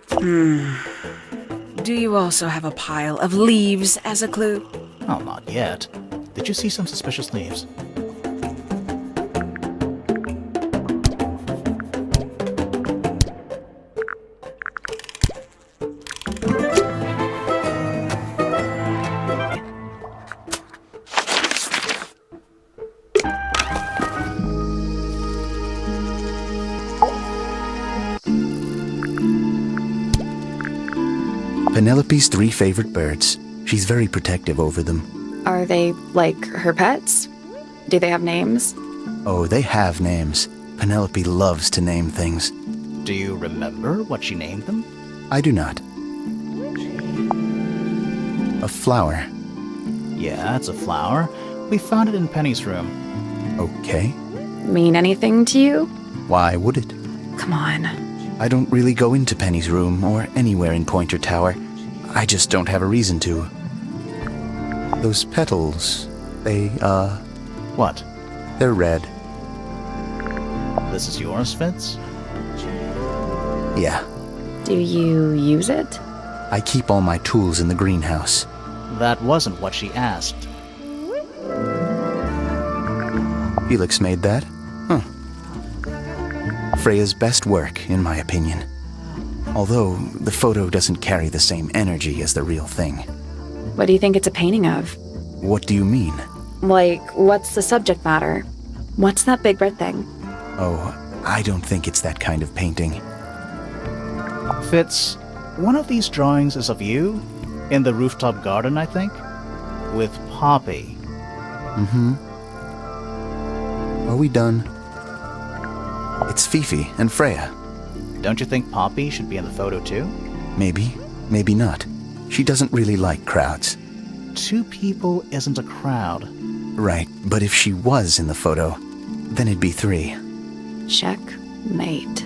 Do you also have a pile of leaves as a clue? Oh, not yet. Did you see some suspicious leaves? Penelope's 3 favorite birds. She's very protective over them. Are they, like, her pets? Do they have names? Oh, they have names. Penelope loves to name things. Do you remember what she named them? I do not. A flower. Yeah, it's a flower. We found it in Penny's room. Okay. Mean anything to you? Why would it? Come on. I don't really go into Penny's room or anywhere in Pointer Tower. I just don't have a reason to. Those petals, they, What? they're red. This is yours, Fitz? Yeah. Do you use it? I keep all my tools in the greenhouse. That wasn't what she asked. Felix made that? Huh. Freya's best work, in my opinion. Although, the photo doesn't carry the same energy as the real thing. What do you think it's a painting of? What do you mean? Like, what's the subject matter? What's that big red thing? Oh, I don't think it's that kind of painting. Fitz, one of these drawings is of you, in the rooftop garden, I think, with Poppy. Mm-hmm. Are we done? It's Fifi and Freya. Don't you think Poppy should be in the photo too? Maybe, maybe not. She doesn't really like crowds. 2 people isn't a crowd. Right, but if she was in the photo, then it'd be 3. Checkmate.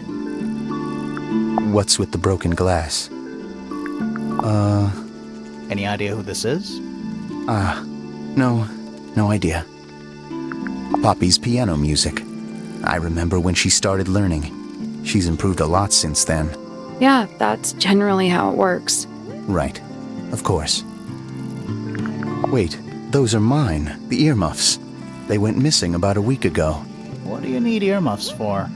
What's with the broken glass? Any idea who this is? No idea. Poppy's piano music. I remember when she started learning. She's improved a lot since then. Yeah, that's generally how it works. Right, of course. Wait, those are mine, the earmuffs. They went missing about a week ago. What do you need earmuffs for?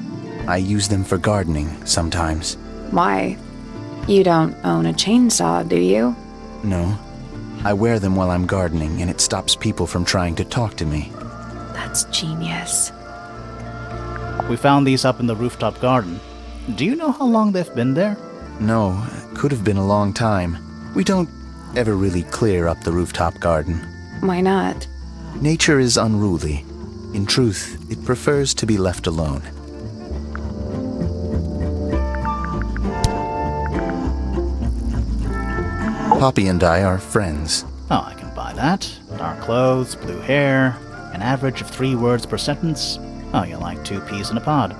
I use them for gardening sometimes. Why? You don't own a chainsaw, do you? No. I wear them while I'm gardening, and it stops people from trying to talk to me. That's genius. We found these up in the rooftop garden. Do you know how long they've been there? No, could have been a long time. We don't ever really clear up the rooftop garden. Why not? Nature is unruly. In truth, it prefers to be left alone. Poppy and I are friends. Oh, I can buy that. Dark clothes, blue hair, an average of 3 words per sentence. Oh, you're like 2 peas in a pod.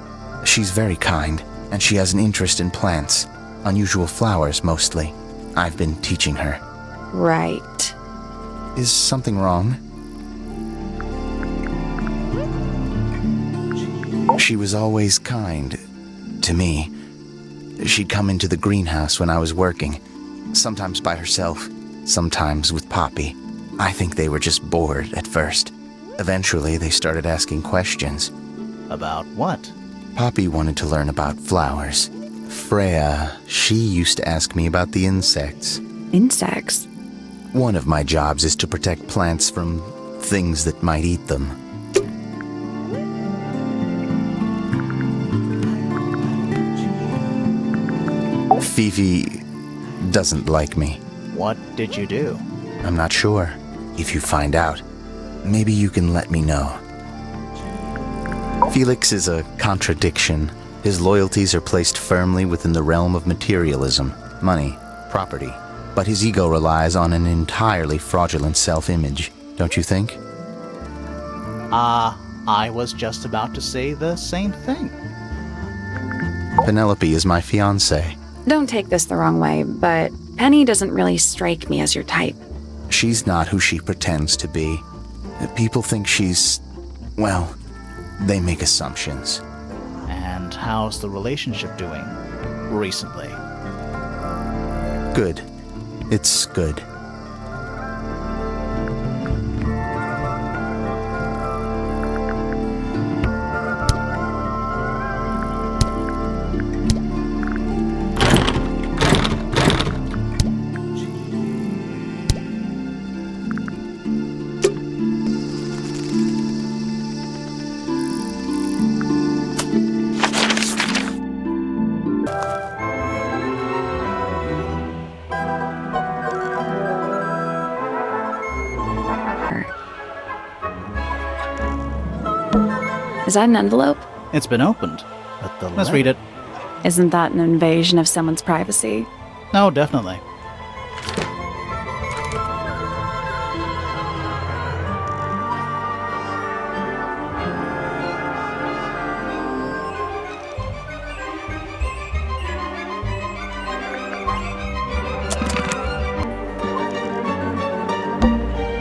She's very kind, and she has an interest in plants. Unusual flowers, mostly. I've been teaching her. Right. Is something wrong? She was always kind to me. She'd come into the greenhouse when I was working. Sometimes by herself, sometimes with Poppy. I think they were just bored at first. Eventually, they started asking questions. About what? Poppy wanted to learn about flowers. Freya, she used to ask me about the insects. Insects? One of my jobs is to protect plants from things that might eat them. Fifi doesn't like me. What did you do? I'm not sure. If you find out, maybe you can let me know. Felix is a contradiction. His loyalties are placed firmly within the realm of materialism, money, property. But his ego relies on an entirely fraudulent self-image, don't you think? I was just about to say the same thing. Penelope is my fiancée. Don't take this the wrong way, but Penny doesn't really strike me as your type. She's not who she pretends to be. People think she's... well, they make assumptions. And how's the relationship doing recently? Good. It's good. Is that an envelope? It's been opened, but let's read it. Isn't that an invasion of someone's privacy? No, definitely.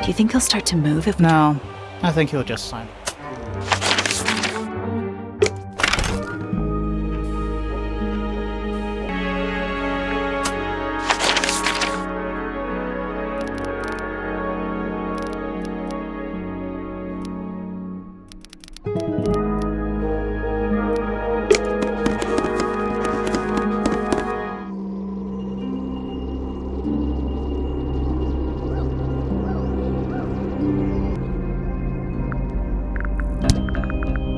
Do you think he'll start to move if... No, I think he'll just sign.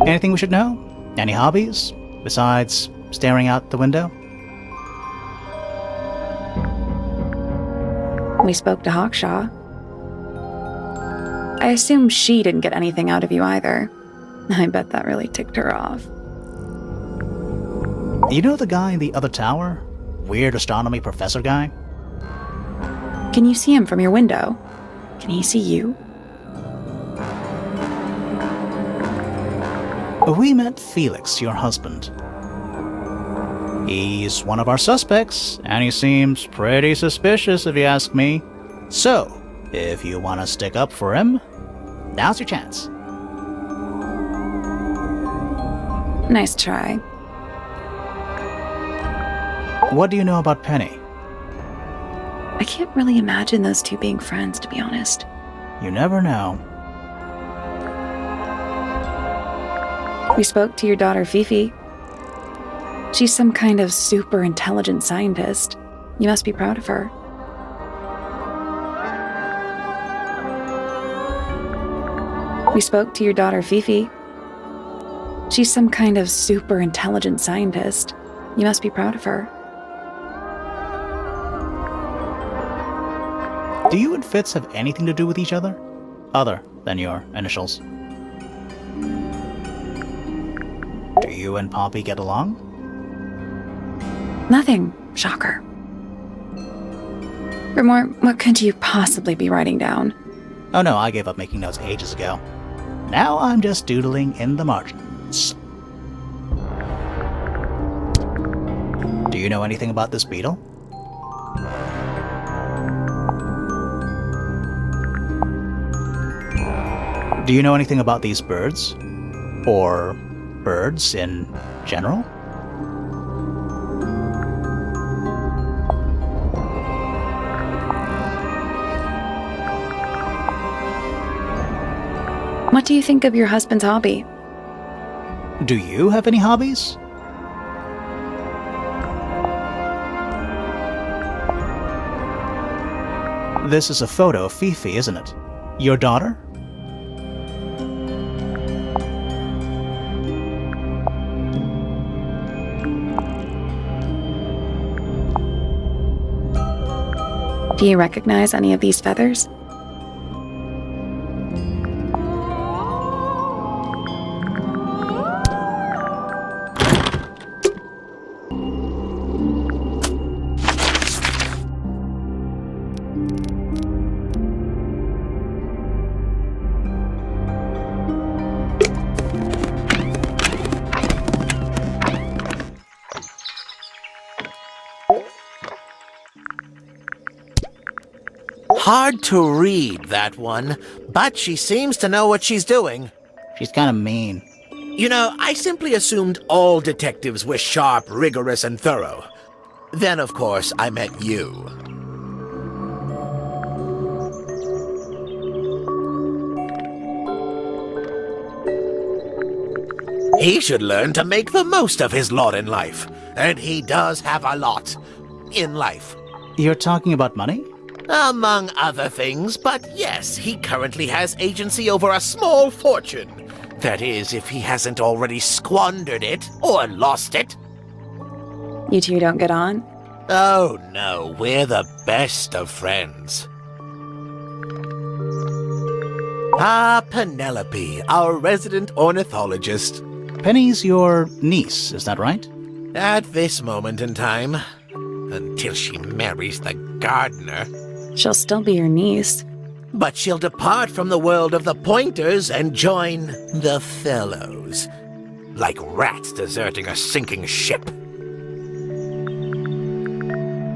Anything we should know? Any hobbies? Besides staring out the window? We spoke to Hawkshaw. I assume she didn't get anything out of you either. I bet that really ticked her off. You know the guy in the other tower? Weird astronomy professor guy? Can you see him from your window? Can he see you? We met Felix, your husband. He's one of our suspects, and he seems pretty suspicious if you ask me. So, if you want to stick up for him, now's your chance. Nice try. What do you know about Penny? I can't really imagine those two being friends, to be honest. You never know. We spoke to your daughter, Fifi. She's some kind of super intelligent scientist. You must be proud of her. We spoke to your daughter, Fifi. She's some kind of super intelligent scientist. You must be proud of her. Do you and Fitz have anything to do with each other? Other than your initials? Do you and Poppy get along? Nothing. Shocker. Rimor, what could you possibly be writing down? Oh no, I gave up making notes ages ago. Now I'm just doodling in the margins. Do you know anything about this beetle? Do you know anything about these birds? Or birds in general? What do you think of your husband's hobby? Do you have any hobbies? This is a photo of Fifi, isn't it? Your daughter? Do you recognize any of these feathers? Hard to read, that one, but she seems to know what she's doing. She's kind of mean. You know, I simply assumed all detectives were sharp, rigorous, and thorough. Then, of course, I met you. He should learn to make the most of his lot in life. And he does have a lot in life. You're talking about money? Among other things, but yes, he currently has agency over a small fortune. That is, if he hasn't already squandered it or lost it. You two don't get on? Oh no, we're the best of friends. Ah, Penelope, our resident ornithologist. Penny's your niece, is that right? At this moment in time, until she marries the gardener. She'll still be your niece. But she'll depart from the world of the Pointers and join the Fellows. Like rats deserting a sinking ship.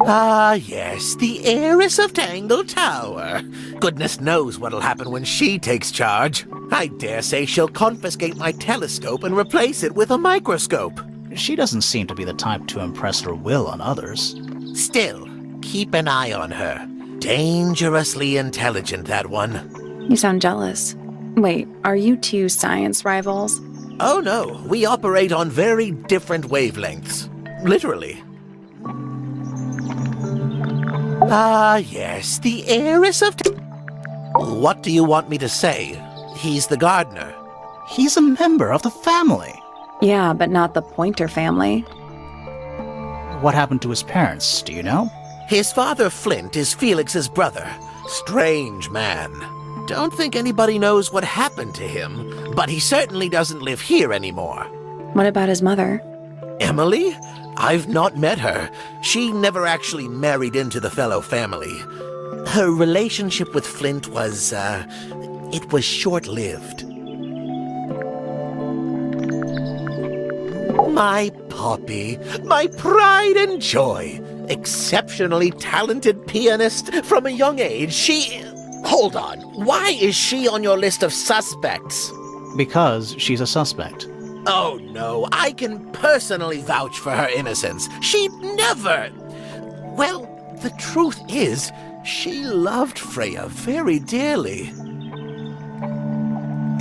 Ah, yes, the heiress of Tangle Tower. Goodness knows what'll happen when she takes charge. I dare say she'll confiscate my telescope and replace it with a microscope. She doesn't seem to be the type to impress her will on others. Still, keep an eye on her. Dangerously intelligent, that one. You sound jealous. Wait, are you two science rivals? Oh no, we operate on very different wavelengths. Literally. Ah, yes, the heiress of... What do you want me to say? He's the gardener. He's a member of the family. Yeah, but not the Pointer family. What happened to his parents, do you know? His father, Flint, is Felix's brother. Strange man. Don't think anybody knows what happened to him, but he certainly doesn't live here anymore. What about his mother? Emily? I've not met her. She never actually married into the Fellow family. Her relationship with Flint was, it was short-lived. My Poppy, my pride and joy. Exceptionally talented pianist from a young age. Hold on. Why is she on your list of suspects? Because she's a suspect. Oh no, I can personally vouch for her innocence. She'd never... Well, the truth is, she loved Freya very dearly.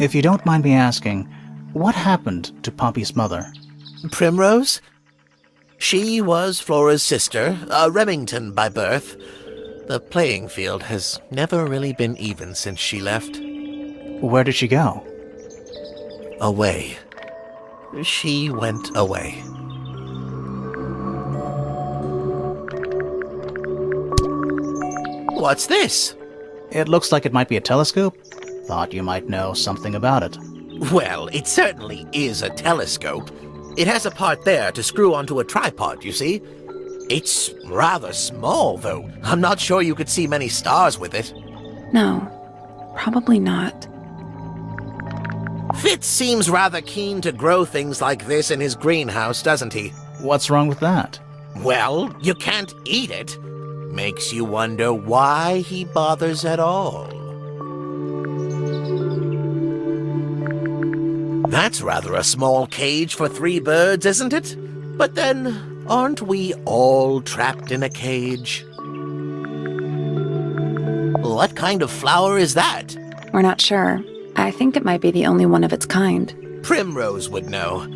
If you don't mind me asking, what happened to Poppy's mother? Primrose? She was Flora's sister, a Remington by birth. The playing field has never really been even since she left. Where did she go? Away. She went away. What's this? It looks like it might be a telescope. Thought you might know something about it. Well, it certainly is a telescope. It has a part there to screw onto a tripod, you see. It's rather small, though. I'm not sure you could see many stars with it. No, probably not. Fitz seems rather keen to grow things like this in his greenhouse, doesn't he? What's wrong with that? Well, you can't eat it. Makes you wonder why he bothers at all. That's rather a small cage for 3 birds, isn't it? But then, aren't we all trapped in a cage? What kind of flower is that? We're not sure. I I think it might be the only one of its kind. Primrose would know.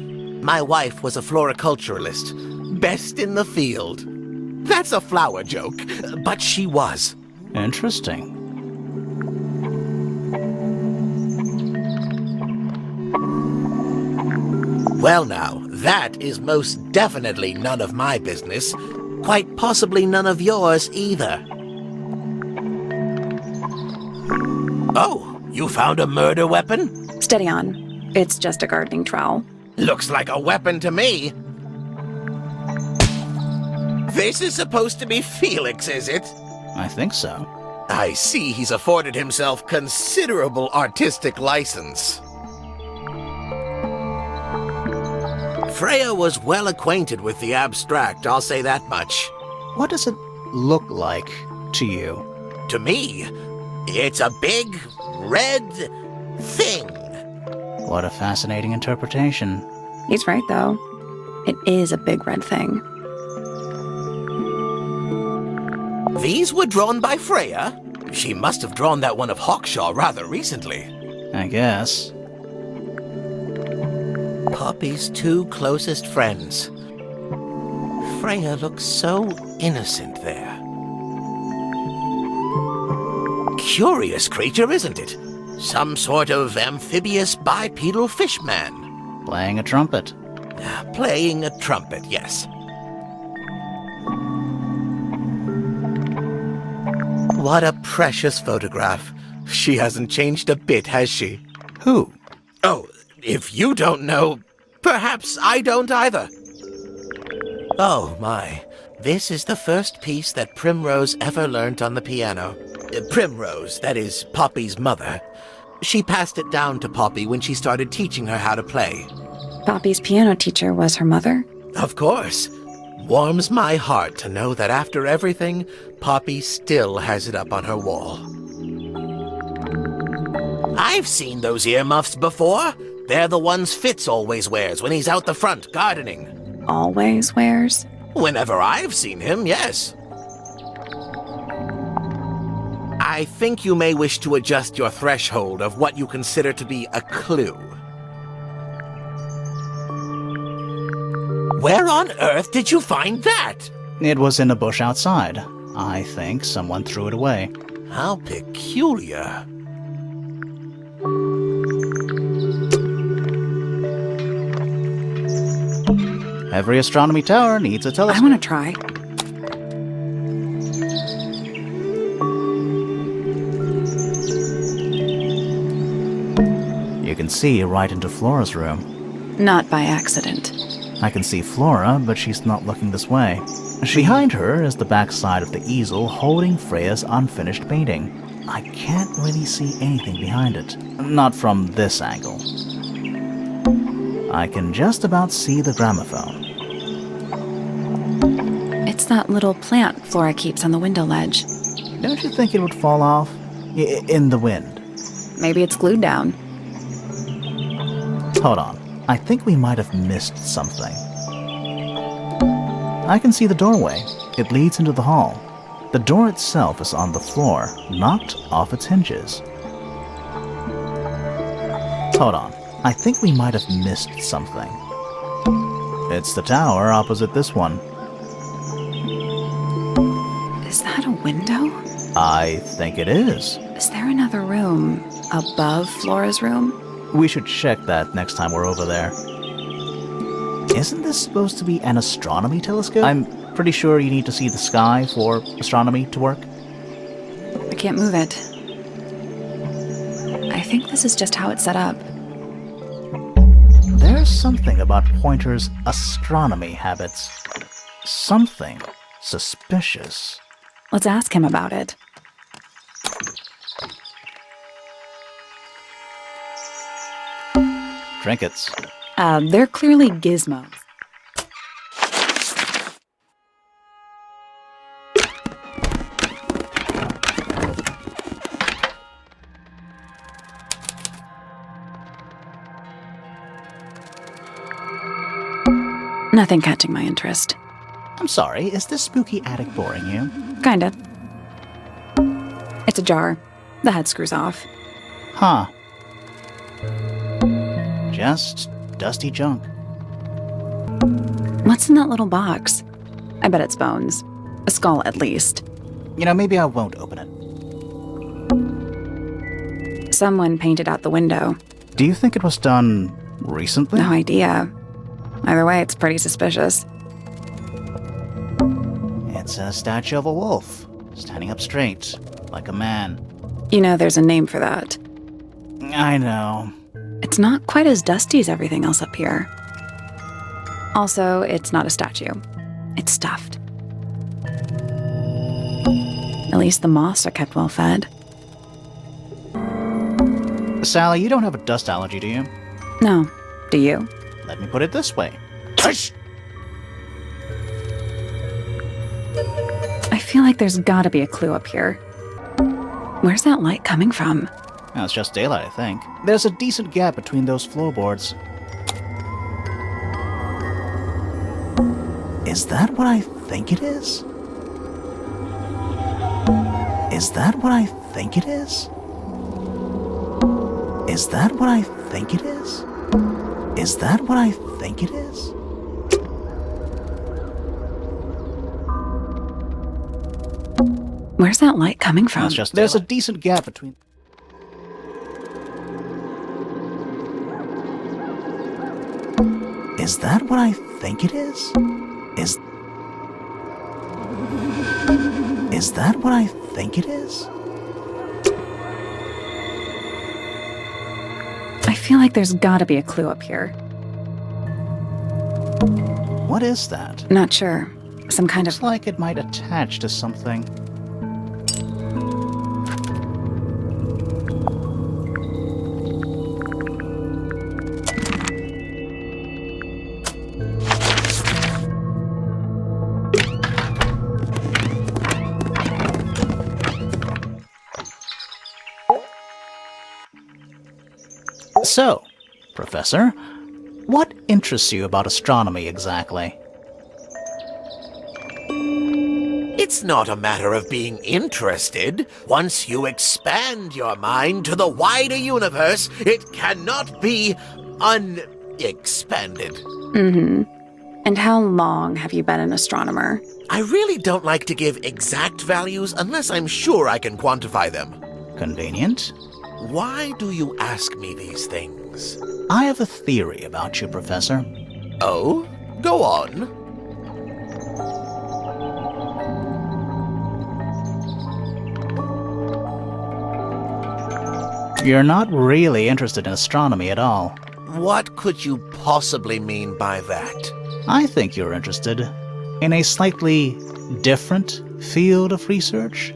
My wife was a floriculturalist. Best in the field. That's a flower joke, but she was. Interesting. Well now, that is most definitely none of my business. Quite possibly none of yours either. Oh, you found a murder weapon? Steady on. It's just a gardening trowel. Looks like a weapon to me. This is supposed to be Felix, is it? I think so. I see he's afforded himself considerable artistic license. Freya was well acquainted with the abstract, I'll say that much. What does it look like to you? To me, it's a big, red thing. What a fascinating interpretation. He's right, though. It is a big red thing. These were drawn by Freya? She must have drawn that one of Hawkshaw rather recently. I guess. Poppy's two closest friends. Freya looks so innocent there. Curious creature, isn't it? Some sort of amphibious bipedal fishman. Playing a trumpet. Playing a trumpet, yes. What a precious photograph. She hasn't changed a bit, has she? Who? Oh, if you don't know, perhaps I don't either. Oh, my. This is the first piece that Primrose ever learnt on the piano. Primrose, that is Poppy's mother. She passed it down to Poppy when she started teaching her how to play. Poppy's piano teacher was her mother? Of course. Warms my heart to know that after everything, Poppy still has it up on her wall. I've seen those earmuffs before. They're the ones Fitz always wears when he's out the front gardening. Always wears? Whenever I've seen him, yes. I think you may wish to adjust your threshold of what you consider to be a clue. Where on earth did you find that? It was in a bush outside. I think someone threw it away. How peculiar. Every astronomy tower needs a telescope. I want to try. You can see right into Flora's room. Not by accident. I can see Flora, but she's not looking this way. Behind her is the backside of the easel holding Freya's unfinished painting. I can't really see anything behind it. Not from this angle. I can just about see the gramophone. It's that little plant Flora keeps on the window ledge. Don't you think it would fall off? In the wind. Maybe it's glued down. Hold on. I think we might have missed something. I can see the doorway. It leads into the hall. The door itself is on the floor, knocked off its hinges. Hold on. I think we might have missed something. It's the tower opposite this one. Is that a window? I think it is. Is there another room above Flora's room? We should check that next time we're over there. Isn't this supposed to be an astronomy telescope? I'm pretty sure you need to see the sky for astronomy to work. I can't move it. I think this is just how it's set up. There's something about Pointer's astronomy habits. Something suspicious. Let's ask him about it. Trinkets. They're clearly gizmos. Nothing catching my interest. I'm sorry, is this spooky attic boring you? Kinda. It's ajar. The head screws off. Huh. Just dusty junk. What's in that little box? I bet it's bones. A skull, at least. You know, maybe I won't open it. Someone painted out the window. Do you think it was done recently? No idea. Either way, it's pretty suspicious. It's a statue of a wolf, standing up straight, like a man. You know, there's a name for that. I know. It's not quite as dusty as everything else up here. Also, it's not a statue. It's stuffed. At least the moths are kept well fed. Sally, you don't have a dust allergy, do you? No. Do you? Let me put it this way. I feel like there's gotta be a clue up here. Where's that light coming from? Well, it's just daylight, I think. There's a decent gap between those floorboards. Is that what I think it is? Is that what I think it is? Is that what I think it is? Is that what I think it is? Where's that light coming from? Well, it's just there's a decent gap between... Is that what I think it is? Is that what I think it is? I feel like there's gotta be a clue up here. What is that? Not sure. Some kind of... Looks like it might attach to something. So, Professor, what interests you about astronomy exactly? It's not a matter of being interested. Once you expand your mind to the wider universe, it cannot be unexpanded. Mm-hmm. And how long have you been an astronomer? I really don't like to give exact values unless I'm sure I can quantify them. Convenient. Why do you ask me these things? I have a theory about you, Professor. Oh? Go on. You're not really interested in astronomy at all. What could you possibly mean by that? I think you're interested in a slightly different field of research.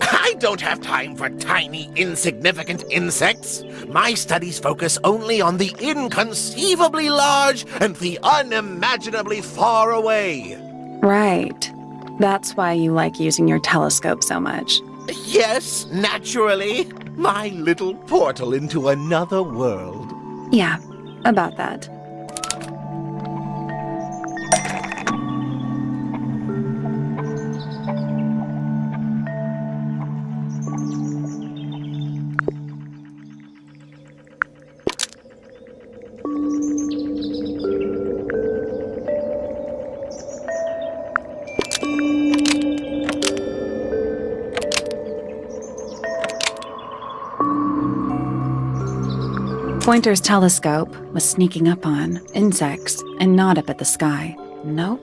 I don't have time for tiny, insignificant insects. My studies focus only on the inconceivably large and the unimaginably far away. Right. That's why you like using your telescope so much. Yes, naturally. My little portal into another world. Yeah, about that. Pointer's telescope was sneaking up on insects and not up at the sky. Nope.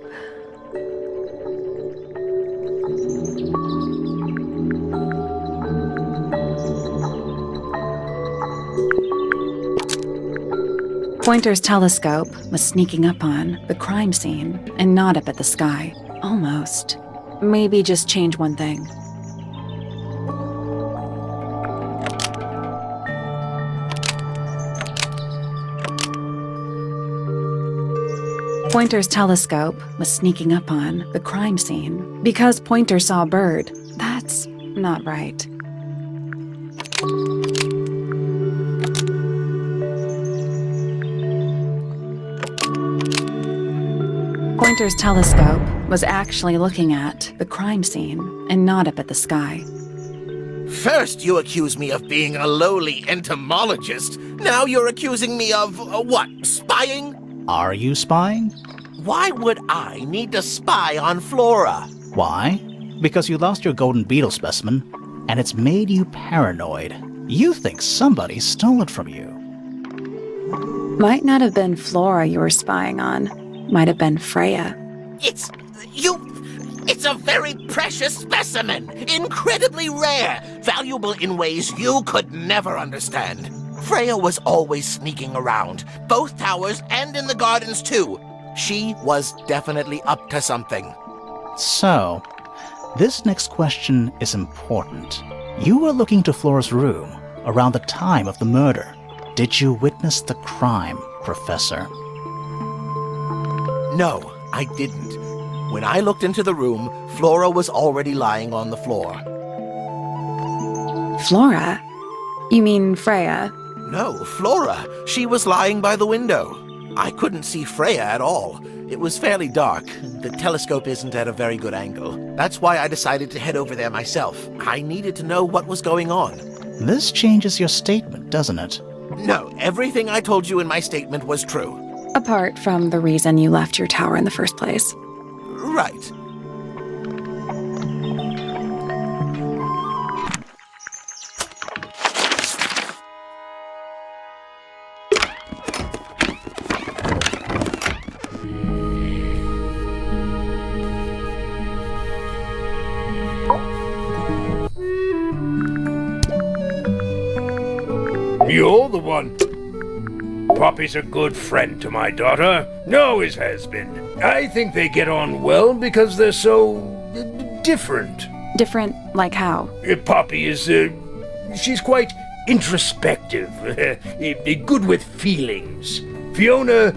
Pointer's telescope was sneaking up on the crime scene and not up at the sky. Almost. Maybe just change one thing. Pointer's telescope was sneaking up on the crime scene because Pointer saw a bird. That's not right. Pointer's telescope was actually looking at the crime scene and not up at the sky. First, you accuse me of being a lowly entomologist. Now you're accusing me of, what, spying? Are you spying? Why would I need to spy on Flora? Why? Because you lost your golden beetle specimen, and it's made you paranoid. You think somebody stole it from you. Might not have been Flora you were spying on. Might have been Freya. It's a very precious specimen. Incredibly rare. Valuable in ways you could never understand. Freya was always sneaking around, both towers and in the gardens too. She was definitely up to something. So, this next question is important. You were looking to Flora's room around the time of the murder. Did you witness the crime, Professor? No, I didn't. When I looked into the room, Flora was already lying on the floor. Flora? You mean Freya? No, Flora. She was lying by the window. I couldn't see Freya at all. It was fairly dark. The telescope isn't at a very good angle. That's why I decided to head over there myself. I needed to know what was going on. This changes your statement, doesn't it? No, everything I told you in my statement was true. Apart from the reason you left your tower in the first place. Right. You're the one. Poppy's a good friend to my daughter. Always has been. I think they get on well because they're so different. Different like how? Poppy is, she's quite introspective, good with feelings. Fiona,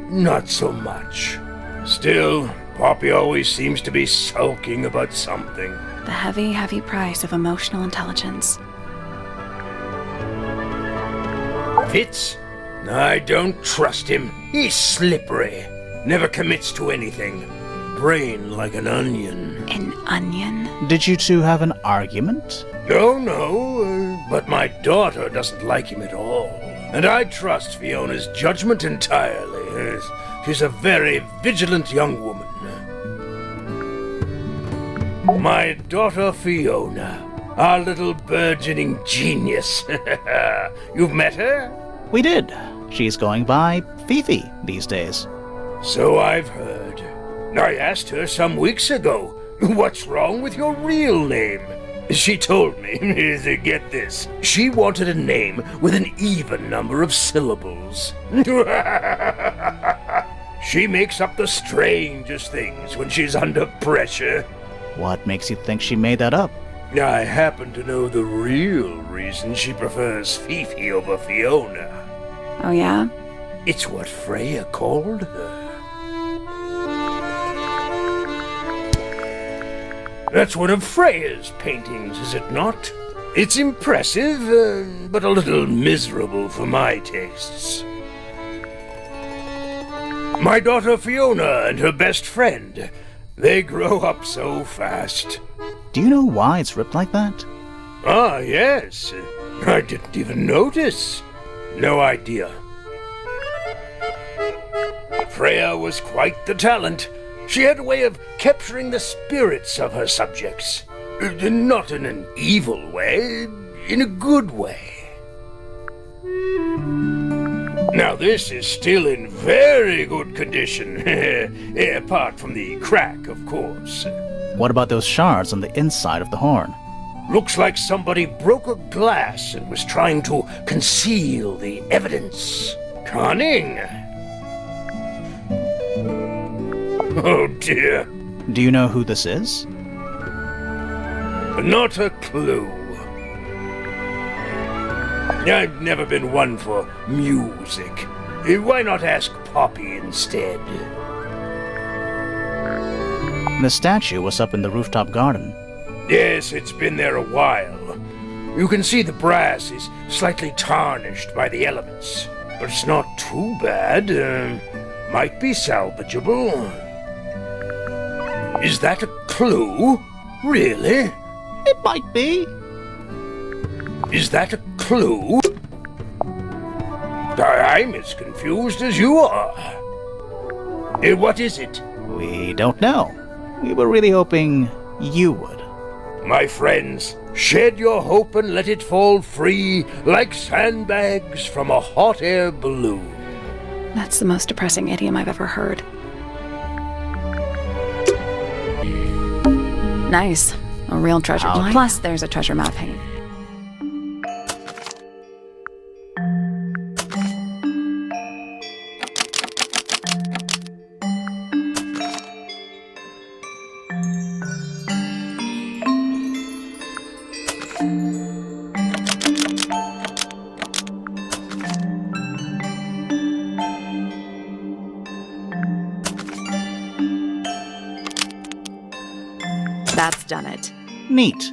not so much. Still, Poppy always seems to be sulking about something. The heavy, heavy price of emotional intelligence. Fitz? I don't trust him. He's slippery. Never commits to anything. Brain like an onion. An onion? Did you two have an argument? No, but my daughter doesn't like him at all. And I trust Fiona's judgment entirely. She's a very vigilant young woman. My daughter Fiona, our little burgeoning genius. You've met her? We did. She's going by Fifi these days. So I've heard. I asked her some weeks ago, what's wrong with your real name? She told me, get this, she wanted a name with an even number of syllables. She makes up the strangest things when she's under pressure. What makes you think she made that up? I happen to know the real reason she prefers Fifi over Fiona. Oh yeah? It's what Freya called her. That's one of Freya's paintings, is it not? It's impressive, but a little miserable for my tastes. My daughter Fiona and her best friend, they grow up so fast. Do you know why it's ripped like that? Ah, yes. I didn't even notice. No idea. Freya was quite the talent. She had a way of capturing the spirits of her subjects. Not in an evil way, in a good way. Now this is still in very good condition. Apart from the crack, of course. What about those shards on the inside of the horn? Looks like somebody broke a glass and was trying to conceal the evidence. Cunning. Oh dear. Do you know who this is? Not a clue. I've never been one for music. Why not ask Poppy instead? The statue was up in the rooftop garden. Yes, it's been there a while. You can see the brass is slightly tarnished by the elements. But it's not too bad. might be salvageable. Is that a clue? Really? It might be. Is that a clue? I'm as confused as you are. What is it? We don't know. We were really hoping you would. My friends, shed your hope and let it fall free like sandbags from a hot air balloon. That's the most depressing idiom I've ever heard. Nice. A real treasure. Plus, there's a treasure map hanging. That's done it. Neat.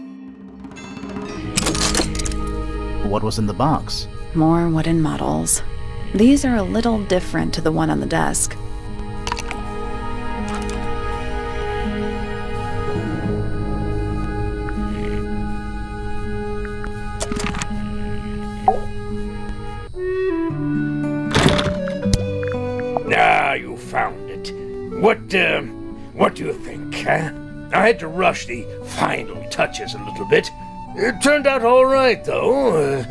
What was in the box? More wooden models. These are a little different to the one on the desk. Ah, you found it. What do you think, huh? I had to rush the final touches a little bit. It turned out all right, though.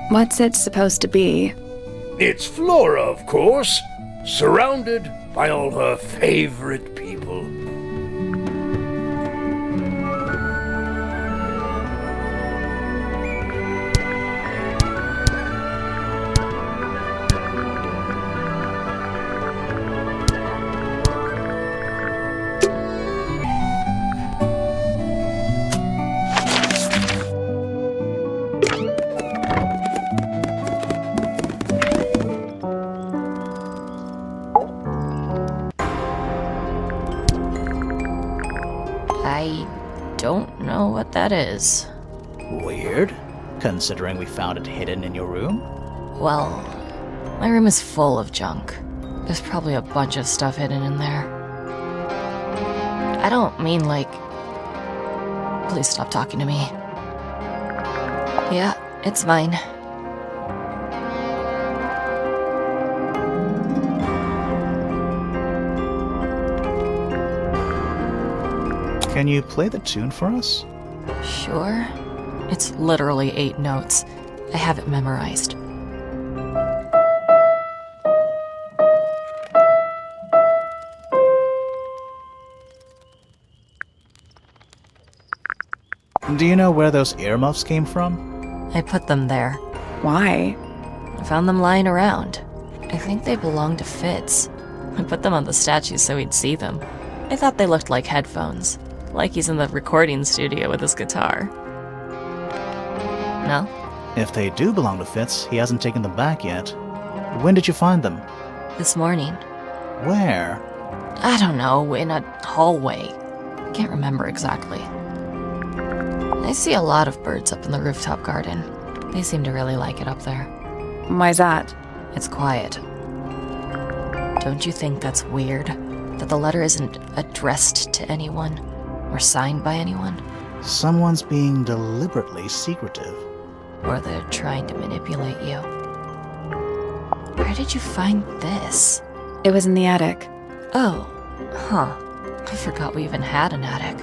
What's it supposed to be? It's Flora, of course, surrounded by all her favorite people. I don't know what that is. Weird, considering we found it hidden in your room. Well, my room is full of junk. There's probably a bunch of stuff hidden in there. I don't mean like... Please stop talking to me. Yeah, it's mine. Can you play the tune for us? Sure. It's literally 8 notes. I have it memorized. Do you know where those earmuffs came from? I put them there. Why? I found them lying around. I think they belong to Fitz. I put them on the statue so he'd see them. I thought they looked like headphones. Like he's in the recording studio with his guitar. No? If they do belong to Fitz, he hasn't taken them back yet. When did you find them? This morning. Where? I don't know, in a hallway. Can't remember exactly. I see a lot of birds up in the rooftop garden. They seem to really like it up there. Why's that? It's quiet. Don't you think that's weird? That the letter isn't addressed to anyone? Or signed by anyone? Someone's being deliberately secretive. Or they're trying to manipulate you. Where did you find this? It was in the attic. Oh, huh. I forgot we even had an attic.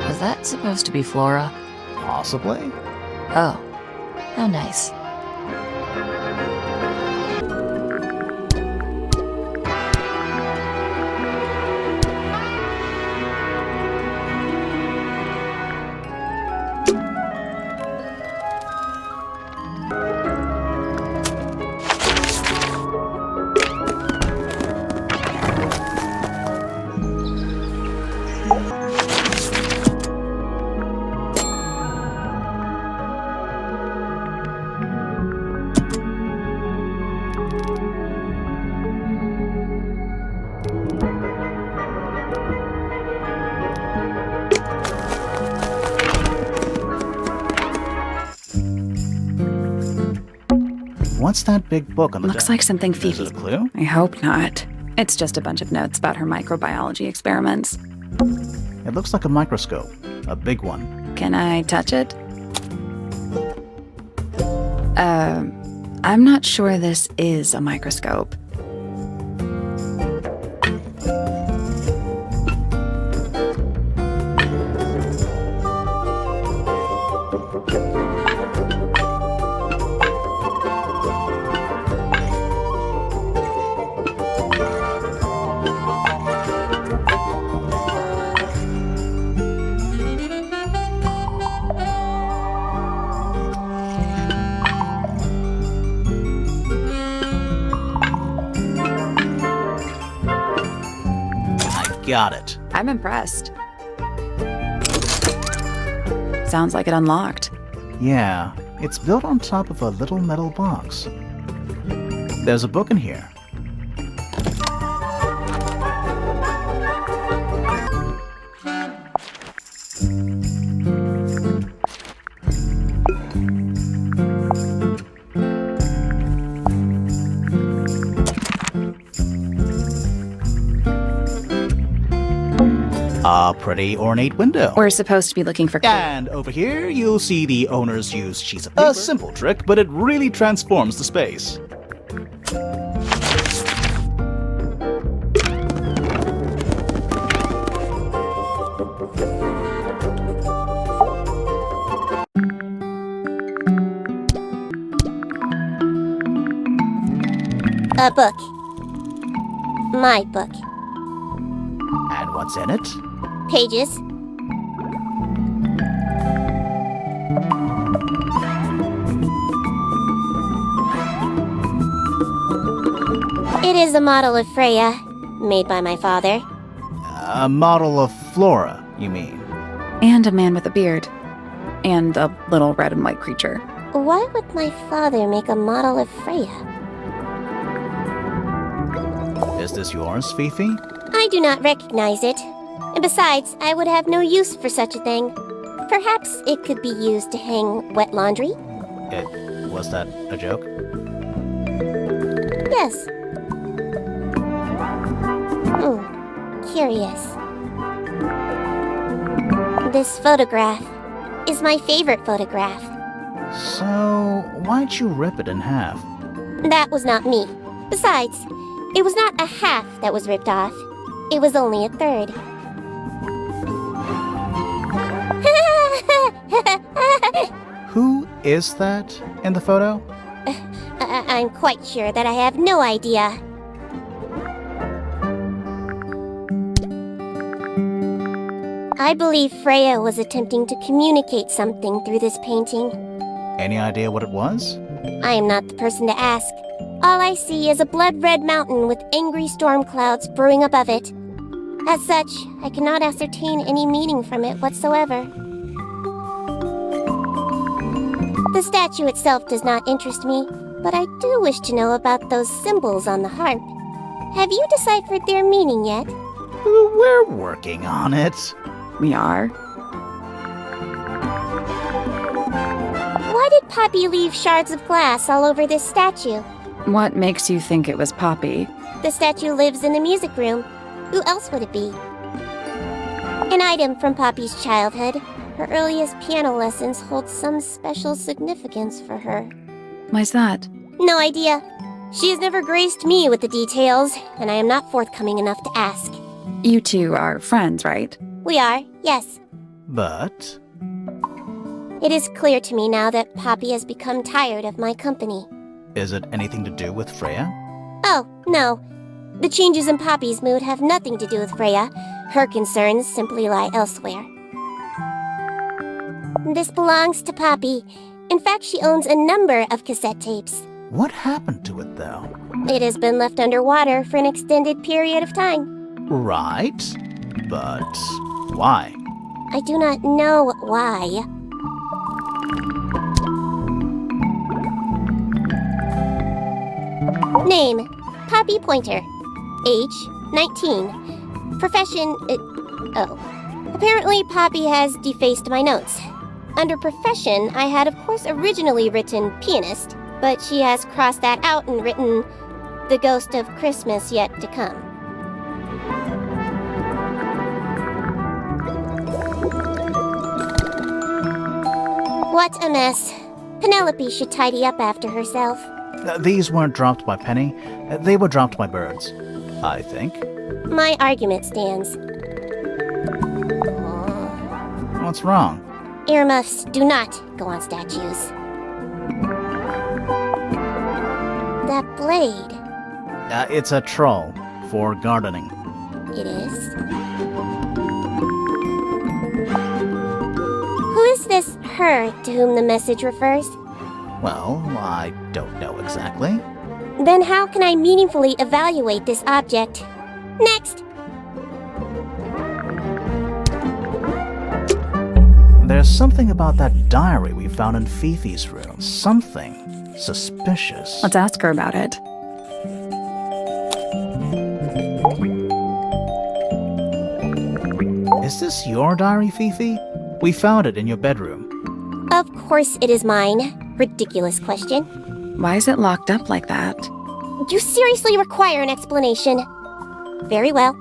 Was that supposed to be Flora? Possibly? Oh, how nice. What's that big book on the Looks desk? like something Is Fifi. it a clue? I hope not. It's just a bunch of notes about her microbiology experiments. It looks like a microscope. A big one. Can I touch it? I'm not sure this is a microscope. Got it. I'm impressed. Sounds like it unlocked. Yeah, it's built on top of a little metal box. There's a book in here. A pretty ornate window. We're supposed to be looking for And over here, you'll see the owner's used sheets of paper. A simple trick, but it really transforms the space. A book. My book. And what's in it? Pages. It is a model of Freya, made by my father. A model of Flora, you mean? And a man with a beard. And a little red and white creature. Why would my father make a model of Freya? Is this yours, Fifi? I do not recognize it. And besides, I would have no use for such a thing. Perhaps it could be used to hang wet laundry? Was that a joke? Yes. Curious. This photograph is my favorite photograph. So, why'd you rip it in half? That was not me. Besides, it was not a half that was ripped off. It was only a third. Who is that in the photo? I'm quite sure that I have no idea. I believe Freya was attempting to communicate something through this painting. Any idea what it was? I am not the person to ask. All I see is a blood-red mountain with angry storm clouds brewing above it. As such, I cannot ascertain any meaning from it whatsoever. The statue itself does not interest me, but I do wish to know about those symbols on the harp. Have you deciphered their meaning yet? We're working on it. We are? Why did Poppy leave shards of glass all over this statue? What makes you think it was Poppy? The statue lives in the music room. Who else would it be? An item from Poppy's childhood. Her earliest piano lessons hold some special significance for her. Why's that? No idea. She has never graced me with the details, and I am not forthcoming enough to ask. You two are friends, right? We are, yes. But It is clear to me now that Poppy has become tired of my company. is it anything to do with Freya? Oh, no. The changes in Poppy's mood have nothing to do with Freya. Her concerns simply lie elsewhere. This belongs to Poppy. In fact, she owns a number of cassette tapes. What happened to it, though? It has been left underwater for an extended period of time. Right, but why? I do not know why. Name, Poppy Pointer. Age, 19. Profession, Apparently, Poppy has defaced my notes. Under profession, I had of course originally written pianist, but she has crossed that out and written, "The ghost of Christmas yet to come." What a mess. Penelope should tidy up after herself. These weren't dropped by Penny. They were dropped by birds, I think. My argument stands. What's wrong? Earmuffs do not go on statues. That blade. It's a troll for gardening. It is. Who is this her to whom the message refers? Well, I don't know exactly. Then how can I meaningfully evaluate this object? Next! There's something about that diary we found in Fifi's room. Something suspicious. Let's ask her about it. Is this your diary, Fifi? We found it in your bedroom. Of course it is mine. Ridiculous question. Why is it locked up like that? You seriously require an explanation. Very well.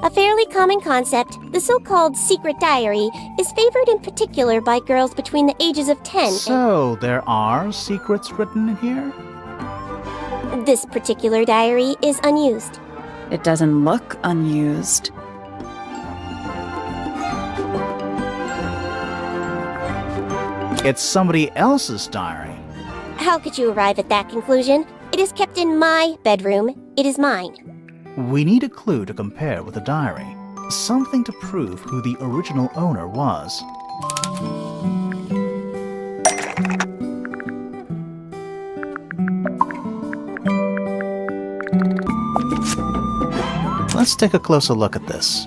A fairly common concept, the so-called secret diary, is favored in particular by girls between the ages of 10 So, there are secrets written in here? and this particular diary is unused. It doesn't look unused. It's somebody else's diary. How could you arrive at that conclusion? It is kept in my bedroom. It is mine. We need a clue to compare with the diary. Something to prove who the original owner was. Let's take a closer look at this.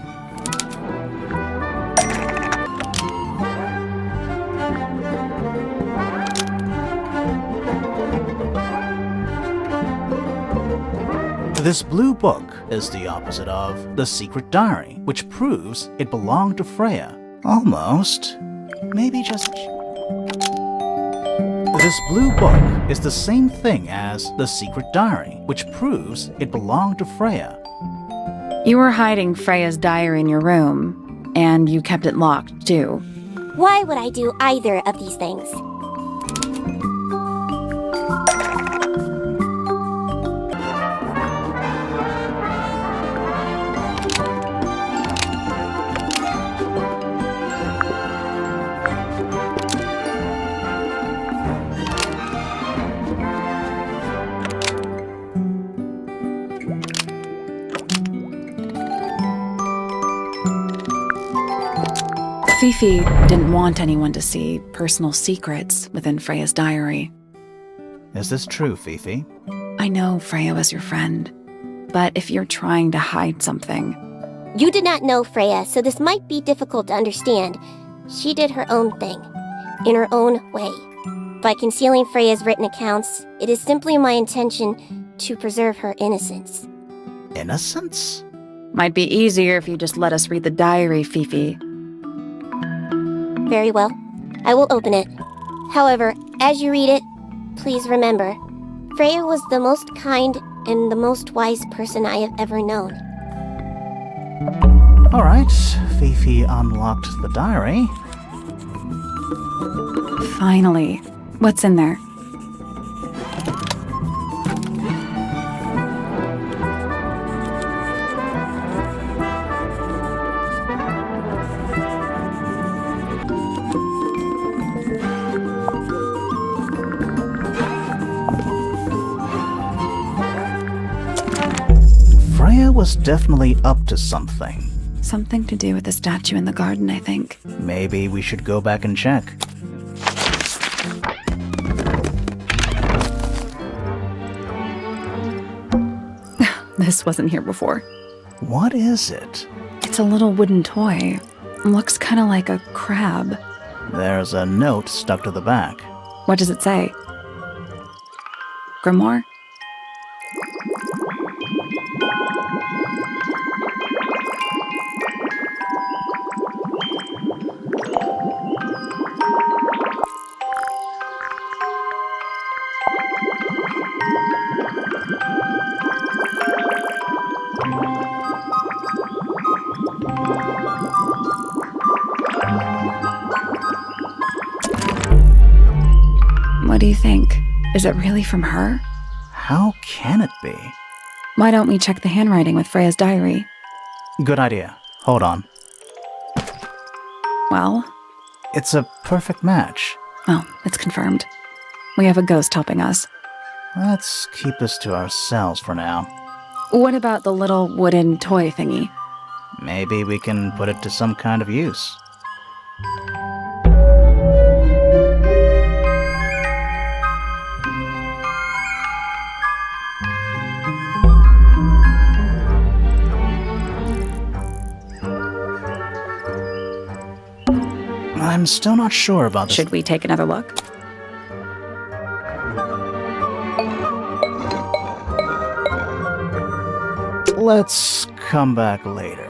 This blue book is the opposite of the secret diary, which proves it belonged to Freya. Almost. Maybe just... This blue book is the same thing as the secret diary, which proves it belonged to Freya. You were hiding Freya's diary in your room, and you kept it locked, too. Why would I do either of these things? Fifi didn't want anyone to see personal secrets within Freya's diary. Is this true, Fifi? I know Freya was your friend, but if you're trying to hide something... You did not know Freya, so this might be difficult to understand. She did her own thing, in her own way. By concealing Freya's written accounts, it is simply my intention to preserve her innocence. Innocence? Might be easier if you just let us read the diary, Fifi. Very well. I will open it. However, as you read it, please remember, Freya was the most kind and the most wise person I have ever known. Alright, Fifi unlocked the diary. Finally. What's in there? Freya was definitely up to something. Something to do with the statue in the garden, I think. Maybe we should go back and check. This wasn't here before. What is it? It's a little wooden toy. Looks kind of like a crab. There's a note stuck to the back. What does it say? Grimoire? What do you think? Is it really from her? How can it be? Why don't we check the handwriting with Freya's diary? Good idea. Hold on. Well? It's a perfect match. Oh, it's confirmed. We have a ghost helping us. Let's keep this to ourselves for now. What about the little wooden toy thingy? Maybe we can put it to some kind of use. I'm still not sure about this. Should we take another look? Let's come back later.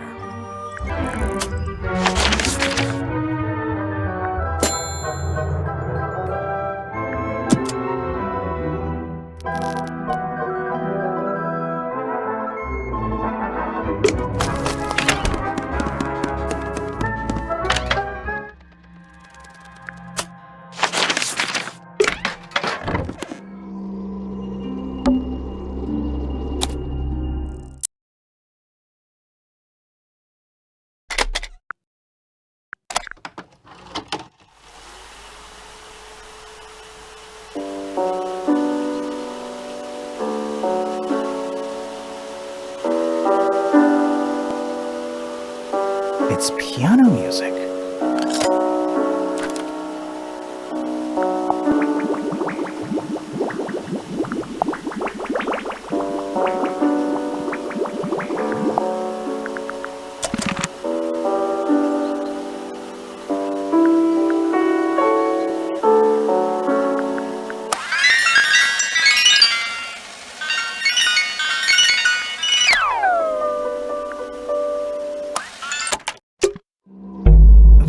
It's piano music.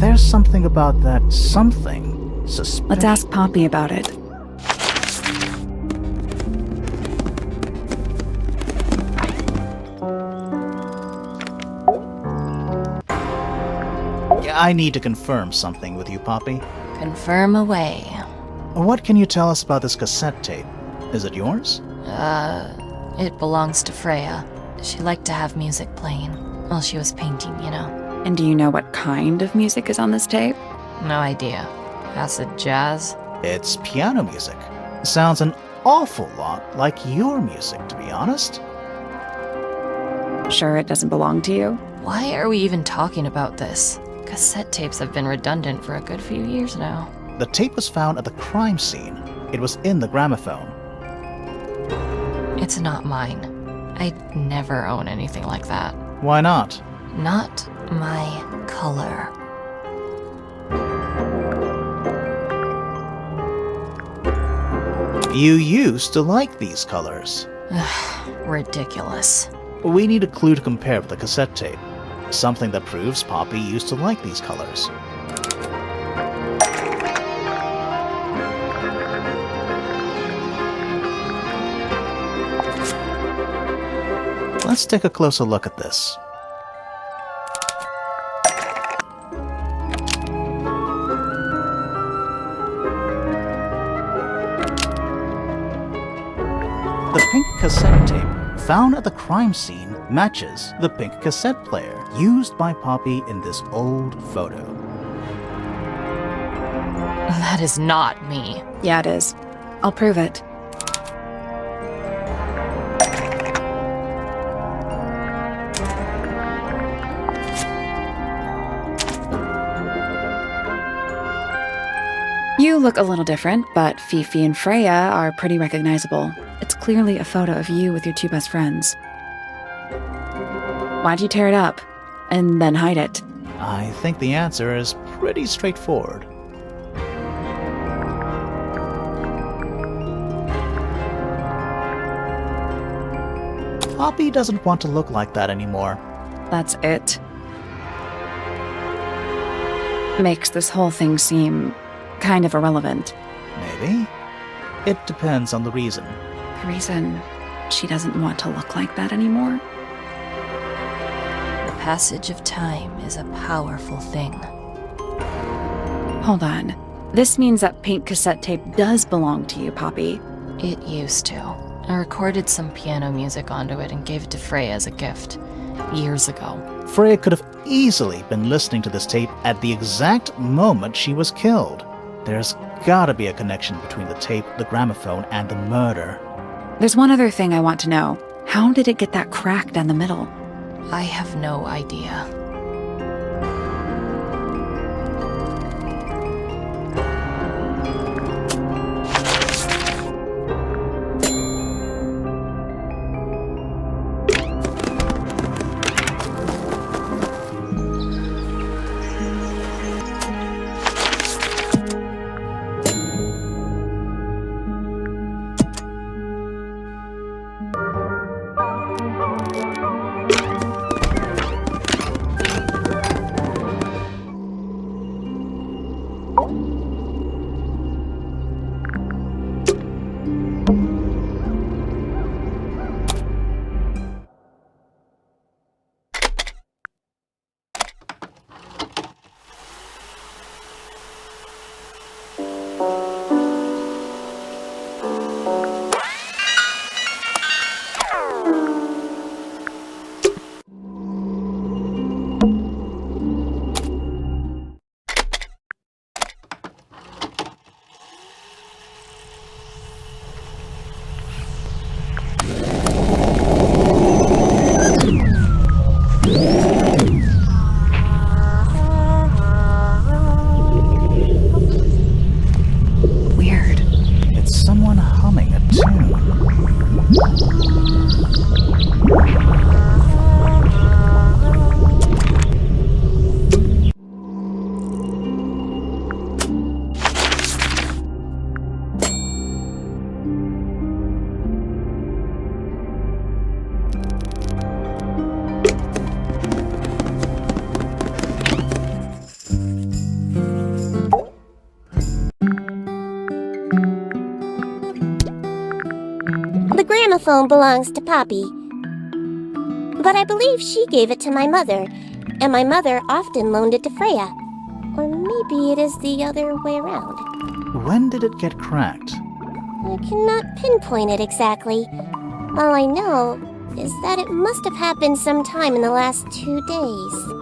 There's something about that something suspicious. Let's ask Poppy about it. I need to confirm something with you, Poppy. Confirm away. What can you tell us about this cassette tape? Is it yours? It belongs to Freya. She liked to have music playing while she was painting, you know. And do you know what kind of music is on this tape? No idea. Acid jazz? It's piano music. Sounds an awful lot like your music, to be honest. Sure it doesn't belong to you? Why are we even talking about this? Cassette tapes have been redundant for a good few years now. The tape was found at the crime scene. It was in the gramophone. It's not mine. I'd never own anything like that. Why not? Not my color. You used to like these colors. Ridiculous. We need a clue to compare with the cassette tape. Something that proves Poppy used to like these colors. Let's take a closer look at this. The pink cassette tape found at the crime scene matches the pink cassette player used by Poppy in this old photo. That is not me. Yeah, it is. I'll prove it. You look a little different, but Fifi and Freya are pretty recognizable. It's clearly a photo of you with your two best friends. Why'd you tear it up and then hide it? I think the answer is pretty straightforward. Poppy doesn't want to look like that anymore. That's it. Makes this whole thing seem kind of irrelevant. Maybe. It depends on the reason. The reason she doesn't want to look like that anymore? The passage of time is a powerful thing. Hold on. This means that pink cassette tape does belong to you, Poppy. It used to. I recorded some piano music onto it and gave it to Freya as a gift. Years ago. Freya could have easily been listening to this tape at the exact moment she was killed. There's gotta be a connection between the tape, the gramophone, and the murder. There's one other thing I want to know. How did it get that crack down the middle? I have no idea. The gramophone belongs to Poppy. But I believe she gave it to my mother, and my mother often loaned it to Freya. Or maybe it is the other way around. When did it get cracked? I cannot pinpoint it exactly. All I know is that it must have happened sometime in the last 2 days.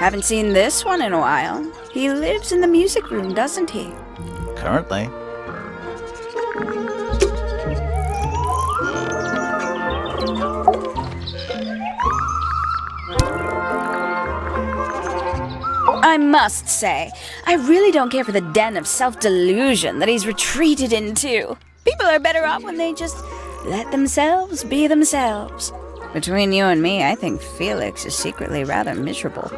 Haven't seen this one in a while. He lives in the music room, doesn't he? Currently. I must say, I really don't care for the den of self-delusion that he's retreated into. People are better off when they just let themselves be themselves. Between you and me, I think Felix is secretly rather miserable.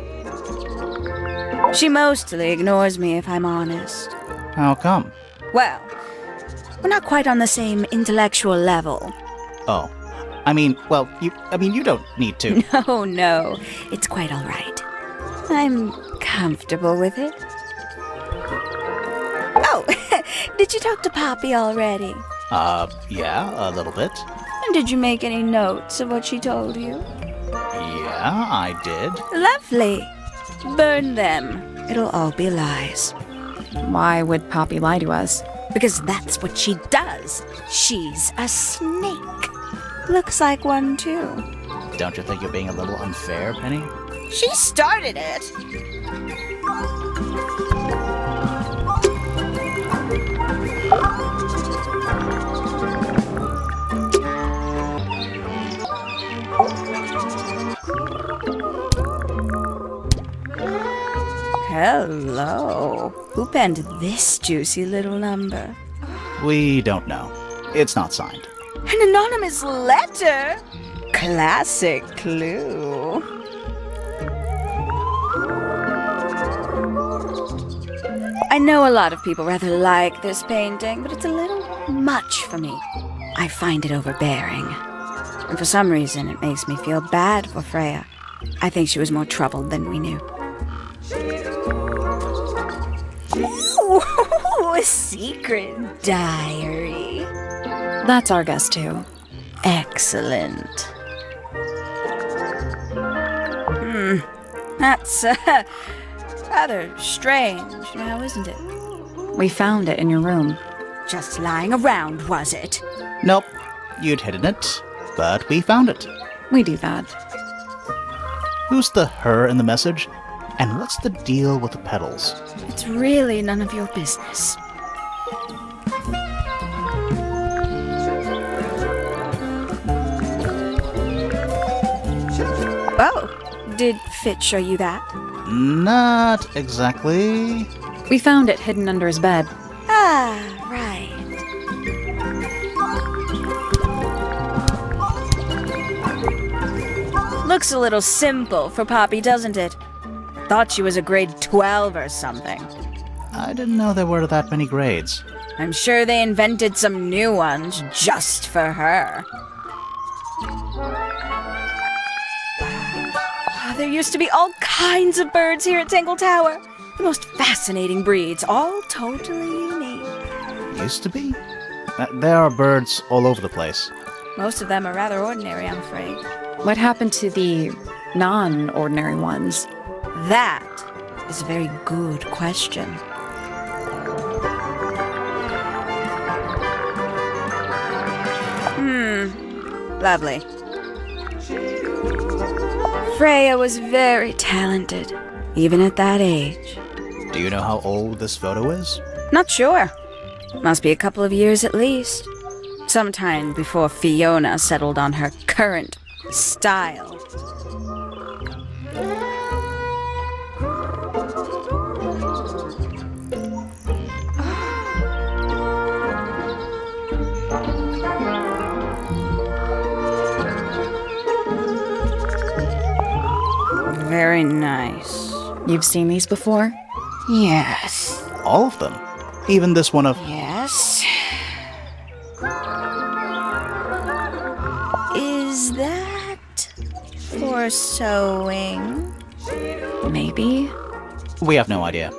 She mostly ignores me, if I'm honest. How come? Well, we're not quite on the same intellectual level. Oh. You don't need to. No, it's quite all right. I'm comfortable with it. Oh, did you talk to Poppy already? Yeah, a little bit. And did you make any notes of what she told you? Yeah, I did. Lovely. Burn them. It'll all be lies. Why would Poppy lie to us? Because that's what she does. She's a snake. Looks like one, too. Don't you think you're being a little unfair, Penny? She started it. Hello. Who penned this juicy little number? We don't know. It's not signed. An anonymous letter? Classic clue. I know a lot of people rather like this painting, but it's a little much for me. I find it overbearing. And for some reason, it makes me feel bad for Freya. I think she was more troubled than we knew. Ooh, a secret diary. That's our guess, too. Excellent. That's rather strange now, isn't it? We found it in your room. Just lying around, was it? Nope, you'd hidden it, but we found it. We do that. Who's the her in the message? And what's the deal with the petals? It's really none of your business. Oh, did Fitz show you that? Not exactly. We found it hidden under his bed. Ah, right. Looks a little simple for Poppy, doesn't it? Thought she was a grade 12 or something. I didn't know there were that many grades. I'm sure they invented some new ones just for her. There used to be all kinds of birds here at Tangle Tower. The most fascinating breeds, all totally unique. Used to be? There are birds all over the place. Most of them are rather ordinary, I'm afraid. What happened to the non-ordinary ones? That is a very good question. Lovely. Freya was very talented, even at that age. Do you know how old this photo is? Not sure. Must be a couple of years at least. Sometime before Fiona settled on her current style. Very nice. You've seen these before? Yes. All of them. Even this one of... Yes. Is that for sewing? Maybe. We have no idea.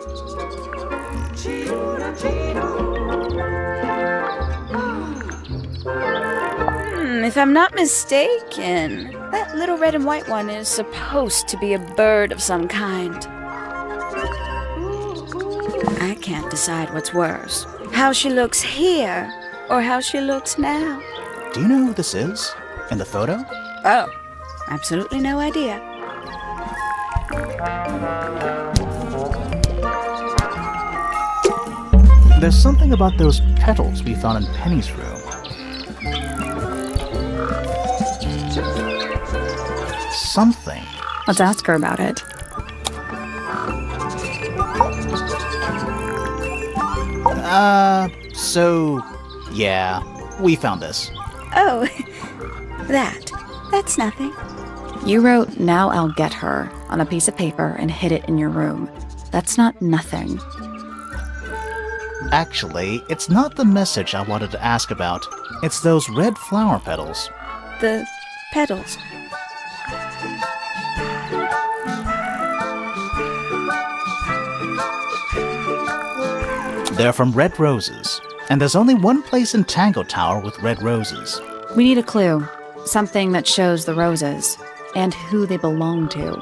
If I'm not mistaken, that little red and white one is supposed to be a bird of some kind. I can't decide what's worse. How she looks here, or how she looks now. Do you know who this is? In the photo? Oh, absolutely no idea. There's something about those petals we found in Penny's room. Something. Let's ask her about it. Yeah, we found this. Oh, that's nothing. You wrote, "Now I'll get her," on a piece of paper and hid it in your room. That's not nothing. Actually, it's not the message I wanted to ask about. It's those red flower petals. The petals. They're from red roses. And there's only one place in Tangle Tower with red roses. We need a clue. Something that shows the roses. And who they belong to.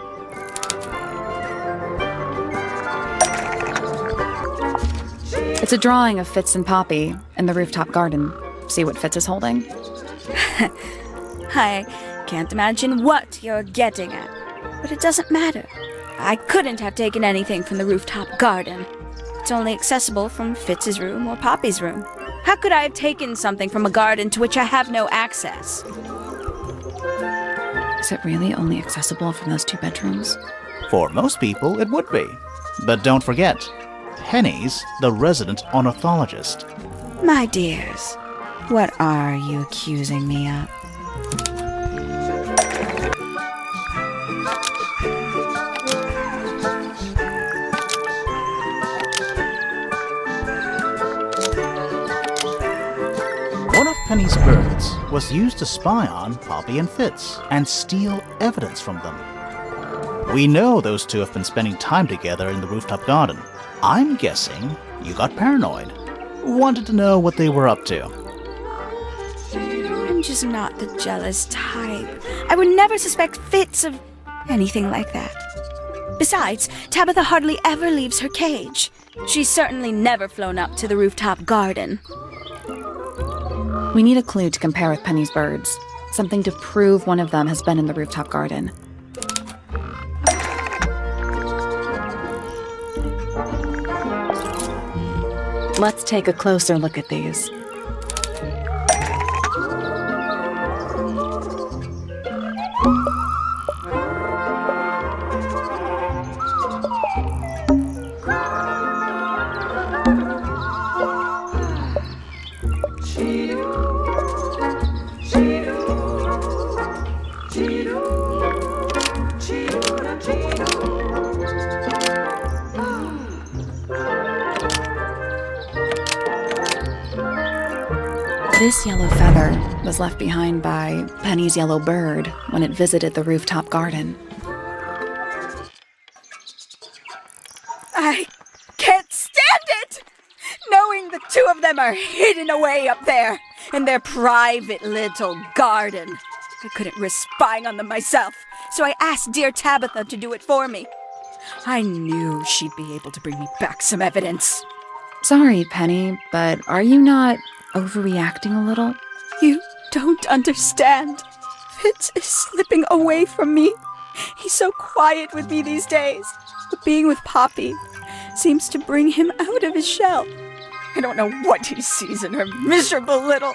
It's a drawing of Fitz and Poppy in the rooftop garden. See what Fitz is holding? I can't imagine what you're getting at. But it doesn't matter. I couldn't have taken anything from the rooftop garden. It's only accessible from Fitz's room or Poppy's room. How could I have taken something from a garden to which I have no access? Is it really only accessible from those two bedrooms? For most people, it would be. But don't forget, Penny's the resident ornithologist. My dears, what are you accusing me of? One of Penny's birds was used to spy on Poppy and Fitz and steal evidence from them. We know those two have been spending time together in the rooftop garden. I'm guessing you got paranoid. Wanted to know what they were up to. I'm just not the jealous type. I would never suspect Fitz of anything like that. Besides, Tabitha hardly ever leaves her cage. She's certainly never flown up to the rooftop garden. We need a clue to compare with Penny's birds. Something to prove one of them has been in the rooftop garden. Let's take a closer look at these. This yellow feather was left behind by Penny's yellow bird when it visited the rooftop garden. I can't stand it! Knowing the two of them are hidden away up there in their private little garden. I couldn't risk spying on them myself, so I asked dear Tabitha to do it for me. I knew she'd be able to bring me back some evidence. Sorry, Penny, but are you not overreacting a little? You don't understand. Fitz is slipping away from me. He's so quiet with me these days. But being with Poppy seems to bring him out of his shell. I don't know what he sees in her miserable little...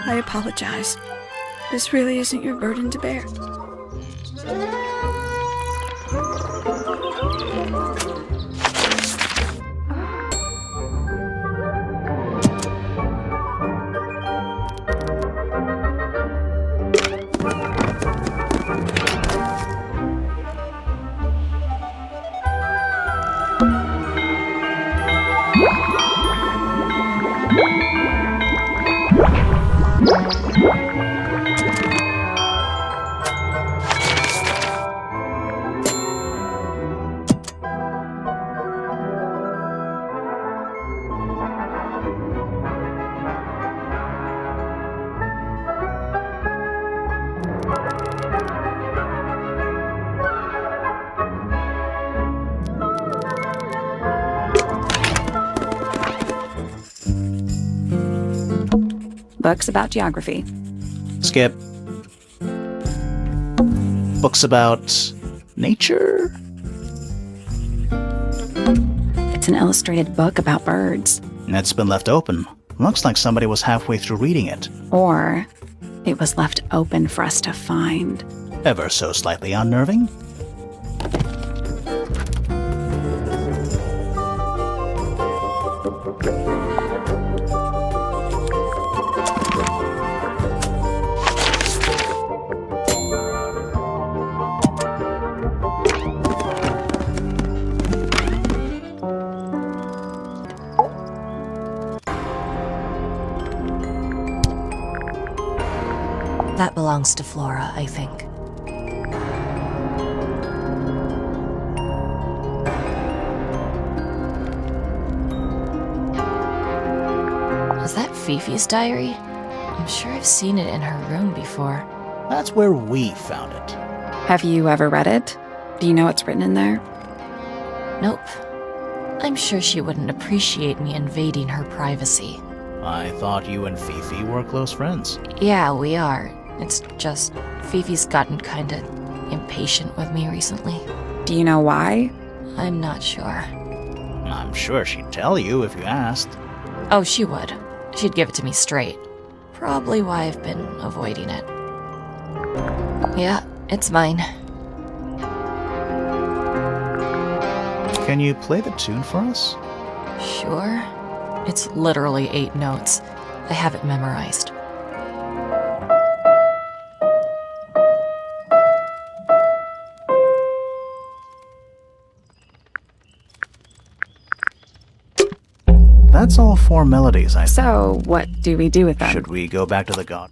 I apologize. This really isn't your burden to bear. Books about geography. Skip. Books about nature? It's an illustrated book about birds. It's been left open. Looks like somebody was halfway through reading it. Or it was left open for us to find. Ever so slightly unnerving. That belongs to Flora, I think. Is that Fifi's diary? I'm sure I've seen it in her room before. That's where we found it. Have you ever read it? Do you know what's written in there? Nope. I'm sure she wouldn't appreciate me invading her privacy. I thought you and Fifi were close friends. Yeah, we are. It's just, Fifi's gotten kinda impatient with me recently. Do you know why? I'm not sure. I'm sure she'd tell you if you asked. Oh, she would. She'd give it to me straight. Probably why I've been avoiding it. Yeah, it's mine. Can you play the tune for us? Sure. It's literally 8 notes. I have it memorized. That's all 4 melodies, I think. So, what do we do with them? Should we go back to the god?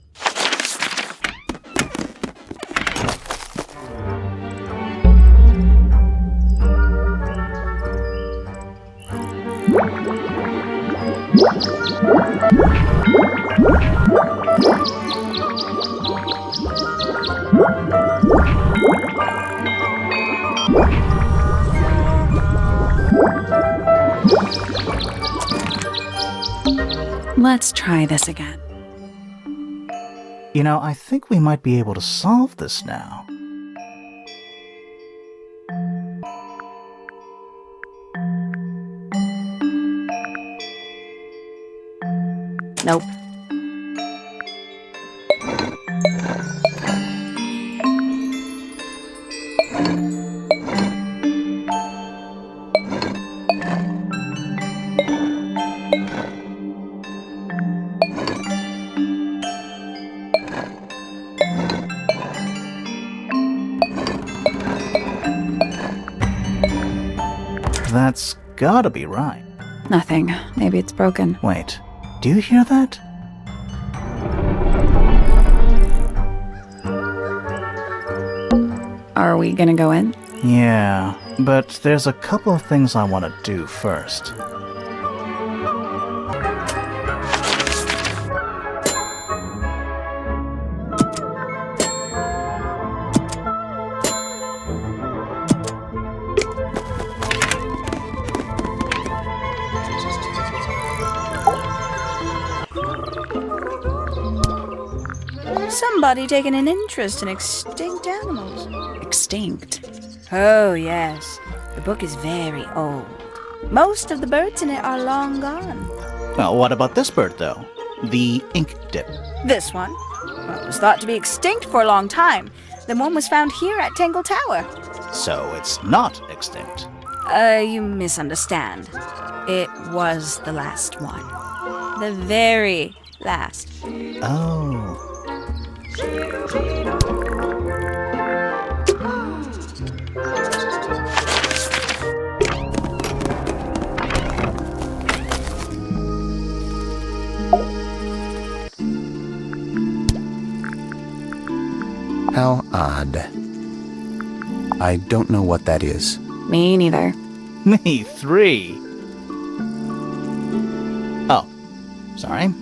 Let's try this again. You know, I think we might be able to solve this now. Nope. That's gotta be right. Nothing. Maybe it's broken. Wait, do you hear that? Are we gonna go in? Yeah, but there's a couple of things I want to do first. Somebody taking an interest in extinct animals. Extinct. Oh, yes. The book is very old. Most of the birds in it are long gone. Well, what about this bird, though? The ink dip. This one? Well, it was thought to be extinct for a long time. Then one was found here at Tangle Tower. So it's not extinct. You misunderstand. It was the last one. The very last. Oh. How odd. I don't know what that is. Me neither. Me 3. Oh, sorry.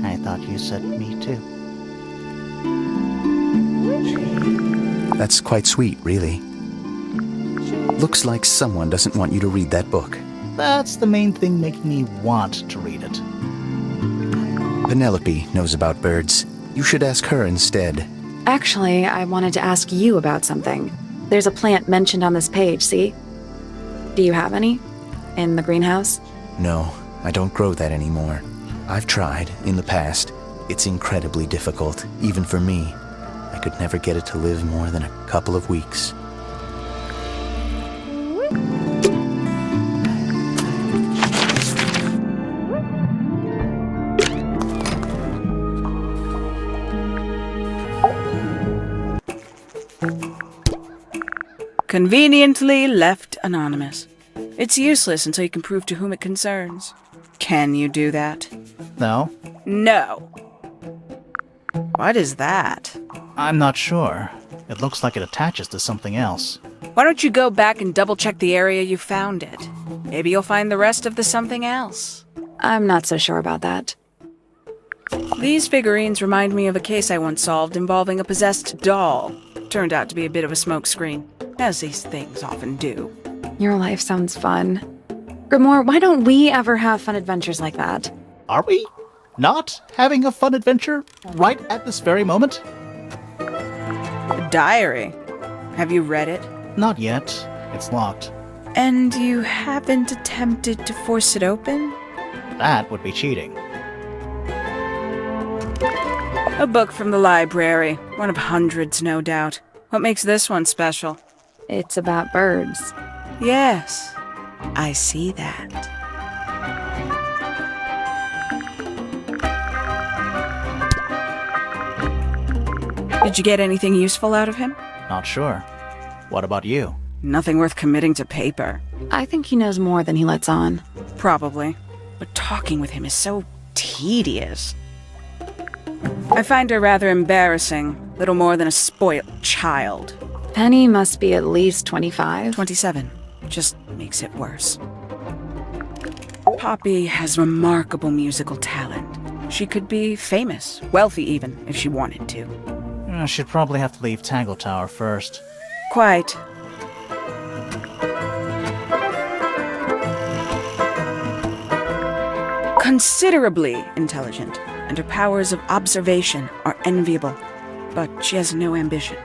I thought you said me too. That's quite sweet, really. Looks like someone doesn't want you to read that book. That's the main thing making me want to read it. Penelope knows about birds. You should ask her instead. Actually, I wanted to ask you about something. There's a plant mentioned on this page, see? Do you have any? In the greenhouse? No, I don't grow that anymore. I've tried, in the past. It's incredibly difficult, even for me. I could never get it to live more than a couple of weeks. Conveniently left anonymous. It's useless until you can prove to whom it concerns. Can you do that? No, No. What is that? I'm not sure. It looks like it attaches to something else. Why don't you go back and double-check the area you found it? Maybe you'll find the rest of the something else. I'm not so sure about that. These figurines remind me of a case I once solved involving a possessed doll. Turned out to be a bit of a smokescreen, as these things often do. Your life sounds fun. Grimoire, why don't we ever have fun adventures like that? Are we not having a fun adventure right at this very moment? A diary. Have you read it? Not yet. It's locked. And you haven't attempted to force it open? That would be cheating. A book from the library. One of hundreds, no doubt. What makes this one special? It's about birds. Yes, I see that. Did you get anything useful out of him? Not sure. What about you? Nothing worth committing to paper. I think he knows more than he lets on. Probably. but talking with him is so tedious. I find her rather embarrassing, little more than a spoiled child. Penny must be at least 25. 27. Just makes it worse. Poppy has remarkable musical talent. She could be famous, wealthy even, if she wanted to. She'd probably have to leave Tangle Tower first. Quite. Considerably intelligent, and her powers of observation are enviable. But she has no ambition,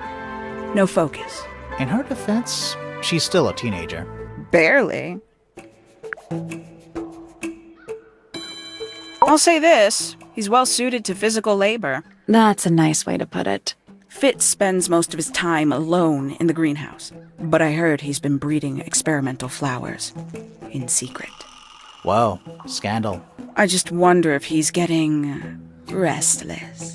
no focus. In her defense, she's still a teenager. Barely. I'll say this, he's well suited to physical labor. That's a nice way to put it. Fitz spends most of his time alone in the greenhouse, but I heard he's been breeding experimental flowers in secret. Whoa, scandal. I just wonder if he's getting restless.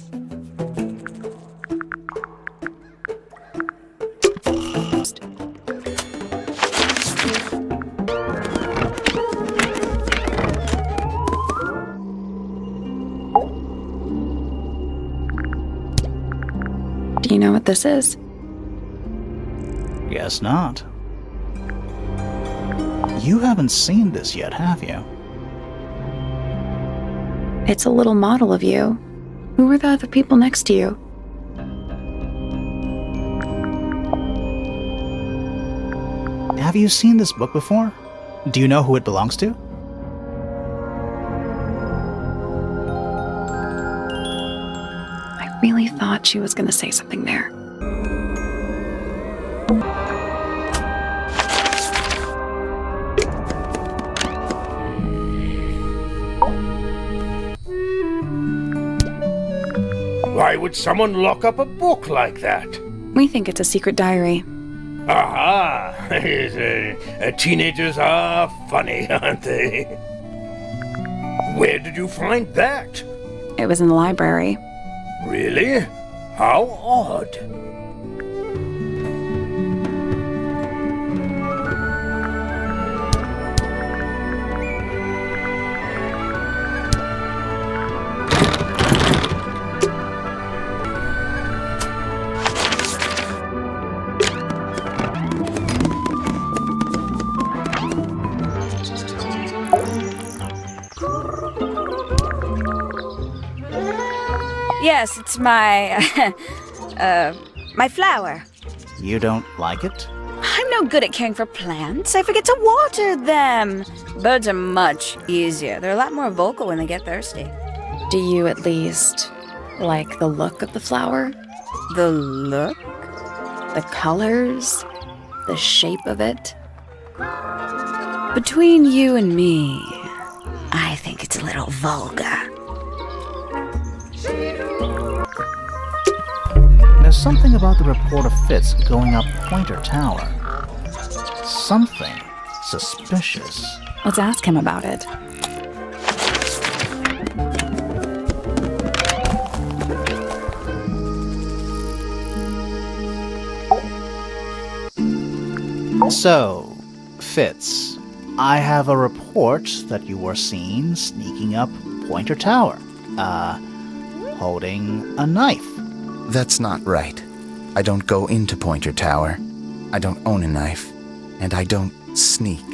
Do you know what this is? Guess not. You haven't seen this yet, have you? It's a little model of you. Who were the other people next to you? Have you seen this book before? Do you know who it belongs to? I really thought she was going to say something there. Why would someone lock up a book like that? We think it's a secret diary. Aha! Teenagers are funny, aren't they? Where did you find that? It was in the library. Really? How odd. Yes, it's my, my flower. You don't like it? I'm no good at caring for plants. I forget to water them. Birds are much easier. They're a lot more vocal when they get thirsty. Do you at least like the look of the flower? The look? The colors? The shape of it? Between you and me, I think it's a little vulgar. There's something about the report of Fitz going up Pointer Tower. Something suspicious. Let's ask him about it. So, Fitz, I have a report that you were seen sneaking up Pointer Tower. Holding a knife. That's not right. I don't go into Pointer Tower. I don't own a knife. And I don't sneak.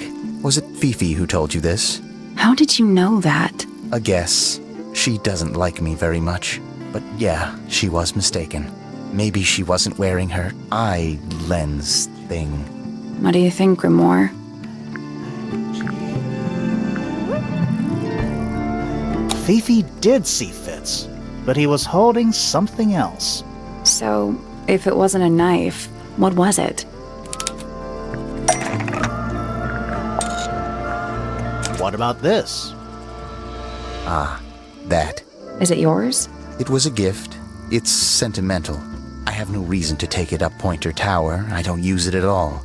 Was it Fifi who told you this? How did you know that? A guess. She doesn't like me very much. But yeah, she was mistaken. Maybe she wasn't wearing her eye lens thing. What do you think, Grimoire? Fifi did see Fitz, but he was holding something else. So, if it wasn't a knife, what was it? What about this? Ah, that. Is it yours? It was a gift. It's sentimental. I have no reason to take it up Pointer Tower. I don't use it at all.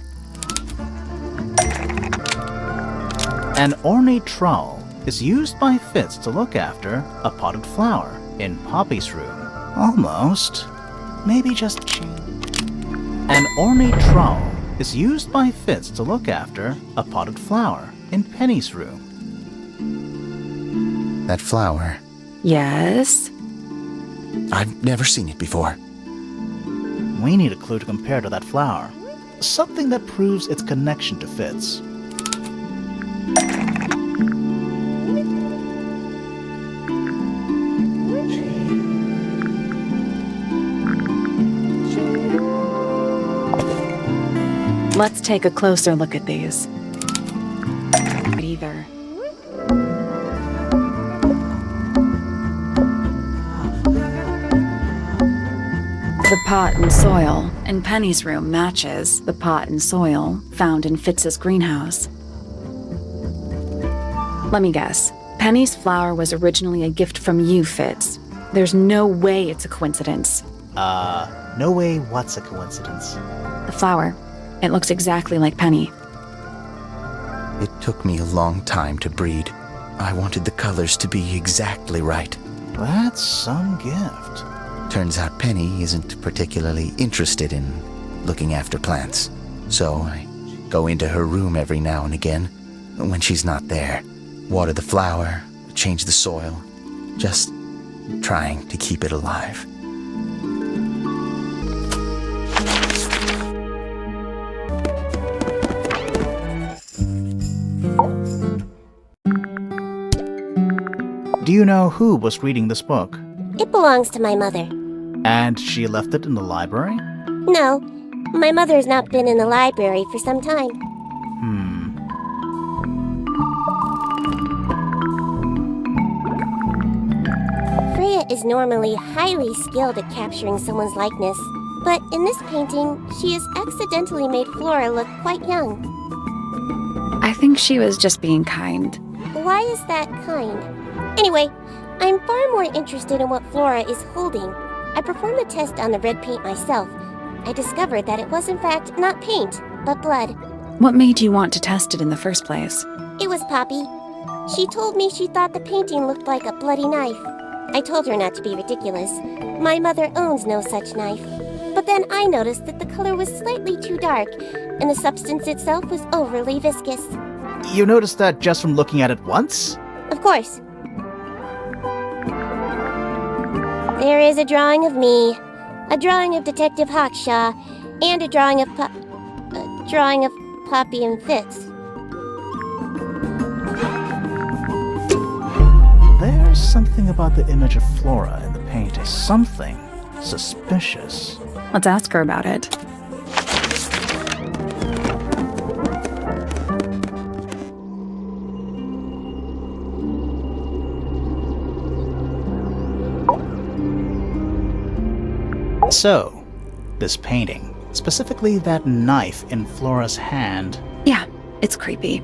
An ornate trowel is used by Fitz to look after a potted flower in Poppy's room. Almost. Maybe just change. An ornate trowel is used by Fitz to look after a potted flower in Penny's room. That flower. Yes? I've never seen it before. We need a clue to compare to that flower. Something that proves its connection to Fitz. Let's take a closer look at these. Either. The pot and soil in Penny's room matches the pot and soil found in Fitz's greenhouse. Let me guess. Penny's flower was originally a gift from you, Fitz. There's no way it's a coincidence. No way what's a coincidence. The flower. It looks exactly like Penny. It took me a long time to breed. I wanted the colors to be exactly right. That's some gift. Turns out Penny isn't particularly interested in looking after plants. So I go into her room every now and again when she's not there. Water the flower, change the soil, just trying to keep it alive. Do you know who was reading this book? It belongs to my mother. And she left it in the library? No, my mother has not been in the library for some time. Freya is normally highly skilled at capturing someone's likeness, but in this painting, she has accidentally made Flora look quite young. I think she was just being kind. Why is that kind? Anyway, I'm far more interested in what Flora is holding. I performed the test on the red paint myself. I discovered that it was in fact not paint, but blood. What made you want to test it in the first place? It was Poppy. She told me she thought the painting looked like a bloody knife. I told her not to be ridiculous. My mother owns no such knife. But then I noticed that the color was slightly too dark, and the substance itself was overly viscous. You noticed that just from looking at it once? Of course. There is a drawing of me, a drawing of Detective Hawkshaw, and a drawing of Poppy and Fitz. There's something about the image of Flora in the painting. Something suspicious. Let's ask her about it. So, this painting, specifically that knife in Flora's hand. Yeah, it's creepy.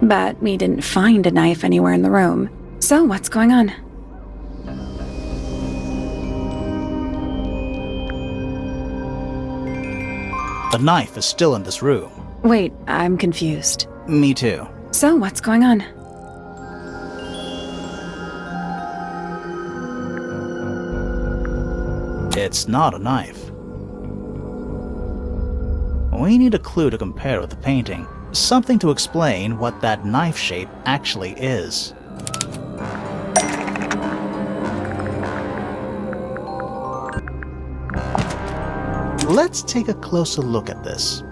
But we didn't find a knife anywhere in the room. So what's going on? The knife is still in this room. Wait, I'm confused. Me too. So what's going on? It's not a knife. We need a clue to compare with the painting. Something to explain what that knife shape actually is. Let's take a closer look at this.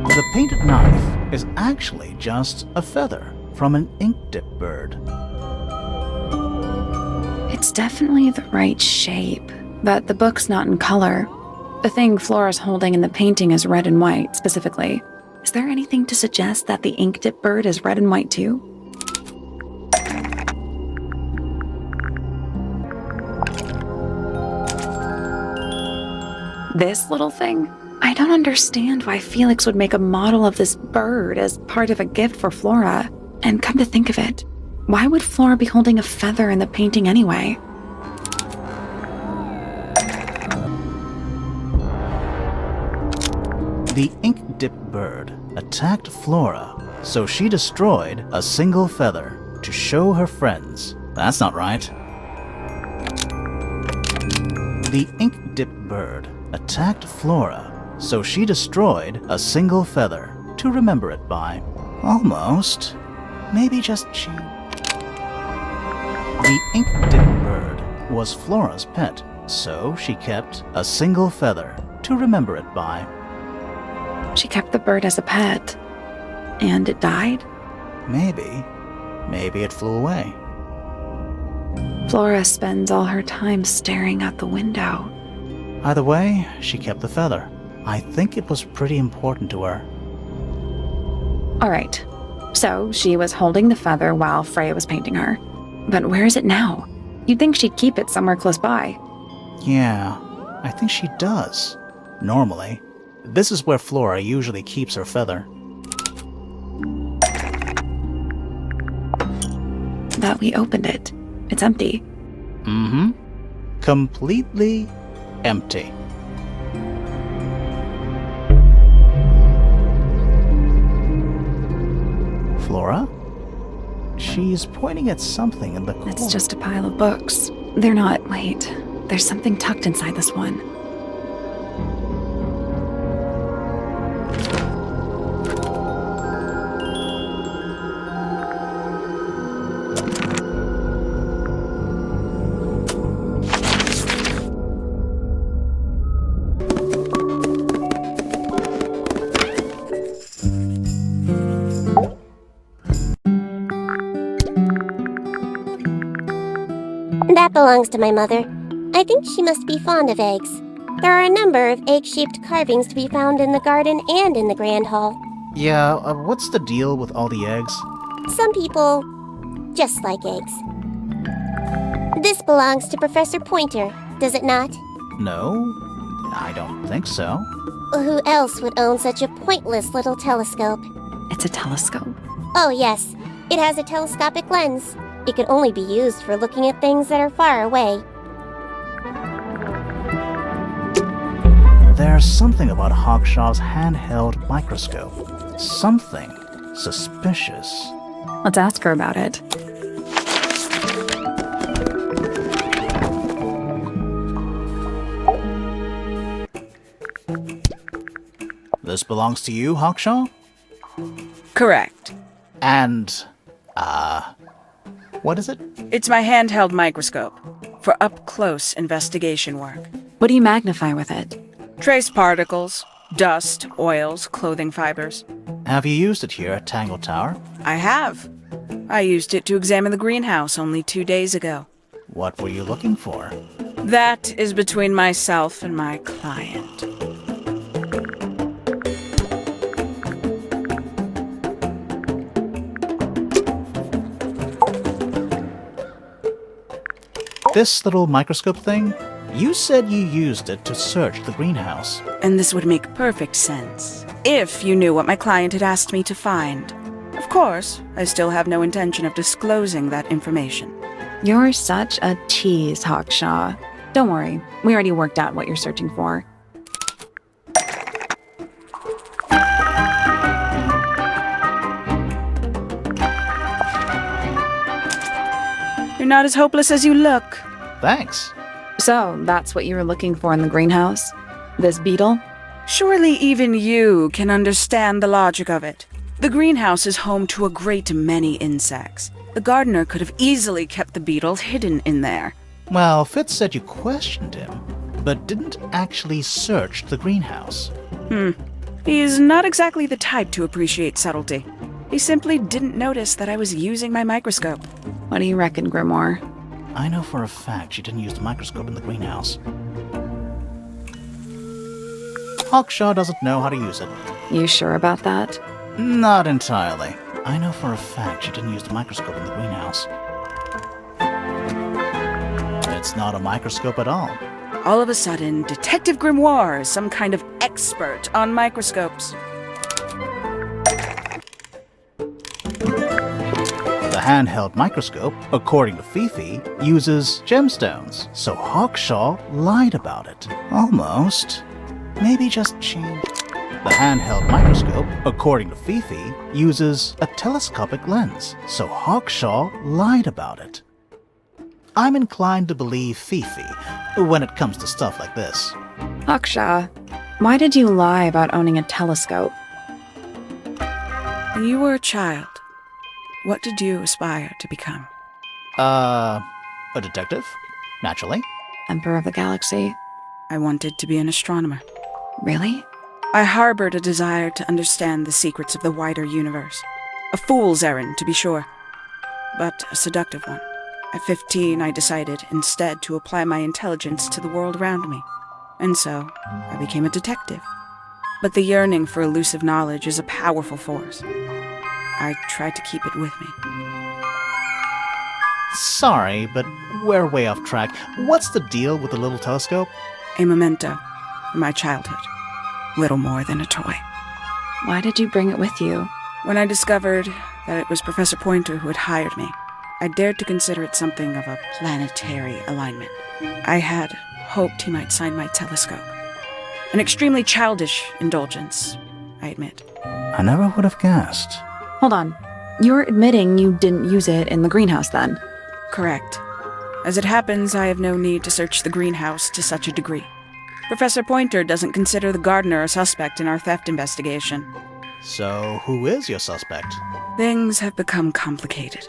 The painted knife is actually just a feather from an ink-dip bird. It's definitely the right shape, but the book's not in color. The thing Flora's holding in the painting is red and white, specifically. Is there anything to suggest that the ink-dip bird is red and white too? This little thing? I don't understand why Felix would make a model of this bird as part of a gift for Flora. And come to think of it, why would Flora be holding a feather in the painting anyway? The ink-dip bird attacked Flora, so she destroyed a single feather to show her friends. That's not right. The ink-dip bird attacked Flora, so she destroyed a single feather to remember it by. Almost. Maybe just change. The ink-dip bird was Flora's pet, so she kept a single feather to remember it by. She kept the bird as a pet. And it died? Maybe. Maybe it flew away. Flora spends all her time staring out the window. Either way, she kept the feather. I think it was pretty important to her. All right. So she was holding the feather while Freya was painting her. But where is it now? You'd think she'd keep it somewhere close by. Yeah, I think she does. Normally. This is where Flora usually keeps her feather. But we opened it. It's empty. Mm-hmm. Completely empty. Flora? She's pointing at something in the corner. It's just a pile of books. They're not. Wait. There's something tucked inside this one. That belongs to my mother. I think she must be fond of eggs. There are a number of egg-shaped carvings to be found in the garden and in the Grand Hall. Yeah, what's the deal with all the eggs? Some people just like eggs. This belongs to Professor Pointer, does it not? No, I don't think so. Who else would own such a pointless little telescope? It's a telescope. Oh yes, it has a telescopic lens. It can only be used for looking at things that are far away. There's something about Hawkshaw's handheld microscope. Something suspicious. Let's ask her about it. This belongs to you, Hawkshaw? Correct. And, what is it? It's my handheld microscope for up-close investigation work. What do you magnify with it? Trace particles, dust, oils, clothing fibers. Have you used it here at Tangle Tower? I have. I used it to examine the greenhouse only 2 days ago. What were you looking for? That is between myself and my client. This little microscope thing? You said you used it to search the greenhouse. And this would make perfect sense, if you knew what my client had asked me to find. Of course, I still have no intention of disclosing that information. You're such a tease, Hawkshaw. Don't worry, we already worked out what you're searching for. You're not as hopeless as you look. Thanks. So, that's what you were looking for in the greenhouse? This beetle? Surely even you can understand the logic of it. The greenhouse is home to a great many insects. The gardener could have easily kept the beetle hidden in there. Well, Fitz said you questioned him, but didn't actually search the greenhouse. He's not exactly the type to appreciate subtlety. He simply didn't notice that I was using my microscope. What do you reckon, Grimoire? I know for a fact she didn't use the microscope in the greenhouse. Hawkshaw doesn't know how to use it. You sure about that? Not entirely. I know for a fact she didn't use the microscope in the greenhouse. It's not a microscope at all. All of a sudden, Detective Grimoire is some kind of expert on microscopes. The handheld microscope, according to Fifi, uses gemstones, so Hawkshaw lied about it. Almost. Maybe just change. The handheld microscope, according to Fifi, uses a telescopic lens, so Hawkshaw lied about it. I'm inclined to believe Fifi when it comes to stuff like this. Hawkshaw, why did you lie about owning a telescope? When you were a child, what did you aspire to become? A detective? Naturally. Emperor of the Galaxy? I wanted to be an astronomer. Really? I harbored a desire to understand the secrets of the wider universe. A fool's errand, to be sure, but a seductive one. At 15, I decided instead to apply my intelligence to the world around me. And so, I became a detective. But the yearning for elusive knowledge is a powerful force. I tried to keep it with me. Sorry, but we're way off track. What's the deal with the little telescope? A memento from my childhood. Little more than a toy. Why did you bring it with you? When I discovered that it was Professor Pointer who had hired me, I dared to consider it something of a planetary alignment. I had hoped he might sign my telescope. An extremely childish indulgence, I admit. I never would have guessed. Hold on. You're admitting you didn't use it in the greenhouse then? Correct. As it happens, I have no need to search the greenhouse to such a degree. Professor Pointer doesn't consider the gardener a suspect in our theft investigation. So, who is your suspect? Things have become complicated.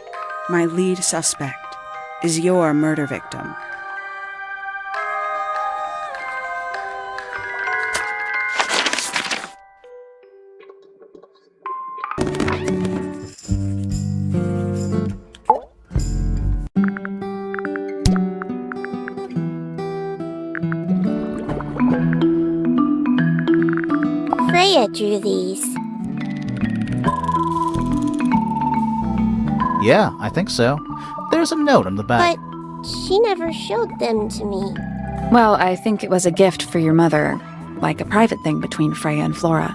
My lead suspect is your murder victim. Freya drew these. Yeah, I think so. There's a note on the back. But she never showed them to me. Well, I think it was a gift for your mother, like a private thing between Freya and Flora.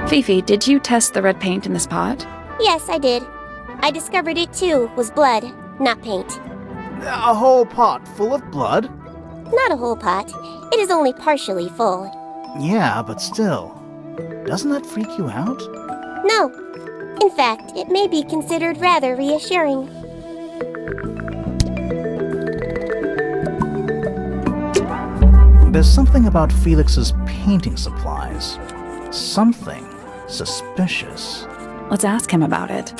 Fifi, did you test the red paint in this pot? Yes, I did. I discovered it too was blood, not paint. A whole pot full of blood? Not a whole pot. It is only partially full. Yeah, but still. Doesn't that freak you out? No. In fact, it may be considered rather reassuring. There's something about Felix's painting supplies. Something suspicious. Let's ask him about it.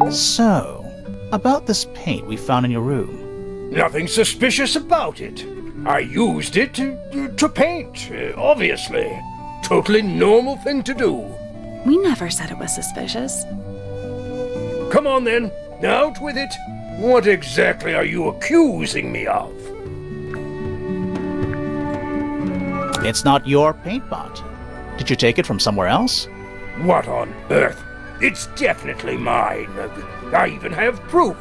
So, about this paint we found in your room. Nothing suspicious about it. I used it to paint, obviously. Totally normal thing to do. We never said it was suspicious. Come on then, out with it. What exactly are you accusing me of? It's not your paint pot. Did you take it from somewhere else? What on earth? It's definitely mine. I even have proof.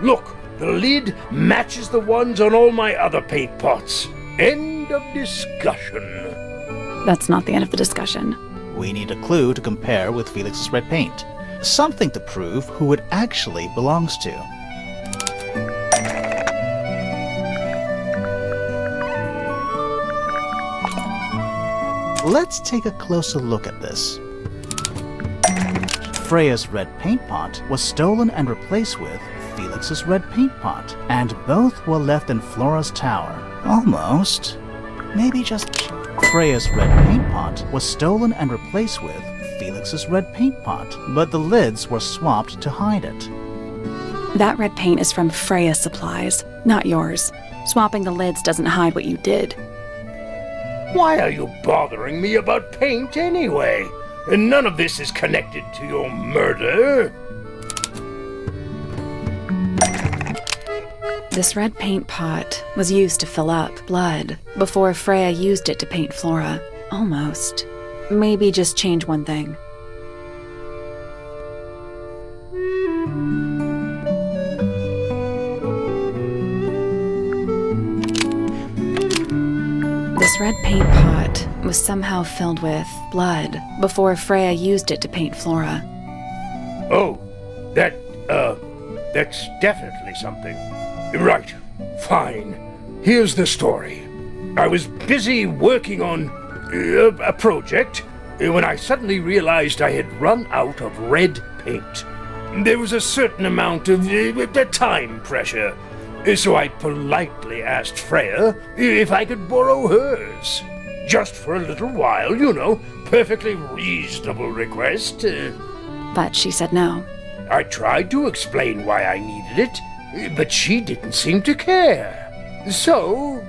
Look, the lid matches the ones on all my other paint pots. End of discussion. That's not the end of the discussion. We need a clue to compare with Felix's red paint. Something to prove who it actually belongs to. Let's take a closer look at this. Freya's red paint pot was stolen and replaced with Felix's red paint pot, and both were left in Flora's tower. Almost. Maybe just... Freya's red paint pot was stolen and replaced with Felix's red paint pot, but the lids were swapped to hide it. That red paint is from Freya's supplies, not yours. Swapping the lids doesn't hide what you did. Why are you bothering me about paint anyway? And none of this is connected to your murder. This red paint pot was used to fill up blood before Freya used it to paint Flora. Almost. Maybe just change one thing. This red paint pot was somehow filled with blood before Freya used it to paint Flora. Oh, that's definitely something. Right, fine. Here's the story. I was busy working on a project when I suddenly realized I had run out of red paint. There was a certain amount of time pressure, so I politely asked Freya if I could borrow hers. Just for a little while, you know, perfectly reasonable request. But she said no. I tried to explain why I needed it, but she didn't seem to care. So,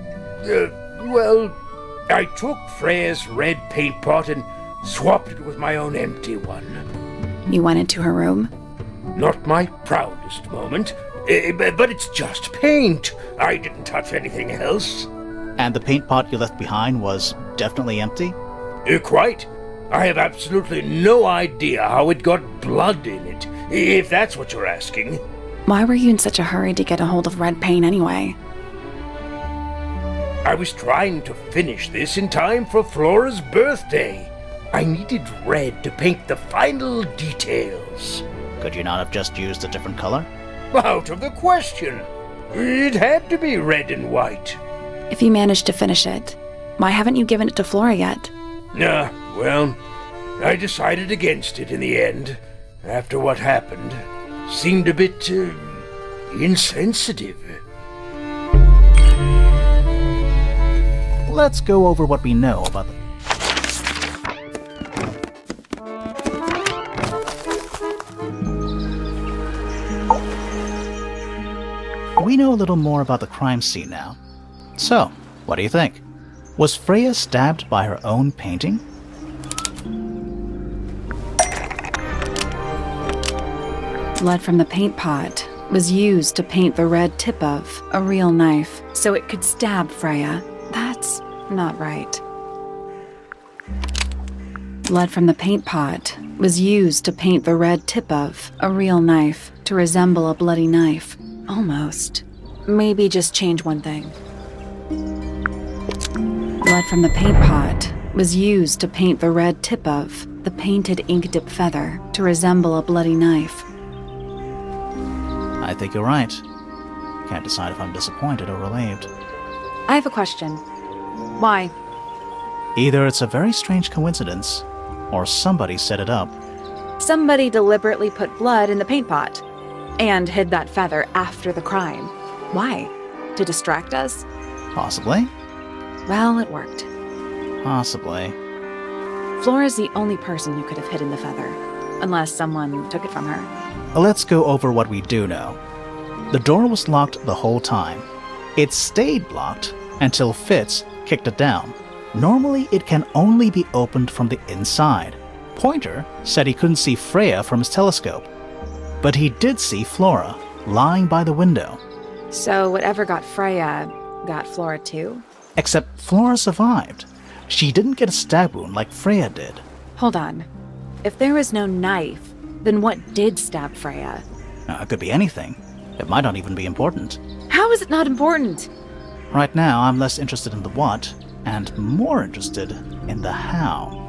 I took Freya's red paint pot and swapped it with my own empty one. You went into her room? Not my proudest moment, but it's just paint. I didn't touch anything else. And the paint pot you left behind was definitely empty? Quite. I have absolutely no idea how it got blood in it, if that's what you're asking. Why were you in such a hurry to get a hold of red paint anyway? I was trying to finish this in time for Flora's birthday. I needed red to paint the final details. Could you not have just used a different color? Out of the question. It had to be red and white. If you managed to finish it, why haven't you given it to Flora yet? Well, I decided against it in the end. After what happened, seemed a bit insensitive. Let's go over what we know about the... We know a little more about the crime scene now. So, what do you think? Was Freya stabbed by her own painting? Blood from the paint pot was used to paint the red tip of a real knife so it could stab Freya. That's not right. Blood from the paint pot was used to paint the red tip of a real knife to resemble a bloody knife. Almost. Maybe just change one thing. Blood from the paint pot was used to paint the red tip of the painted ink dip feather to resemble a bloody knife. I think you're right. Can't decide if I'm disappointed or relieved. I have a question. Why? Either it's a very strange coincidence, or somebody set it up. Somebody deliberately put blood in the paint pot and hid that feather after the crime. Why? To distract us? Possibly. Well, it worked. Possibly. Flora's the only person who could have hidden the feather, unless someone took it from her. Let's go over what we do know. The door was locked the whole time. It stayed locked until Fitz kicked it down. Normally, it can only be opened from the inside. Pointer said he couldn't see Freya from his telescope, but he did see Flora lying by the window. So whatever got Freya got Flora too? Except Flora survived. She didn't get a stab wound like Freya did. Hold on. If there was no knife, then what did stab Freya? It could be anything. It might not even be important. How is it not important? Right now, I'm less interested in the what, and more interested in the how.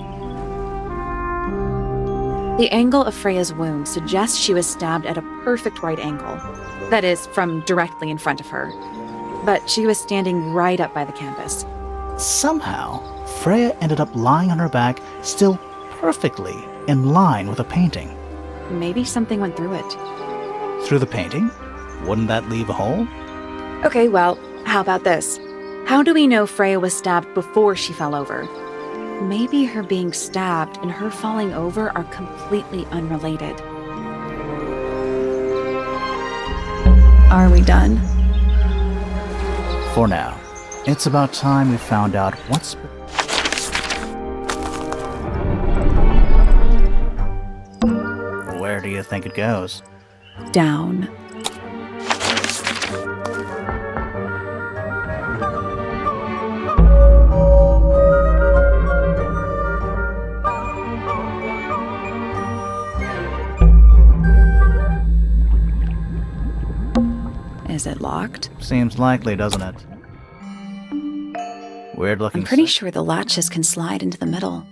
The angle of Freya's wound suggests she was stabbed at a perfect right angle. That is, from directly in front of her. But she was standing right up by the canvas. Somehow, Freya ended up lying on her back, still perfectly in line with the painting. Maybe something went through it. Through the painting? Wouldn't that leave a hole? Okay, well, how about this? How do we know Freya was stabbed before she fell over? Maybe her being stabbed and her falling over are completely unrelated. Are we done? For now. It's about time we found out what's... Where do you think it goes? Down. Is it locked? Seems likely, doesn't it? Weird looking. I'm pretty sure the latches can slide into the middle.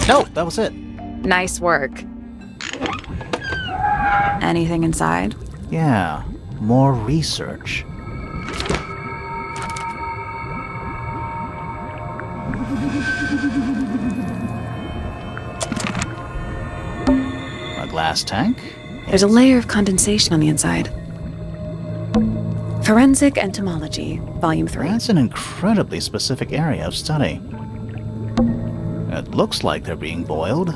No, that was it. Nice work. Anything inside? Yeah, more research. A glass tank? There's a layer of condensation on the inside. Forensic Entomology, Volume 3. That's an incredibly specific area of study. It looks like they're being boiled,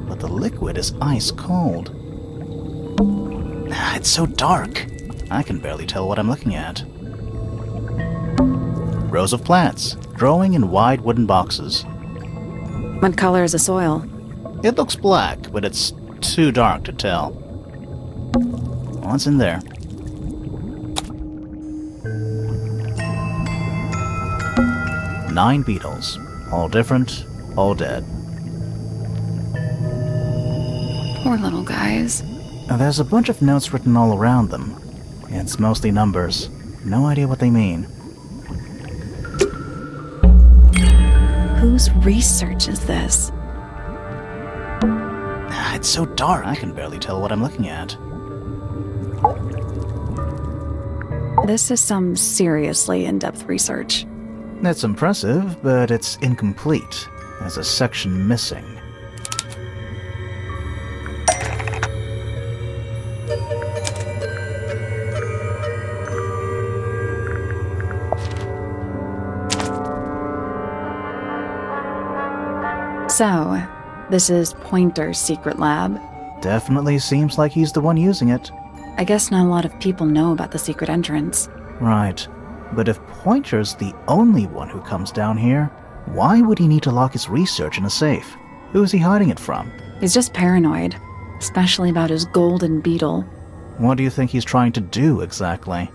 but the liquid is ice cold. It's so dark, I can barely tell what I'm looking at. Rows of plants, growing in wide wooden boxes. What color is the soil? It looks black, but it's too dark to tell. What's in there? Nine beetles, all different, all dead. Poor little guys. There's a bunch of notes written all around them. It's mostly numbers. No idea what they mean. Whose research is this? It's so dark, I can barely tell what I'm looking at. This is some seriously in-depth research. It's impressive, but it's incomplete. There's a section missing. So, this is Pointer's secret lab. Definitely seems like he's the one using it. I guess not a lot of people know about the secret entrance. Right. But if Pointer's the only one who comes down here, why would he need to lock his research in a safe? Who is he hiding it from? He's just paranoid, especially about his golden beetle. What do you think he's trying to do exactly?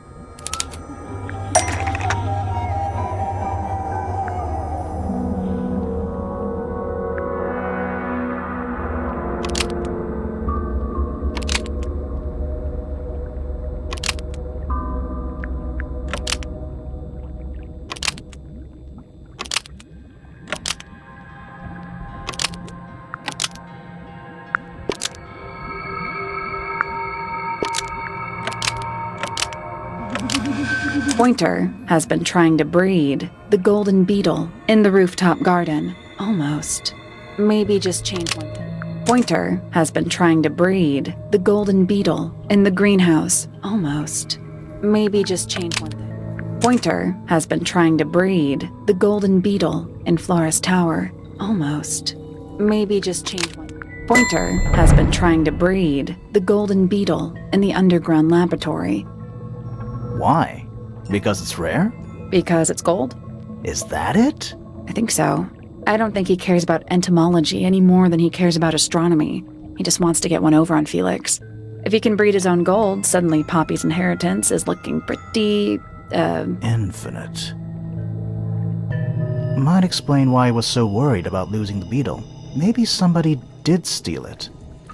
Pointer has been trying to breed the golden beetle in the rooftop garden. Almost. Maybe just change one thing. Pointer has been trying to breed the golden beetle in the greenhouse. Almost. Maybe just change one thing. Pointer has been trying to breed the golden beetle in Flora's tower. Almost. Maybe just change one thing. Pointer has been trying to breed the golden beetle in the underground laboratory. Why? Because it's rare? Because it's gold? Is that it? I think so. I don't think he cares about entomology any more than he cares about astronomy. He just wants to get one over on Felix. If he can breed his own gold, suddenly Poppy's inheritance is looking pretty, infinite. Might explain why he was so worried about losing the beetle. Maybe somebody did steal it.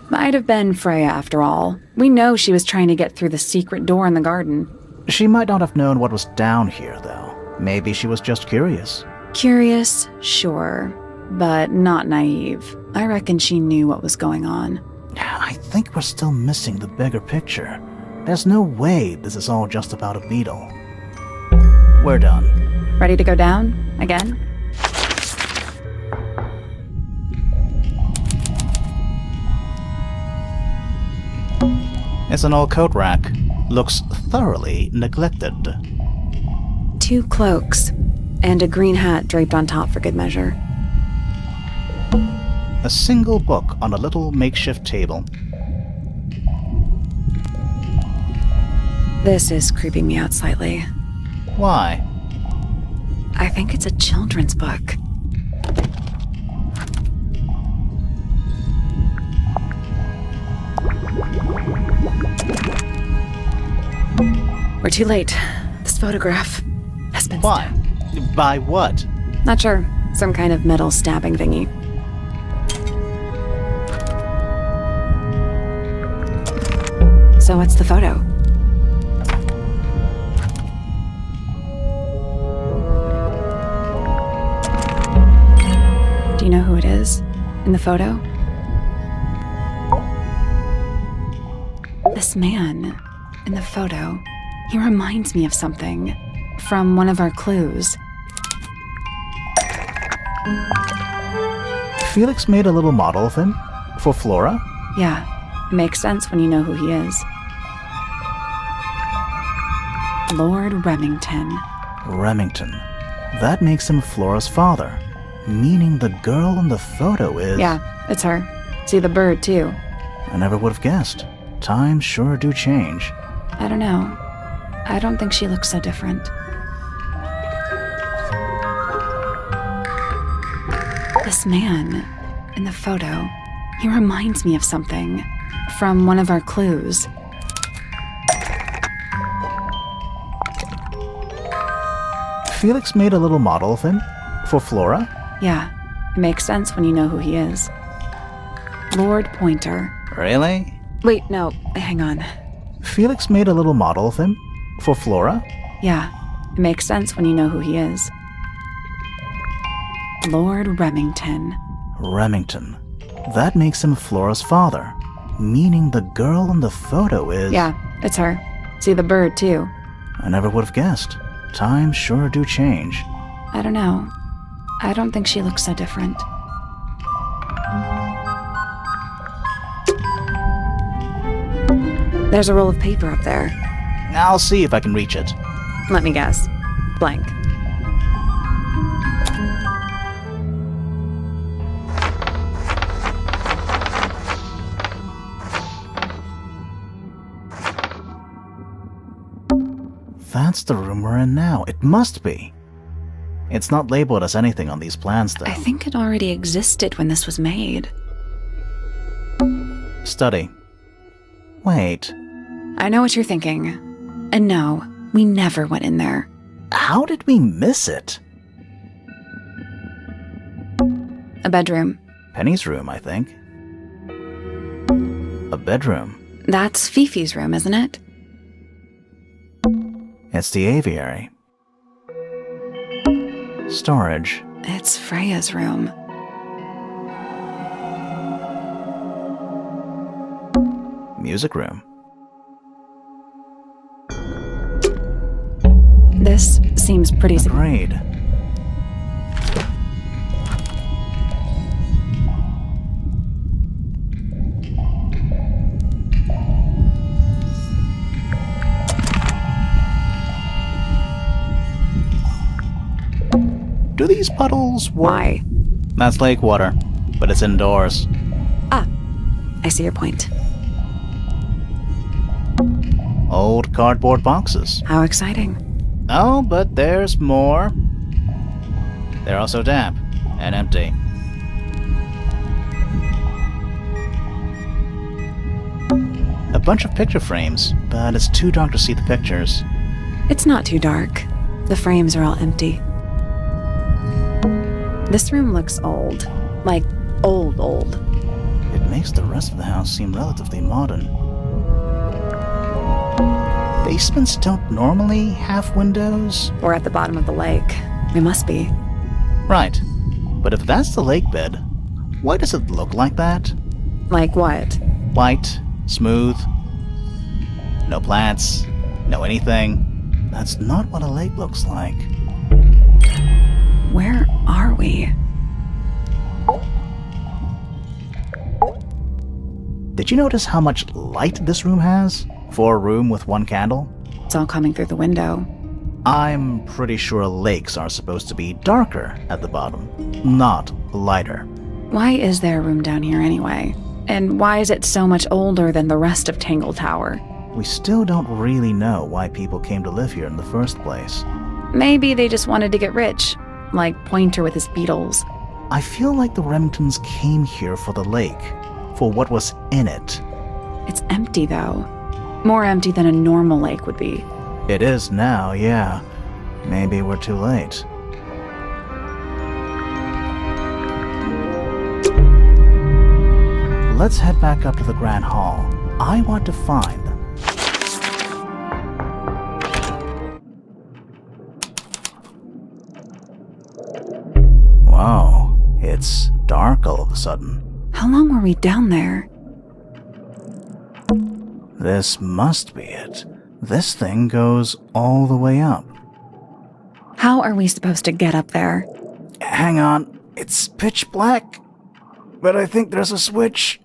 Might have been Freya after all. We know she was trying to get through the secret door in the garden. She might not have known what was down here, though. Maybe she was just curious. Curious, sure, but not naive. I reckon she knew what was going on. I think we're still missing the bigger picture. There's no way this is all just about a beetle. We're done. Ready to go down? Again? It's an old coat rack. Looks thoroughly neglected. 2 cloaks, and a green hat draped on top for good measure. A single book on a little makeshift table. This is creeping me out slightly. Why? I think it's a children's book. We're too late. This photograph has been Why? By what? Not sure. Some kind of metal stabbing thingy. So what's the photo? Do you know who it is in the photo? This man in the photo, he reminds me of something from one of our clues. Felix made a little model of him? For Flora? Yeah, it makes sense when you know who he is. Lord Remington. Remington. That makes him Flora's father. Meaning the girl in the photo is... Yeah, it's her. See the bird, too. I never would have guessed. Times sure do change. I don't know. I don't think she looks so different. This man in the photo, he reminds me of something from one of our clues. Felix made a little model of him? For Flora? Yeah, it makes sense when you know who he is. Lord Pointer. Really? Wait, no, hang on. Felix made a little model of him? For Flora? Yeah, it makes sense when you know who he is. Lord Remington. Remington. That makes him Flora's father. Meaning the girl in the photo is... Yeah, it's her. See the bird, too. I never would have guessed. Times sure do change. I don't know. I don't think she looks so different. There's a roll of paper up there. I'll see if I can reach it. Let me guess. Blank. That's the room we're in now. It must be. It's not labeled as anything on these plans, though. I think it already existed when this was made. Study. Wait. I know what you're thinking. And no, we never went in there. How did we miss it? A bedroom. Penny's room, I think. A bedroom. That's Fifi's room, isn't it? It's the aviary. Storage. It's Freya's room. Music room. This seems pretty... Agreed. Do these puddles work? Why? That's lake water, but it's indoors. Ah, I see your point. Old cardboard boxes. How exciting. Oh, but there's more. They're also damp and empty. A bunch of picture frames, but it's too dark to see the pictures. It's not too dark. The frames are all empty. This room looks old. Like, old. It makes the rest of the house seem relatively modern. Basements don't normally have windows. We're at the bottom of the lake. We must be. Right. But if that's the lake bed, why does it look like that? Like what? White, smooth, no plants, no anything. That's not what a lake looks like. Where are we? Did you notice how much light this room has? For a room with one candle? It's all coming through the window. I'm pretty sure lakes are supposed to be darker at the bottom, not lighter. Why is there a room down here anyway? And why is it so much older than the rest of Tangle Tower? We still don't really know why people came to live here in the first place. Maybe they just wanted to get rich, like Pointer with his beetles. I feel like the Remingtons came here for the lake, for what was in it. It's empty though. More empty than a normal lake would be. It is now, yeah. Maybe we're too late. Let's head back up to the Grand Hall. I want to find them. Wow, it's dark all of a sudden. How long were we down there? This must be it. This thing goes all the way up. How are we supposed to get up there? Hang on, it's pitch black, but I think there's a switch.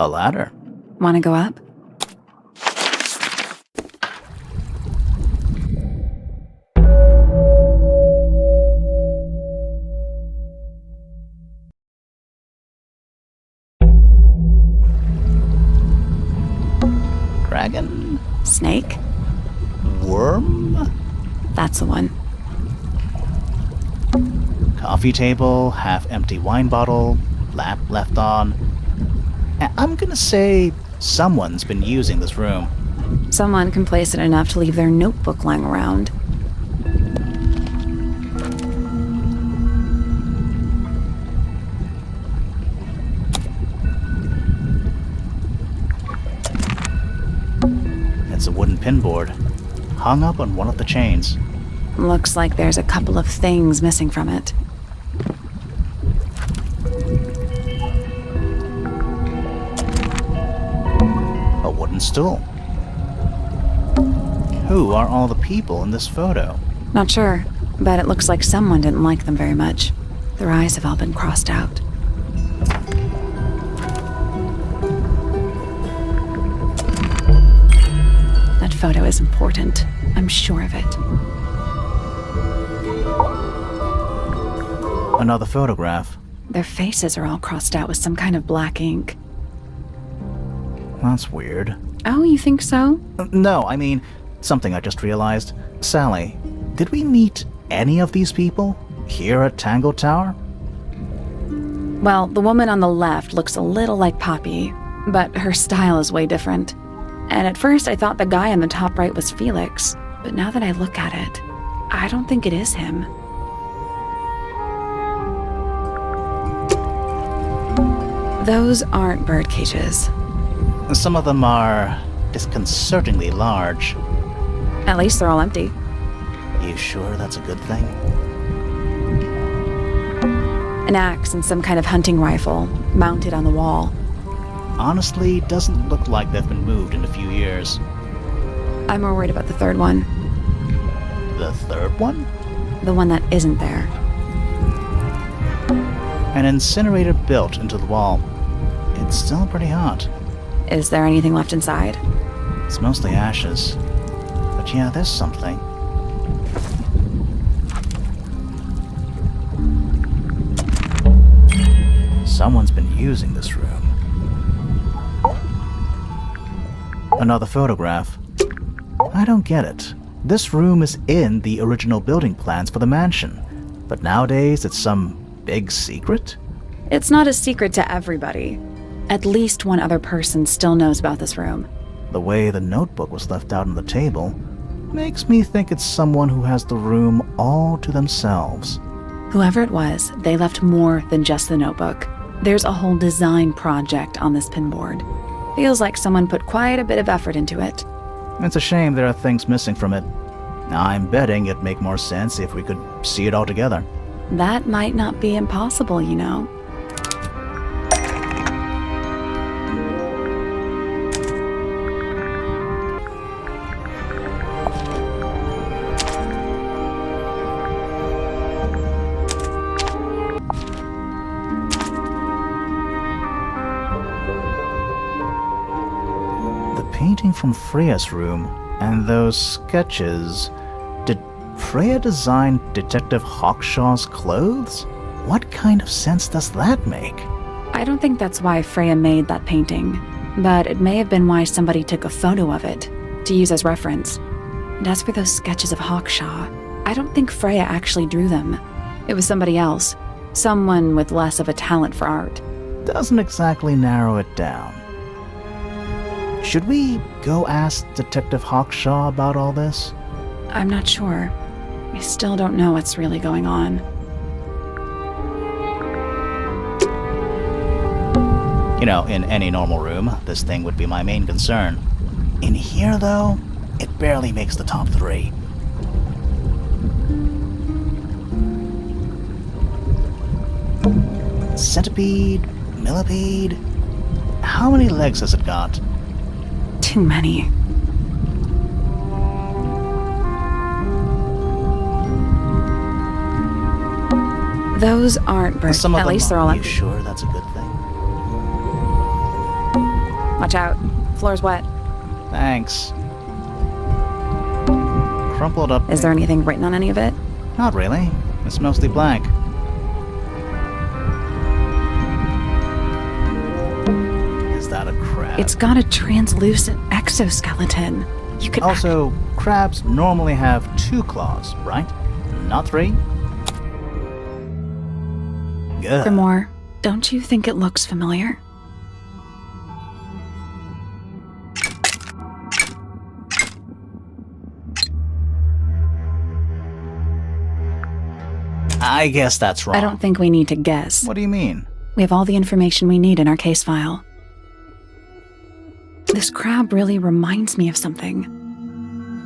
A ladder. Want to go up? Dragon? Snake? Worm? That's the one. Coffee table, half-empty wine bottle, lamp left on. I'm gonna say someone's been using this room. Someone complacent enough to leave their notebook lying around. It's a wooden pinboard, hung up on one of the chains. Looks like there's a couple of things missing from it. a wooden stool. Who are all the people in this photo? Not sure, but it looks like someone didn't like them very much. Their eyes have all been crossed out. That photo is important. I'm sure of it. Another photograph. Their faces are all crossed out with some kind of black ink. That's weird. Oh, you think so? No, I mean, something I just realized. Sally, did we meet any of these people here at Tangle Tower? Well, the woman on the left looks a little like Poppy, but her style is way different. And at first I thought the guy on the top right was Felix, but now that I look at it, I don't think it is him. Those aren't bird cages. Some of them are disconcertingly large. At least they're all empty. You sure that's a good thing? An axe and some kind of hunting rifle mounted on the wall. Honestly, doesn't look like they've been moved in a few years. I'm more worried about the third one. The third one? The one that isn't there. An incinerator built into the wall. It's still pretty hot. Is there anything left inside? It's mostly ashes. But yeah, there's something. Someone's been using this room. Another photograph. I don't get it. This room is in the original building plans for the mansion, but nowadays it's some big secret? It's not a secret to everybody. At least one other person still knows about this room. The way the notebook was left out on the table makes me think it's someone who has the room all to themselves. Whoever it was, they left more than just the notebook. There's a whole design project on this pinboard. Feels like someone put quite a bit of effort into it. It's a shame there are things missing from it. I'm betting it'd make more sense if we could see it all together. That might not be impossible, you know. Painting from Freya's room and those sketches. Did Freya design Detective Hawkshaw's clothes? What kind of sense does that make? I don't think that's why Freya made that painting, but it may have been why somebody took a photo of it to use as reference. And as for those sketches of Hawkshaw, I don't think Freya actually drew them. It was somebody else, someone with less of a talent for art. Doesn't exactly narrow it down. Should we go ask Detective Hawkshaw about all this? I'm not sure. I still don't know what's really going on. You know, in any normal room, this thing would be my main concern. In here, though, it barely makes the top 3. Centipede? Millipede? How many legs has it got? Too many. Those aren't birds. Some of At them least they're all are. You empty. sure that's a good thing? Watch out. Floor's wet. Thanks. Crumpled up. Is there anything written on any of it? Not really. It's mostly blank. Is that a crab? It's got a translucent exoskeleton. You could Also, crabs normally have 2 claws, right? Not 3? Good. Grimoire, don't you think it looks familiar? I guess that's wrong. I don't think we need to guess. What do you mean? We have all the information we need in our case file. This crab really reminds me of something.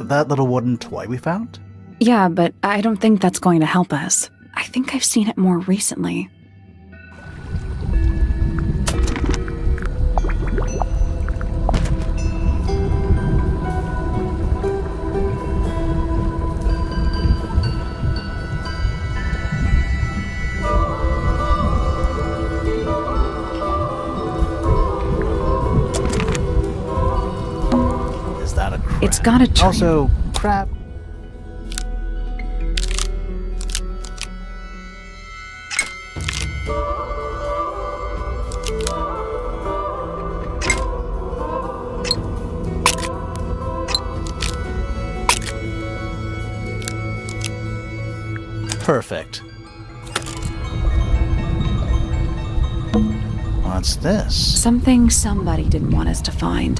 That little wooden toy we found? Yeah, but I don't think that's going to help us. I think I've seen it more recently. It's gotta train. Also, crap. Perfect. What's this? Something somebody didn't want us to find.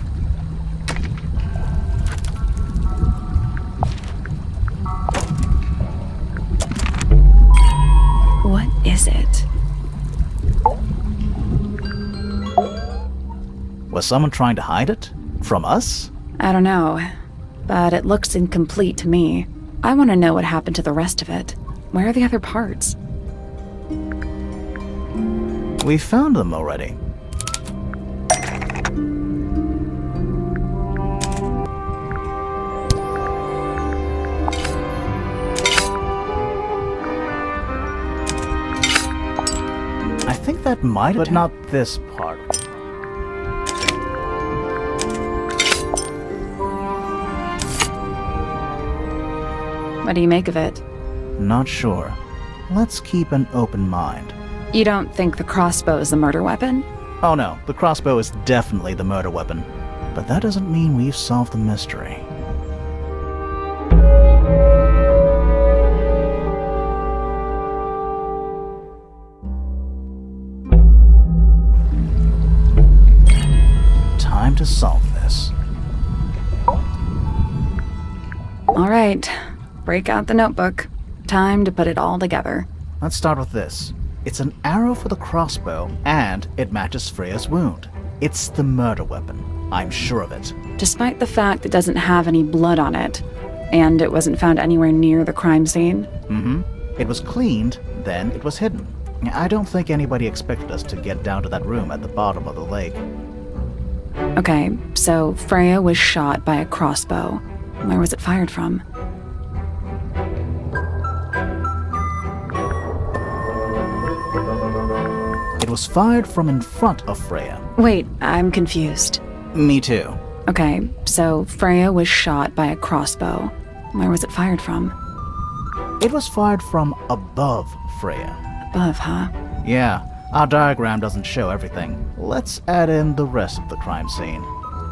What is it? Was someone trying to hide it? From us? I don't know, but it looks incomplete to me. I want to know what happened to the rest of it. Where are the other parts? We found them already. I think that might, but not this part. What do you make of it? Not sure. Let's keep an open mind. You don't think the crossbow is the murder weapon? Oh no, the crossbow is definitely the murder weapon. But that doesn't mean we've solved the mystery. Time to solve this. All right, break out the notebook. Time to put it all together. Let's start with this. It's an arrow for the crossbow, and it matches Freya's wound. It's the murder weapon. I'm sure of it. Despite the fact it doesn't have any blood on it, and it wasn't found anywhere near the crime scene. It was cleaned, then it was hidden. I don't think anybody expected us to get down to that room at the bottom of the lake. Okay, so Freya was shot by a crossbow. Where was it fired from? It was fired from in front of Freya. Wait, I'm confused. Me too. Okay, so Freya was shot by a crossbow. Where was it fired from? It was fired from above Freya. Above, huh? Yeah, our diagram doesn't show everything. Let's add in the rest of the crime scene.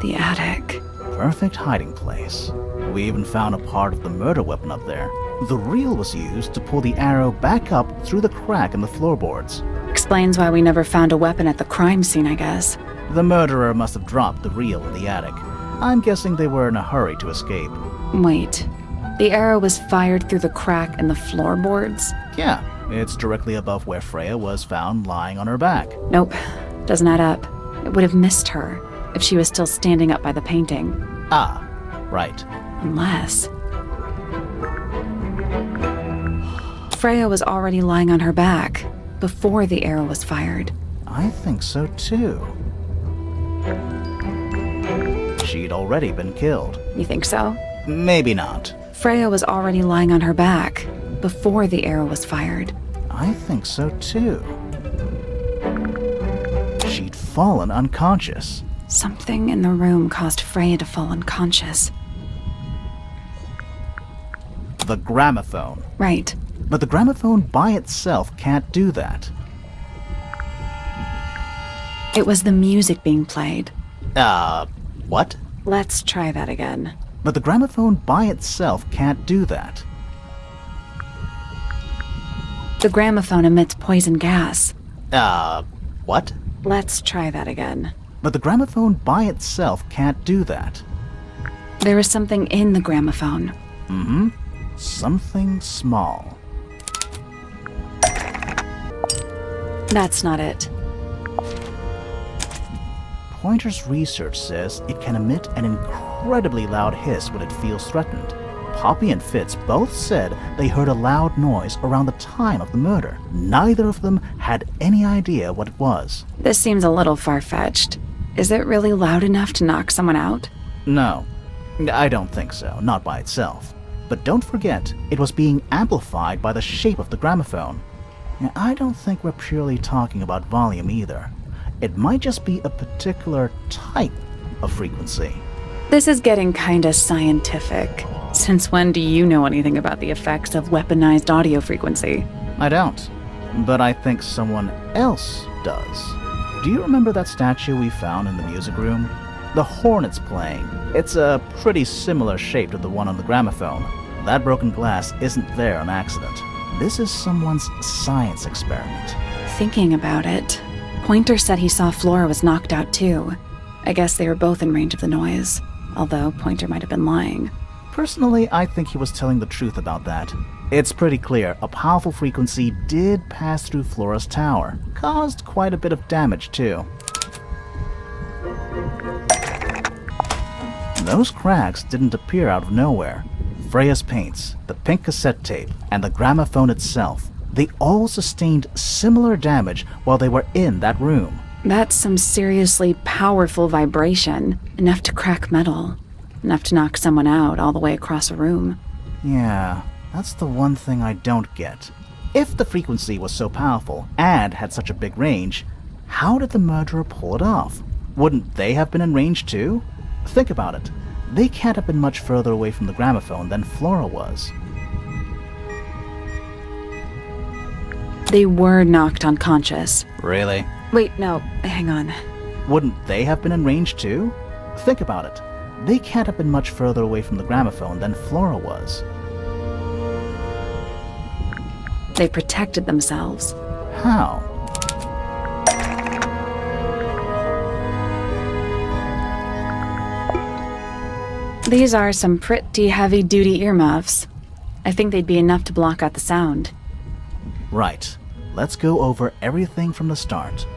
The attic. Perfect hiding place. We even found a part of the murder weapon up there. The reel was used to pull the arrow back up through the crack in the floorboards. Explains why we never found a weapon at the crime scene, I guess. The murderer must have dropped the reel in the attic. I'm guessing they were in a hurry to escape. Wait, the arrow was fired through the crack in the floorboards? Yeah, it's directly above where Freya was found lying on her back. Nope, doesn't add up. It would have missed her if she was still standing up by the painting. Ah, right. Unless... Freya was already lying on her back before the arrow was fired. I think so too. She'd already been killed. You think so? Maybe not. Freya was already lying on her back before the arrow was fired. I think so too. She'd fallen unconscious. Something in the room caused Freya to fall unconscious. The gramophone. Right. But the gramophone by itself can't do that. It was the music being played. What? Let's try that again. But the gramophone by itself can't do that. The gramophone emits poison gas. What? Let's try that again. But the gramophone by itself can't do that. There is something in the gramophone. Something small. That's not it. Pointer's research says it can emit an incredibly loud hiss when it feels threatened. Poppy and Fitz both said they heard a loud noise around the time of the murder. Neither of them had any idea what it was. This seems a little far-fetched. Is it really loud enough to knock someone out? No, I don't think so, not by itself. But don't forget, it was being amplified by the shape of the gramophone. I don't think we're purely talking about volume either. It might just be a particular type of frequency. This is getting kinda scientific. Since when do you know anything about the effects of weaponized audio frequency? I don't, but I think someone else does. Do you remember that statue we found in the music room? The horn it's playing. It's a pretty similar shape to the one on the gramophone. That broken glass isn't there on accident. This is someone's science experiment. Thinking about it, Pointer said he saw Flora was knocked out too. I guess they were both in range of the noise, although Pointer might have been lying. Personally, I think he was telling the truth about that. It's pretty clear a powerful frequency did pass through Flora's tower. Caused quite a bit of damage too. Those cracks didn't appear out of nowhere. Freya's paints, the pink cassette tape, and the gramophone itself, they all sustained similar damage while they were in that room. That's some seriously powerful vibration, enough to crack metal, enough to knock someone out all the way across a room. Yeah, that's the one thing I don't get. If the frequency was so powerful and had such a big range, how did the murderer pull it off? Wouldn't they have been in range too? Think about it. They can't have been much further away from the gramophone than Flora was. They were knocked unconscious. Really? Wait, no, hang on. Wouldn't they have been in range too? Think about it. They can't have been much further away from the gramophone than Flora was. They protected themselves. How? These are some pretty heavy-duty earmuffs. I think they'd be enough to block out the sound. Right. Let's go over everything from the start.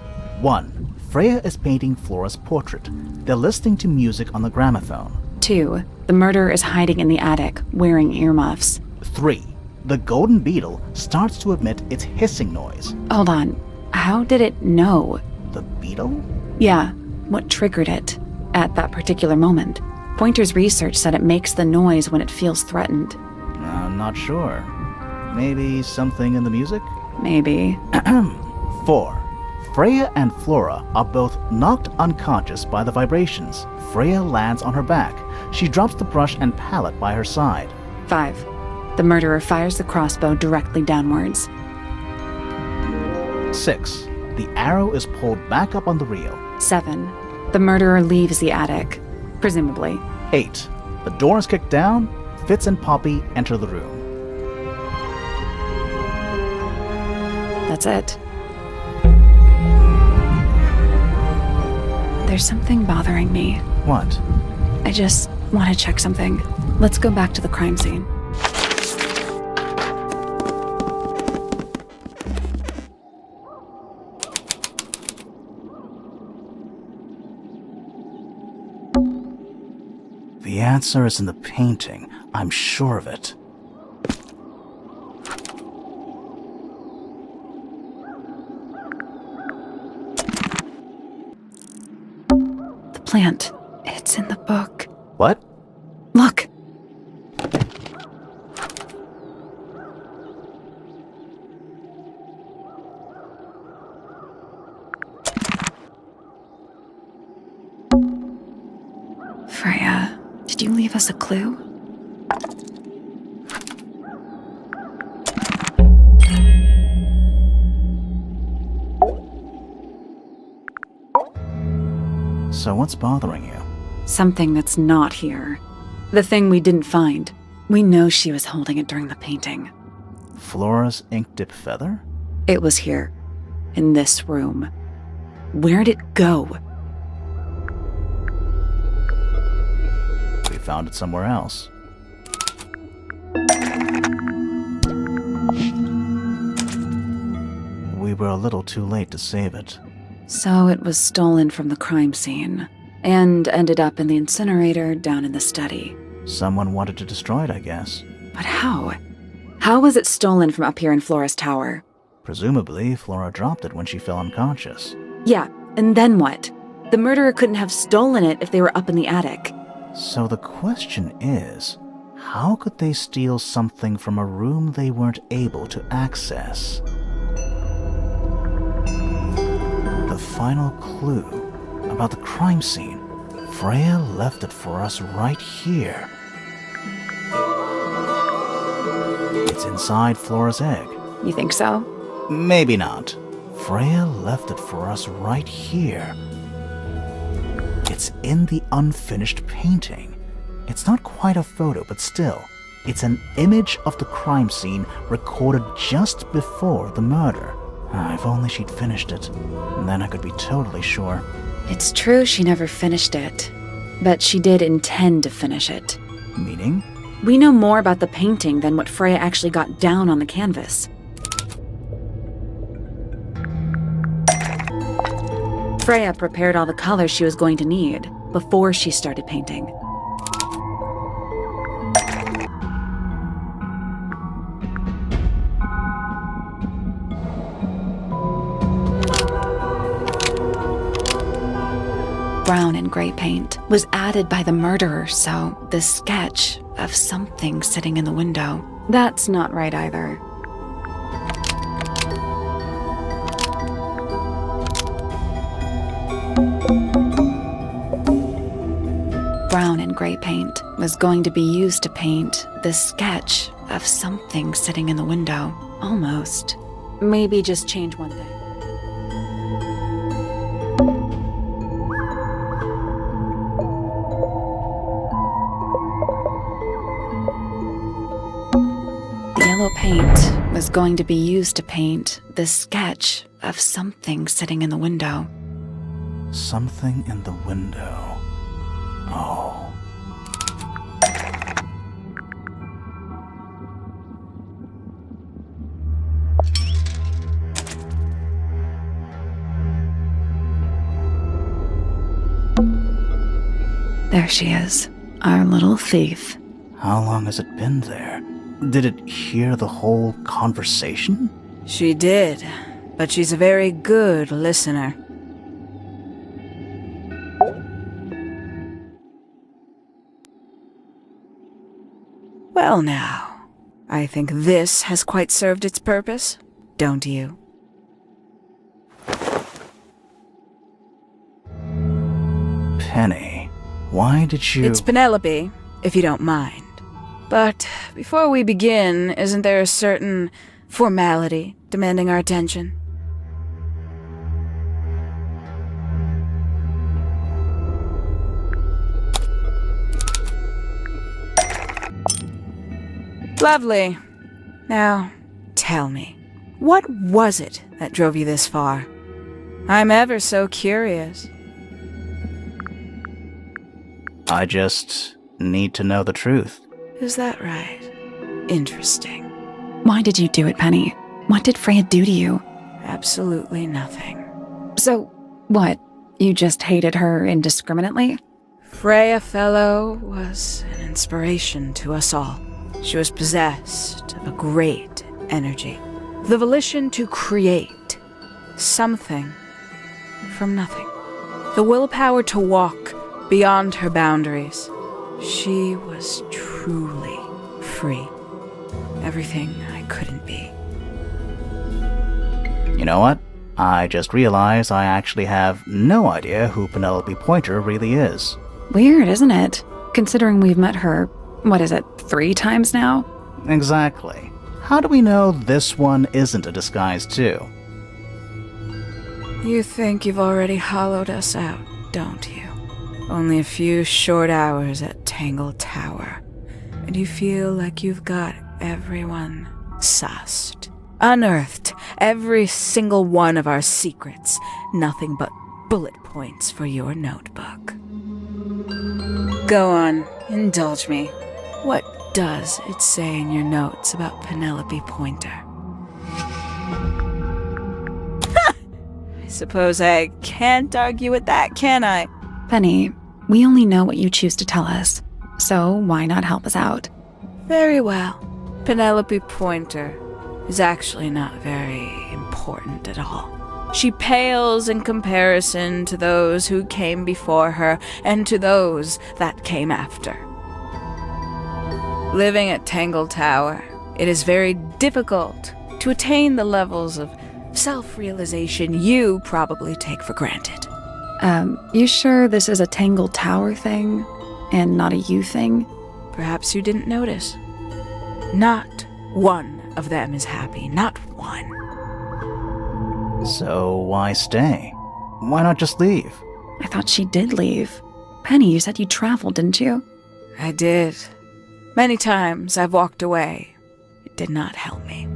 1. Freya is painting Flora's portrait. They're listening to music on the gramophone. 2. The murderer is hiding in the attic, wearing earmuffs. 3. The golden beetle starts to emit its hissing noise. Hold on. How did it know? The beetle? Yeah, what triggered it at that particular moment? Pointer's research said it makes the noise when it feels threatened. I'm not sure. Maybe something in the music? Maybe. 4. Freya and Flora are both knocked unconscious by the vibrations. Freya lands on her back. She drops the brush and palette by her side. 5. The murderer fires the crossbow directly downwards. 6. The arrow is pulled back up on the reel. 7. The murderer leaves the attic, presumably. 8. The door is kicked down. Fitz and Poppy enter the room. That's it. There's something bothering me. What? I just want to check something. Let's go back to the crime scene. The answer is in the painting. I'm sure of it. The plant. It's in the book. What? Look! Freya, did you leave us a clue? So what's bothering you? Something that's not here. The thing we didn't find. We know she was holding it during the painting. Flora's ink-dip feather? It was here. In this room. Where'd it go? We found it somewhere else. We were a little too late to save it. So it was stolen from the crime scene, and ended up in the incinerator down in the study. Someone wanted to destroy it, I guess. But how? How was it stolen from up here in Flora's tower? Presumably, Flora dropped it when she fell unconscious. Yeah, and then what? The murderer couldn't have stolen it if they were up in the attic. So the question is, how could they steal something from a room they weren't able to access? The final clue about the crime scene. Freya left it for us right here. It's inside Flora's egg. You think so? Maybe not. Freya left it for us right here. It's in the unfinished painting. It's not quite a photo, but still, it's an image of the crime scene recorded just before the murder. If only she'd finished it, then I could be totally sure. It's true she never finished it, but she did intend to finish it. Meaning? We know more about the painting than what Freya actually got down on the canvas. Freya prepared all the colors she was going to need before she started painting. Brown and gray paint was added by the murderer, so the sketch of something sitting in the window. That's not right either. Brown and gray paint was going to be used to paint the sketch of something sitting in the window. Almost. Maybe just change one thing. Yellow paint was going to be used to paint the sketch of something sitting in the window. Something in the window. Oh. There she is, our little thief. How long has it been there? Did it hear the whole conversation? She did, but she's a very good listener. Well now, I think this has quite served its purpose, don't you? Penny, why did you... It's Penelope, if you don't mind. But before we begin, isn't there a certain formality demanding our attention? Lovely. Now, tell me, what was it that drove you this far? I'm ever so curious. I just need to know the truth. Is that right? Interesting. Why did you do it, Penny? What did Freya do to you? Absolutely nothing. So, what? You just hated her indiscriminately? Freya Fellow was an inspiration to us all. She was possessed of a great energy, the volition to create something from nothing, the willpower to walk beyond her boundaries. She was truly free. Everything I couldn't be. You know what? I just realized I actually have no idea who Penelope Pointer really is. Weird, isn't it? Considering we've met her, 3 times now? Exactly. How do we know this one isn't a disguise too? You think you've already hollowed us out, don't you? Only a few short hours at Tangle Tower, and you feel like you've got everyone sussed. Unearthed every single one of our secrets. Nothing but bullet points for your notebook. Go on, indulge me. What does it say in your notes about Penelope Pointer? I suppose I can't argue with that, can I? Penny, we only know what you choose to tell us, so why not help us out? Very well. Penelope Pointer is actually not very important at all. She pales in comparison to those who came before her and to those that came after. Living at Tangle Tower, it is very difficult to attain the levels of self-realization you probably take for granted. You sure this is a Tangle Tower thing and not a you thing? Perhaps you didn't notice. Not one of them is happy. Not one. So why stay? Why not just leave? I thought she did leave. Penny, you said you traveled, didn't you? I did. Many times I've walked away. It did not help me.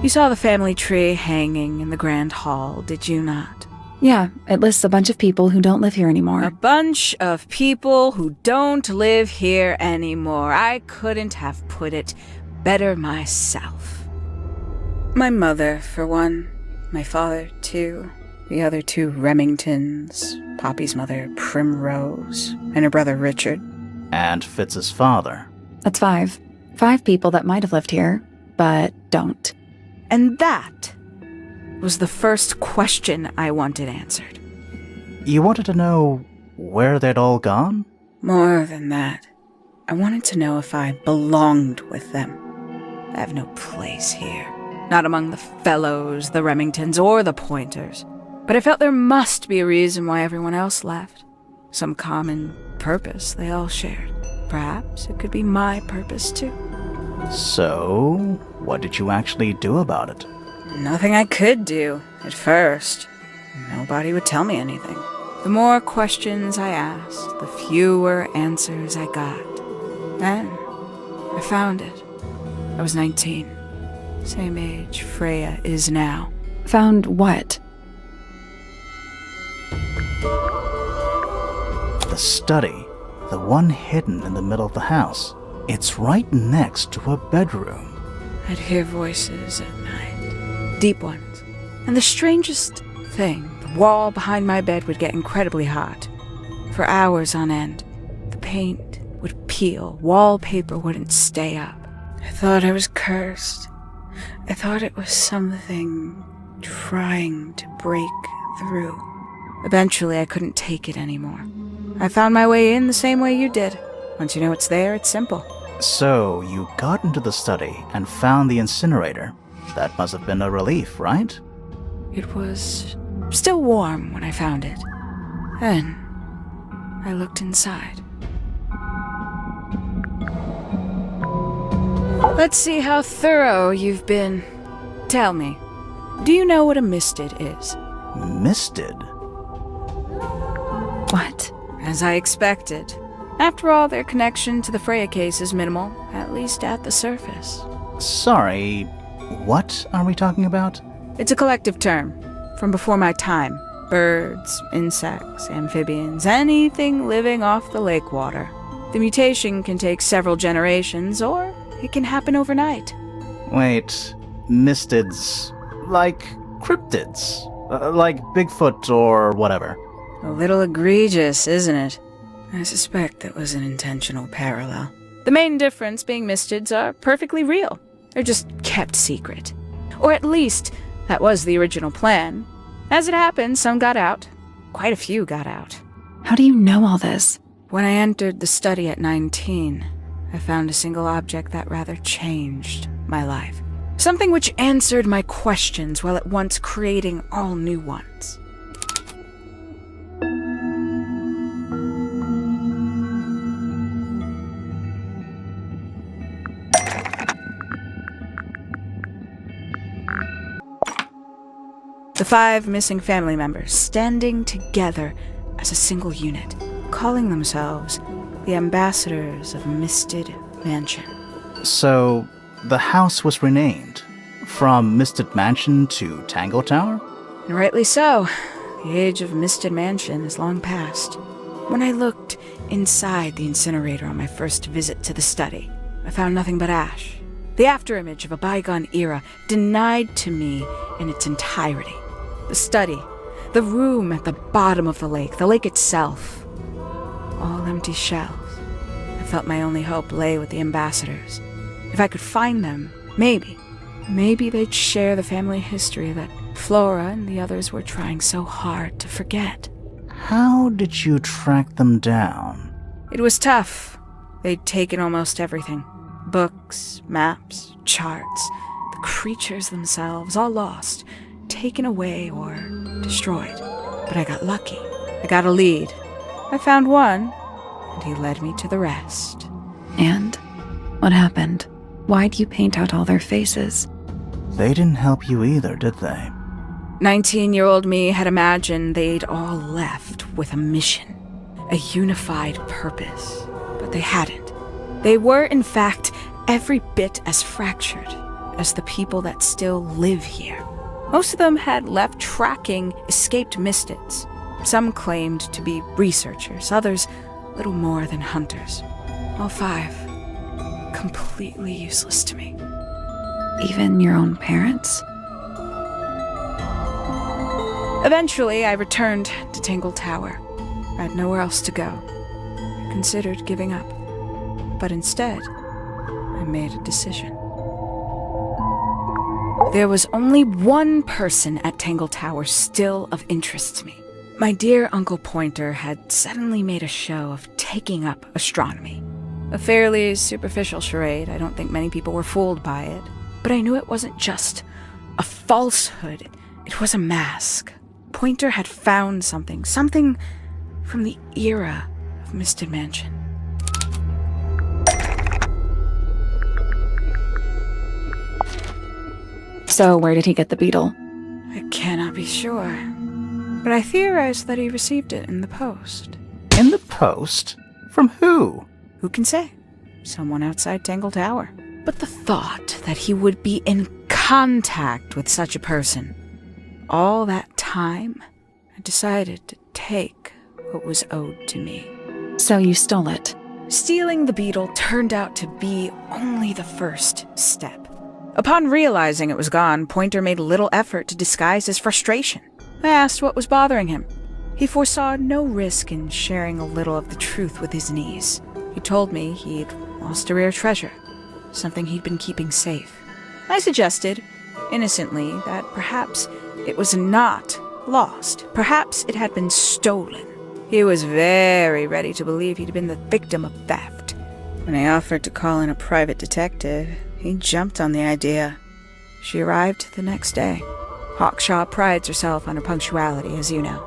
You saw the family tree hanging in the grand hall, did you not? Yeah, it lists a bunch of people who don't live here anymore. A bunch of people who don't live here anymore. I couldn't have put it better myself. My mother, for one. My father, too. The other two Remingtons. Poppy's mother, Primrose. And her brother, Richard. And Fitz's father. That's 5. 5 people that might have lived here, but don't. And that was the first question I wanted answered. You wanted to know where they'd all gone? More than that, I wanted to know if I belonged with them. I have no place here. Not among the Fellows, the Remingtons, or the Pointers. But I felt there must be a reason why everyone else left. Some common purpose they all shared. Perhaps it could be my purpose, too. So, what did you actually do about it? Nothing I could do, at first. Nobody would tell me anything. The more questions I asked, the fewer answers I got. Then, I found it. I was 19. Same age Freya is now. Found what? The study. The one hidden in the middle of the house. It's right next to a bedroom. I'd hear voices at night. Deep ones. And the strangest thing, the wall behind my bed would get incredibly hot. For hours on end. The paint would peel. Wallpaper wouldn't stay up. I thought I was cursed. I thought it was something trying to break through. Eventually, I couldn't take it anymore. I found my way in the same way you did. Once you know it's there, it's simple. So, you got into the study and found the incinerator. That must have been a relief, right? It was still warm when I found it. Then, I looked inside. Let's see how thorough you've been. Tell me, do you know what a misted is? Misted? What? As I expected. After all, their connection to the Freya case is minimal, at least at the surface. Sorry, what are we talking about? It's a collective term, from before my time. Birds, insects, amphibians, anything living off the lake water. The mutation can take several generations, or it can happen overnight. Wait, mistids, like cryptids, like Bigfoot or whatever. A little egregious, isn't it? I suspect that was an intentional parallel. The main difference being mistids are perfectly real. They're just kept secret. Or at least, that was the original plan. As it happened, some got out. Quite a few got out. How do you know all this? When I entered the study at 19, I found a single object that rather changed my life. Something which answered my questions while at once creating all new ones. The 5 missing family members standing together as a single unit, calling themselves the ambassadors of Misted Mansion. So, the house was renamed from Misted Mansion to Tangle Tower? And rightly so. The age of Misted Mansion is long past. When I looked inside the incinerator on my first visit to the study, I found nothing but ash. The afterimage of a bygone era denied to me in its entirety. The study, the room at the bottom of the lake itself. All empty shells. I felt my only hope lay with the ambassadors. If I could find them, maybe they'd share the family history that Flora and the others were trying so hard to forget. How did you track them down? It was tough. They'd taken almost everything. Books, maps, charts, the creatures themselves, all lost. Taken away or destroyed. But I got lucky. I got a lead. I found one, and he led me to the rest. And? What happened? Why'd you paint out all their faces? They didn't help you either, did they? 19-year-old me had imagined they'd all left with a mission, a unified purpose. But they hadn't. They were, in fact, every bit as fractured as the people that still live here. Most of them had left tracking escaped mystics. Some claimed to be researchers, others little more than hunters. All 5 completely useless to me. Even your own parents? Eventually, I returned to Tangle Tower. I had nowhere else to go. I considered giving up. But instead, I made a decision. There was only one person at Tangle Tower still of interest to me. My dear Uncle Pointer had suddenly made a show of taking up astronomy. A fairly superficial charade. I don't think many people were fooled by it. But I knew it wasn't just a falsehood. It was a mask. Pointer had found something from the era of Misted Mansion. So where did he get the beetle? I cannot be sure, but I theorize that he received it in the post. In the post? From who? Who can say? Someone outside Tangle Tower. But the thought that he would be in contact with such a person, all that time, I decided to take what was owed to me. So you stole it. Stealing the beetle turned out to be only the first step. Upon realizing it was gone, Pointer made little effort to disguise his frustration. I asked what was bothering him. He foresaw no risk in sharing a little of the truth with his niece. He told me he'd lost a rare treasure, something he'd been keeping safe. I suggested, innocently, that perhaps it was not lost. Perhaps it had been stolen. He was very ready to believe he'd been the victim of theft. When I offered to call in a private detective, he jumped on the idea. She arrived the next day. Hawkshaw prides herself on her punctuality, as you know.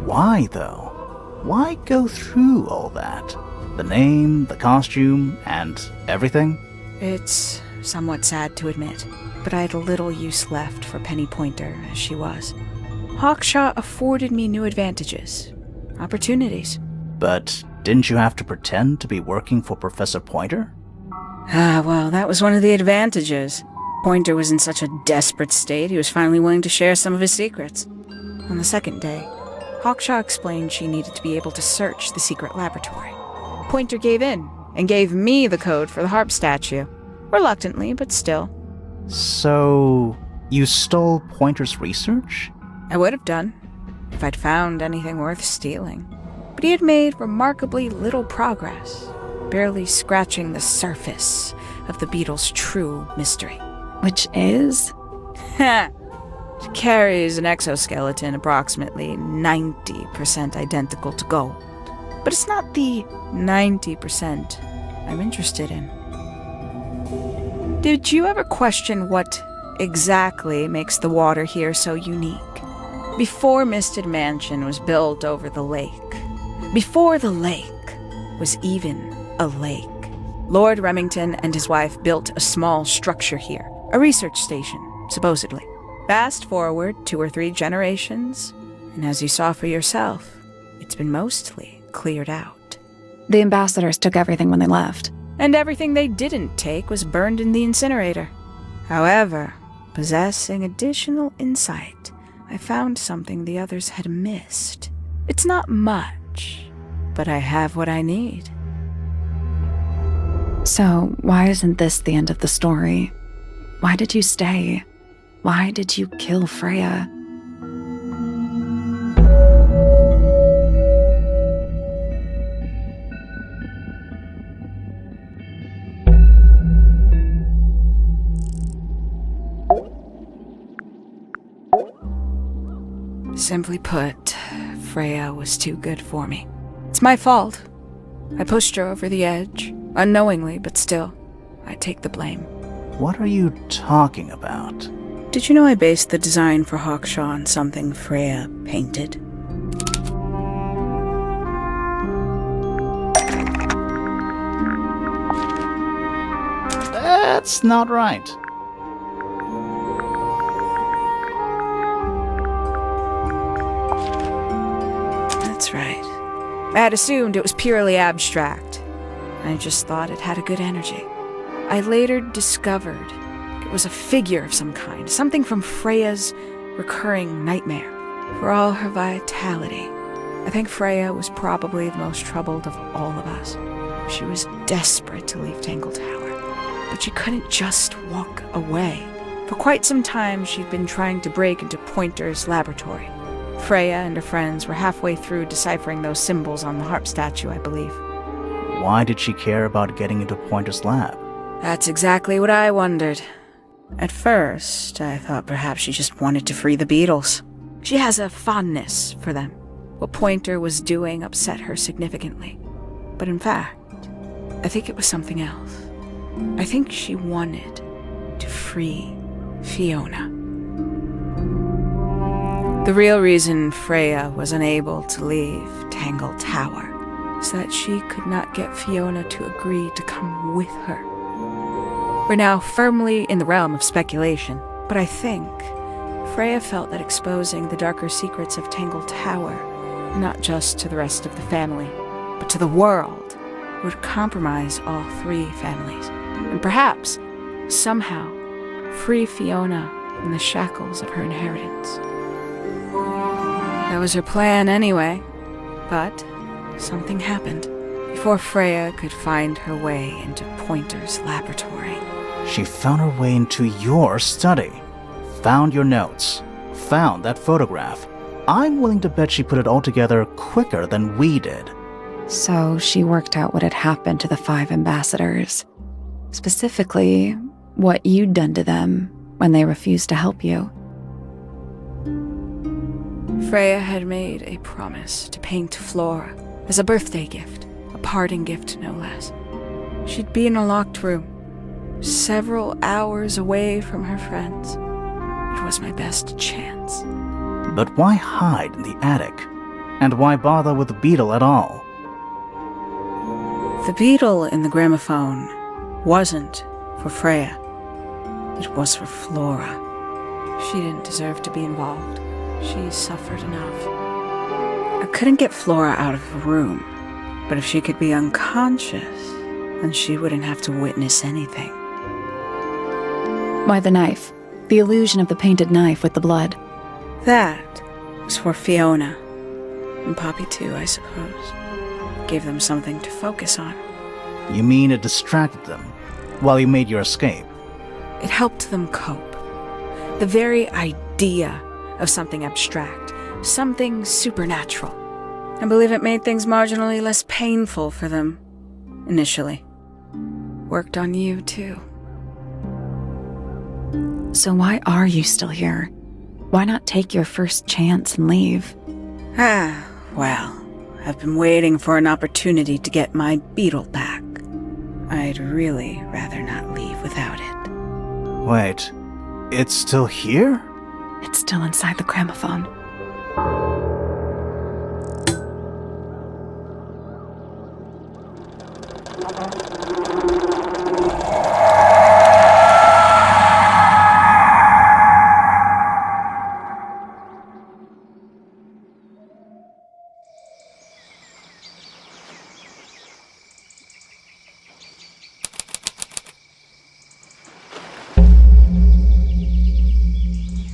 Why, though? Why go through all that? The name, the costume, and everything? It's somewhat sad to admit, but I had little use left for Penny Pointer as she was. Hawkshaw afforded me new advantages, opportunities. But didn't you have to pretend to be working for Professor Pointer? Well, that was one of the advantages. Pointer was in such a desperate state, he was finally willing to share some of his secrets. On the second day, Hawkshaw explained she needed to be able to search the secret laboratory. Pointer gave in and gave me the code for the harp statue. Reluctantly, but still. So, you stole Pointer's research? I would have done, if I'd found anything worth stealing. But he had made remarkably little progress, barely scratching the surface of the beetle's true mystery. Which is? It carries an exoskeleton approximately 90% identical to gold. But it's not the 90% I'm interested in. Did you ever question what exactly makes the water here so unique? Before Misted Mansion was built over the lake, before the lake was even a lake, Lord Remington and his wife built a small structure here, a research station, supposedly. Fast forward 2 or 3 generations, and as you saw for yourself, it's been mostly cleared out. The ambassadors took everything when they left. And everything they didn't take was burned in the incinerator. However, possessing additional insight, I found something the others had missed. It's not much, but I have what I need. So, why isn't this the end of the story? Why did you stay? Why did you kill Freya? Simply put, Freya was too good for me. It's my fault. I pushed her over the edge, unknowingly, but still, I take the blame. What are you talking about? Did you know I based the design for Hawkshaw on something Freya painted? That's not right. That's right. I had assumed it was purely abstract. I just thought it had a good energy. I later discovered it was a figure of some kind, something from Freya's recurring nightmare. For all her vitality, I think Freya was probably the most troubled of all of us. She was desperate to leave Tangle Tower, but she couldn't just walk away. For quite some time, she'd been trying to break into Pointer's laboratory. Freya and her friends were halfway through deciphering those symbols on the harp statue, I believe. Why did she care about getting into Pointer's lab? That's exactly what I wondered. At first, I thought perhaps she just wanted to free the beetles. She has a fondness for them. What Pointer was doing upset her significantly. But in fact, I think it was something else. I think she wanted to free Fiona. The real reason Freya was unable to leave Tangle Tower is that she could not get Fiona to agree to come with her. We're now firmly in the realm of speculation, but I think Freya felt that exposing the darker secrets of Tangle Tower, not just to the rest of the family, but to the world, would compromise all three families, and perhaps, somehow, free Fiona from the shackles of her inheritance. That was her plan anyway, but something happened before Freya could find her way into Pointer's laboratory. She found her way into your study, found your notes, found that photograph. I'm willing to bet she put it all together quicker than we did. So she worked out what had happened to the 5 ambassadors. Specifically, what you'd done to them when they refused to help you. Freya had made a promise to paint Flora as a birthday gift, a parting gift no less. She'd be in a locked room, several hours away from her friends. It was my best chance. But why hide in the attic? And why bother with the beetle at all? The beetle in the gramophone wasn't for Freya. It was for Flora. She didn't deserve to be involved. She suffered enough. I couldn't get Flora out of the room, but if she could be unconscious, then she wouldn't have to witness anything. Why the knife? The illusion of the painted knife with the blood. That was for Fiona. And Poppy too, I suppose. Gave them something to focus on. You mean it distracted them while you made your escape? It helped them cope. The very idea of something abstract, something supernatural. I believe it made things marginally less painful for them, initially. Worked on you, too. So why are you still here? Why not take your first chance and leave? Well, I've been waiting for an opportunity to get my beetle back. I'd really rather not leave without it. Wait, it's still here? It's still inside the gramophone.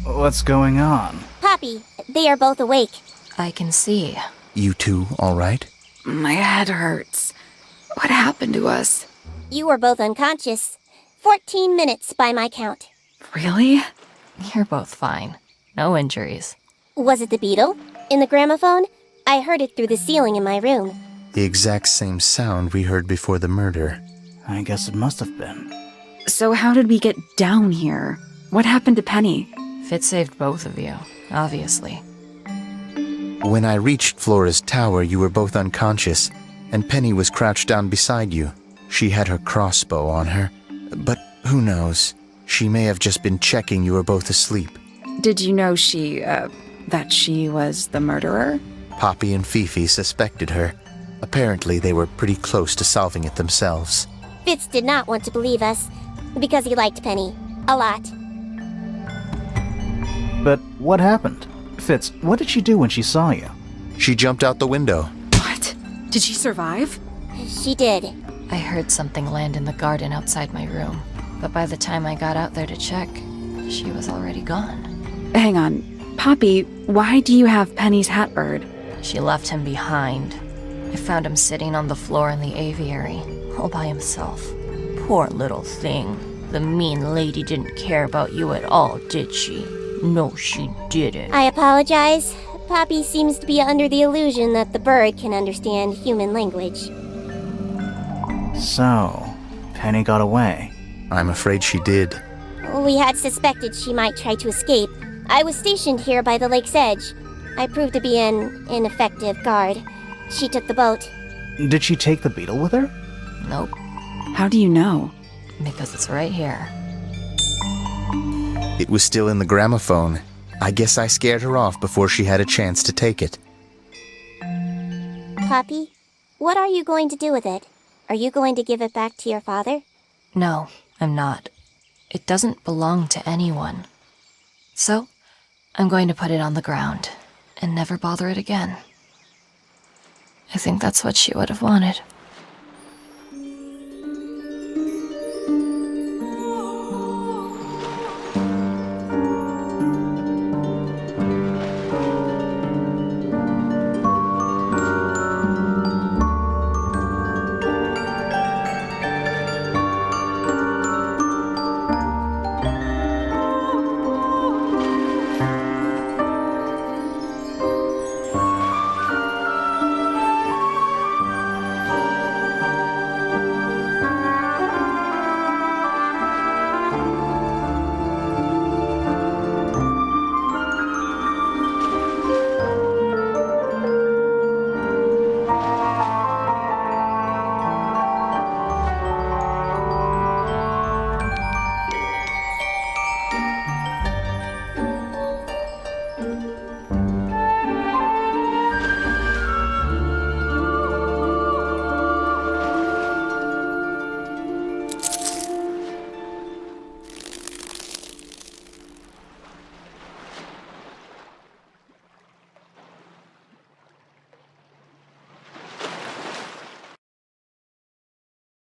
What's going on? Poppy, they are both awake. I can see. You two all right? My head hurts. What happened to us? You were both unconscious. 14 minutes by my count. Really? You're both fine. No injuries. Was it the beetle? In the gramophone? I heard it through the ceiling in my room. The exact same sound we heard before the murder. I guess it must have been. So how did we get down here? What happened to Penny? Fit saved both of you, obviously. When I reached Flora's tower, you were both unconscious, and Penny was crouched down beside you. She had her crossbow on her, but who knows? She may have just been checking you were both asleep. Did you know that she was the murderer? Poppy and Fifi suspected her. Apparently, they were pretty close to solving it themselves. Fitz did not want to believe us, Because he liked Penny. A lot. But what happened? Fitz, what did she do when she saw you? She jumped out the window. What? Did she survive? She did. I heard something land in the garden outside my room, but by the time I got out there to check, she was already gone. Hang on. Poppy, why do you have Penny's hat bird? She left him behind. I found him sitting on the floor in the aviary, all by himself. Poor little thing. The mean lady didn't care about you at all, did she? No, she didn't. I apologize. Poppy seems to be under the illusion that the bird can understand human language. So, Penny got away. I'm afraid she did. We had suspected she might try to escape. I was stationed here by the lake's edge. I proved to be an ineffective guard. She took the boat. Did she take the beetle with her? Nope, How do you know? because it's right here. It was still in the gramophone. I guess I scared her off before she had a chance to take it. Poppy, what are you going to do with it? Are you going to give it back to your father? No, I'm not. It doesn't belong to anyone. So, I'm going to put it on the ground and never bother it again. I think that's what she would have wanted.